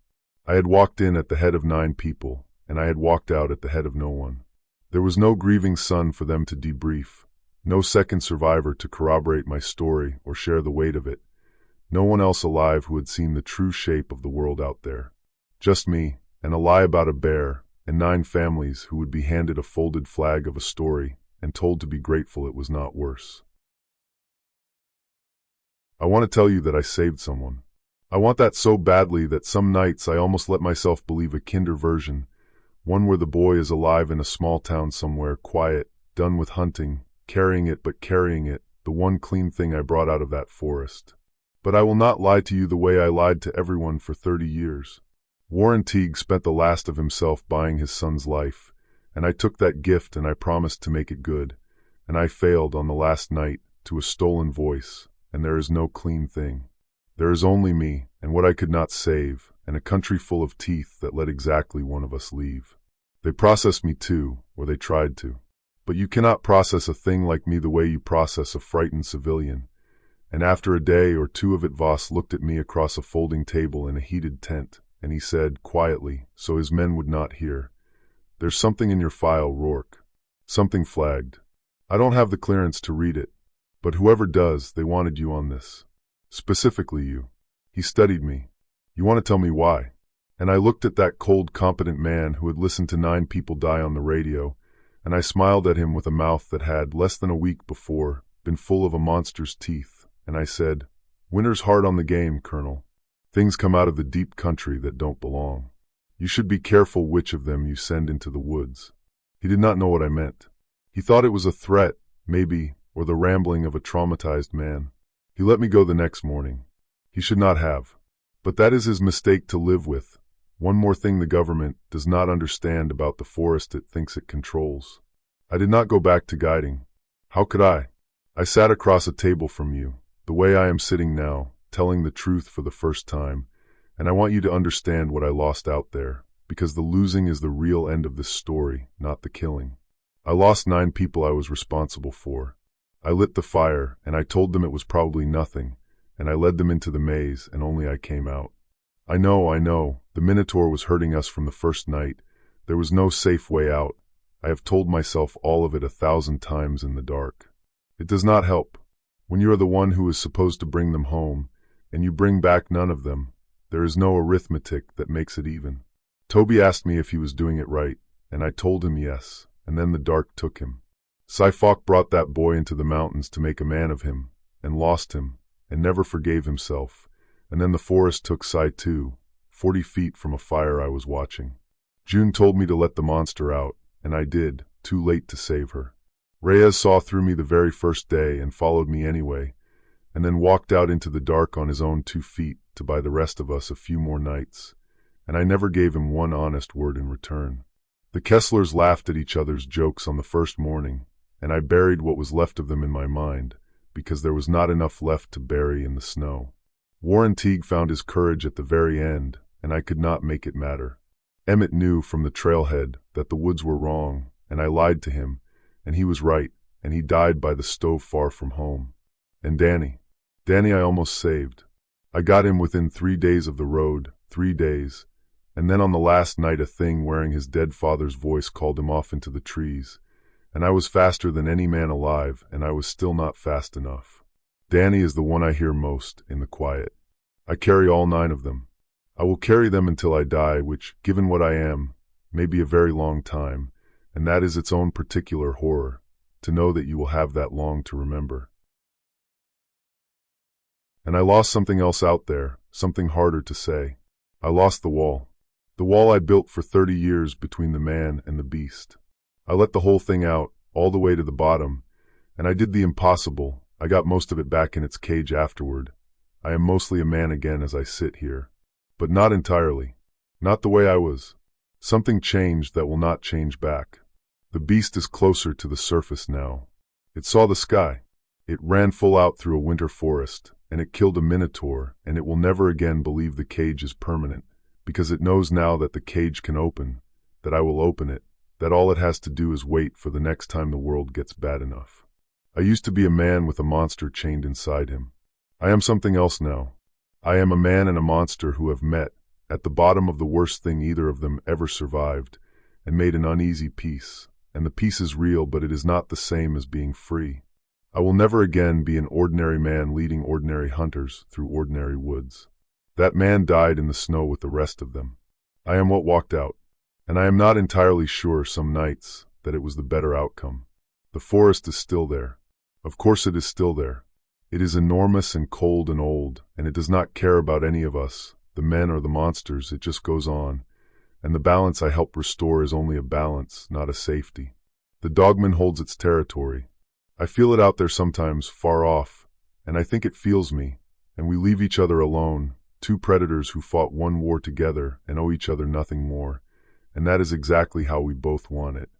I had walked in at the head of 9 people, and I had walked out at the head of no one. There was no grieving son for them to debrief, no second survivor to corroborate my story or share the weight of it, no one else alive who had seen the true shape of the world out there. Just me, and a lie about a bear, and 9 families who would be handed a folded flag of a story and told to be grateful it was not worse. I want to tell you that I saved someone. I want that so badly that some nights I almost let myself believe a kinder version, one where the boy is alive in a small town somewhere, quiet, done with hunting, carrying it, the one clean thing I brought out of that forest. But I will not lie to you the way I lied to everyone for 30 years. Warren Teague spent the last of himself buying his son's life, and I took that gift and I promised to make it good, and I failed on the last night to a stolen voice, and there is no clean thing. There is only me, and what I could not save, and a country full of teeth that let exactly one of us leave. They processed me too, or they tried to. But you cannot process a thing like me the way you process a frightened civilian. And after a day or two of it, Voss looked at me across a folding table in a heated tent, and he said, quietly, so his men would not hear, "There's something in your file, Rourke. Something flagged. I don't have the clearance to read it, but whoever does, they wanted you on this. Specifically you." He studied me. "You want to tell me why?" And I looked at that cold, competent man who had listened to 9 people die on the radio, and I smiled at him with a mouth that had, less than a week before, been full of a monster's teeth, and I said, "Winter's hard on the game, Colonel. Things come out of the deep country that don't belong. You should be careful which of them you send into the woods." He did not know what I meant. He thought it was a threat, maybe, or the rambling of a traumatized man. He let me go the next morning. He should not have. But that is his mistake to live with. One more thing the government does not understand about the forest it thinks it controls. I did not go back to guiding. How could I? I sat across a table from you, the way I am sitting now, telling the truth for the first time, and I want you to understand what I lost out there, because the losing is the real end of this story, not the killing. I lost 9 people I was responsible for. I lit the fire, and I told them it was probably nothing, and I led them into the maze, and only I came out. I know, the Minotaur was hurting us from the first night. There was no safe way out. I have told myself all of it 1,000 times in the dark. It does not help. When you are the one who is supposed to bring them home, and you bring back none of them, there is no arithmetic that makes it even. Toby asked me if he was doing it right, and I told him yes, and then the dark took him. Sifok brought that boy into the mountains to make a man of him, and lost him, and never forgave himself, and then the forest took Sai too, 40 feet from a fire I was watching. June told me to let the monster out, and I did, too late to save her. Reyes saw through me the very first day and followed me anyway, and then walked out into the dark on his own 2 feet to buy the rest of us a few more nights, and I never gave him one honest word in return. The Kesslers laughed at each other's jokes on the first morning, and I buried what was left of them in my mind, because there was not enough left to bury in the snow. Warren Teague found his courage at the very end, and I could not make it matter. Emmett knew from the trailhead that the woods were wrong, and I lied to him, and he was right, and he died by the stove far from home. And Danny I almost saved. I got him within 3 days of the road, 3 days, and then on the last night a thing wearing his dead father's voice called him off into the trees, and I was faster than any man alive, and I was still not fast enough. Danny is the one I hear most in the quiet. I carry all 9 of them. I will carry them until I die, which, given what I am, may be a very long time, and that is its own particular horror, to know that you will have that long to remember. And I lost something else out there, something harder to say. I lost the wall I built for 30 years between the man and the beast. I let the whole thing out, all the way to the bottom, and I did the impossible. I got most of it back in its cage afterward. I am mostly a man again as I sit here. But not entirely. Not the way I was. Something changed that will not change back. The beast is closer to the surface now. It saw the sky. It ran full out through a winter forest, and it killed a minotaur, and it will never again believe the cage is permanent, because it knows now that the cage can open, that I will open it, that all it has to do is wait for the next time the world gets bad enough. I used to be a man with a monster chained inside him. I am something else now. I am a man and a monster who have met, at the bottom of the worst thing either of them ever survived, and made an uneasy peace, and the peace is real, but it is not the same as being free. I will never again be an ordinary man leading ordinary hunters through ordinary woods. That man died in the snow with the rest of them. I am what walked out, and I am not entirely sure some nights that it was the better outcome. The forest is still there. Of course it is still there. It is enormous and cold and old, and it does not care about any of us, the men or the monsters. It just goes on, and the balance I help restore is only a balance, not a safety. The Dogman holds its territory. I feel it out there sometimes, far off, and I think it feels me, and we leave each other alone, 2 predators who fought one war together and owe each other nothing more, and that is exactly how we both want it.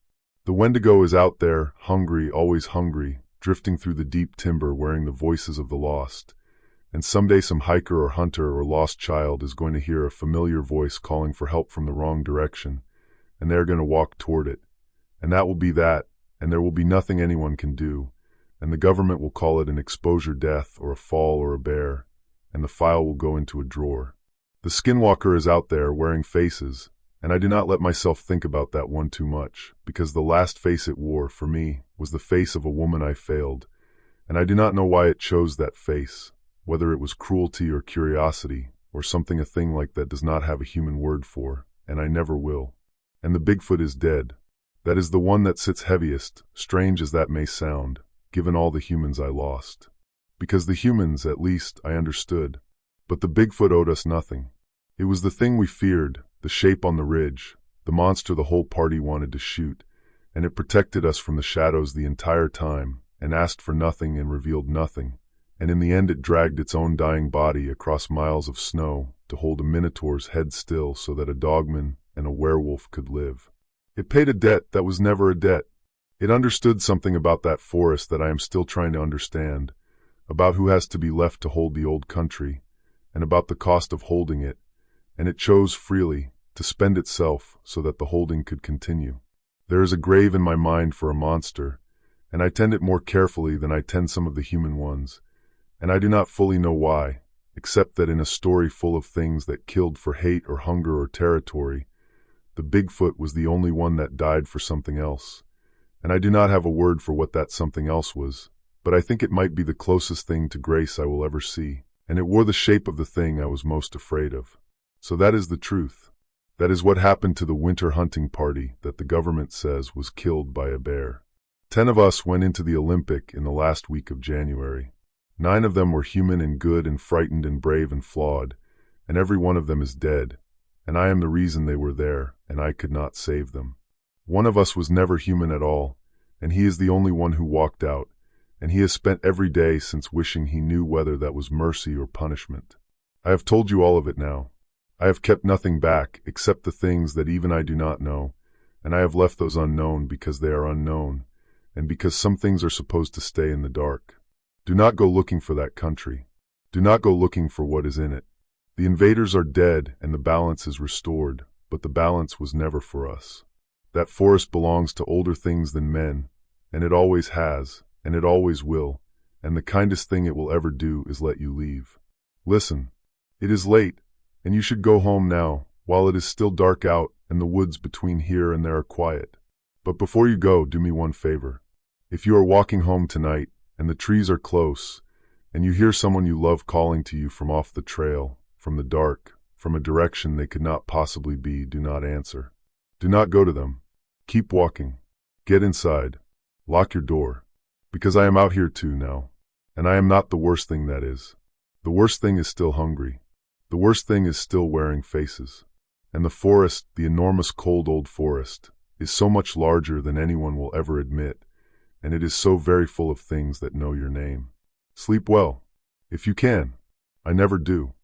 The Wendigo is out there, hungry, always hungry, drifting through the deep timber wearing the voices of the lost, and someday some hiker or hunter or lost child is going to hear a familiar voice calling for help from the wrong direction, and they are going to walk toward it. And that will be that, and there will be nothing anyone can do, and the government will call it an exposure death or a fall or a bear, and the file will go into a drawer. The Skinwalker is out there wearing faces, and I do not let myself think about that one too much, because the last face it wore, for me, was the face of a woman I failed, and I do not know why it chose that face, whether it was cruelty or curiosity, or something a thing like that does not have a human word for, and I never will. And the Bigfoot is dead. That is the one that sits heaviest, strange as that may sound, given all the humans I lost. Because the humans, at least, I understood. But the Bigfoot owed us nothing. It was the thing we feared, the shape on the ridge, the monster the whole party wanted to shoot, and it protected us from the shadows the entire time, and asked for nothing and revealed nothing, and in the end it dragged its own dying body across miles of snow to hold a minotaur's head still so that a dogman and a werewolf could live. It paid a debt that was never a debt. It understood something about that forest that I am still trying to understand, about who has to be left to hold the old country, and about the cost of holding it, and it chose freely to spend itself so that the holding could continue. There is a grave in my mind for a monster, and I tend it more carefully than I tend some of the human ones, and I do not fully know why, except that in a story full of things that killed for hate or hunger or territory, the Bigfoot was the only one that died for something else. And I do not have a word for what that something else was, but I think it might be the closest thing to grace I will ever see, and it wore the shape of the thing I was most afraid of. So that is the truth. That is what happened to the winter hunting party that the government says was killed by a bear. 10 of us went into the Olympic in the last week of January. 9 of them were human and good and frightened and brave and flawed, and every one of them is dead, and I am the reason they were there, and I could not save them. One of us was never human at all, and he is the only one who walked out, and he has spent every day since wishing he knew whether that was mercy or punishment. I have told you all of it now. I have kept nothing back except the things that even I do not know, and I have left those unknown because they are unknown, and because some things are supposed to stay in the dark. Do not go looking for that country. Do not go looking for what is in it. The invaders are dead and the balance is restored, but the balance was never for us. That forest belongs to older things than men, and it always has, and it always will, and the kindest thing it will ever do is let you leave. Listen, it is late, and you should go home now, while it is still dark out and the woods between here and there are quiet. But before you go, do me one favor. If you are walking home tonight, and the trees are close, and you hear someone you love calling to you from off the trail, from the dark, from a direction they could not possibly be, do not answer. Do not go to them. Keep walking. Get inside. Lock your door. Because I am out here too now. And I am not the worst thing that is. The worst thing is still hungry. The worst thing is still wearing faces. And the forest, the enormous cold old forest, is so much larger than anyone will ever admit, and it is so very full of things that know your name. Sleep well. If you can. I never do.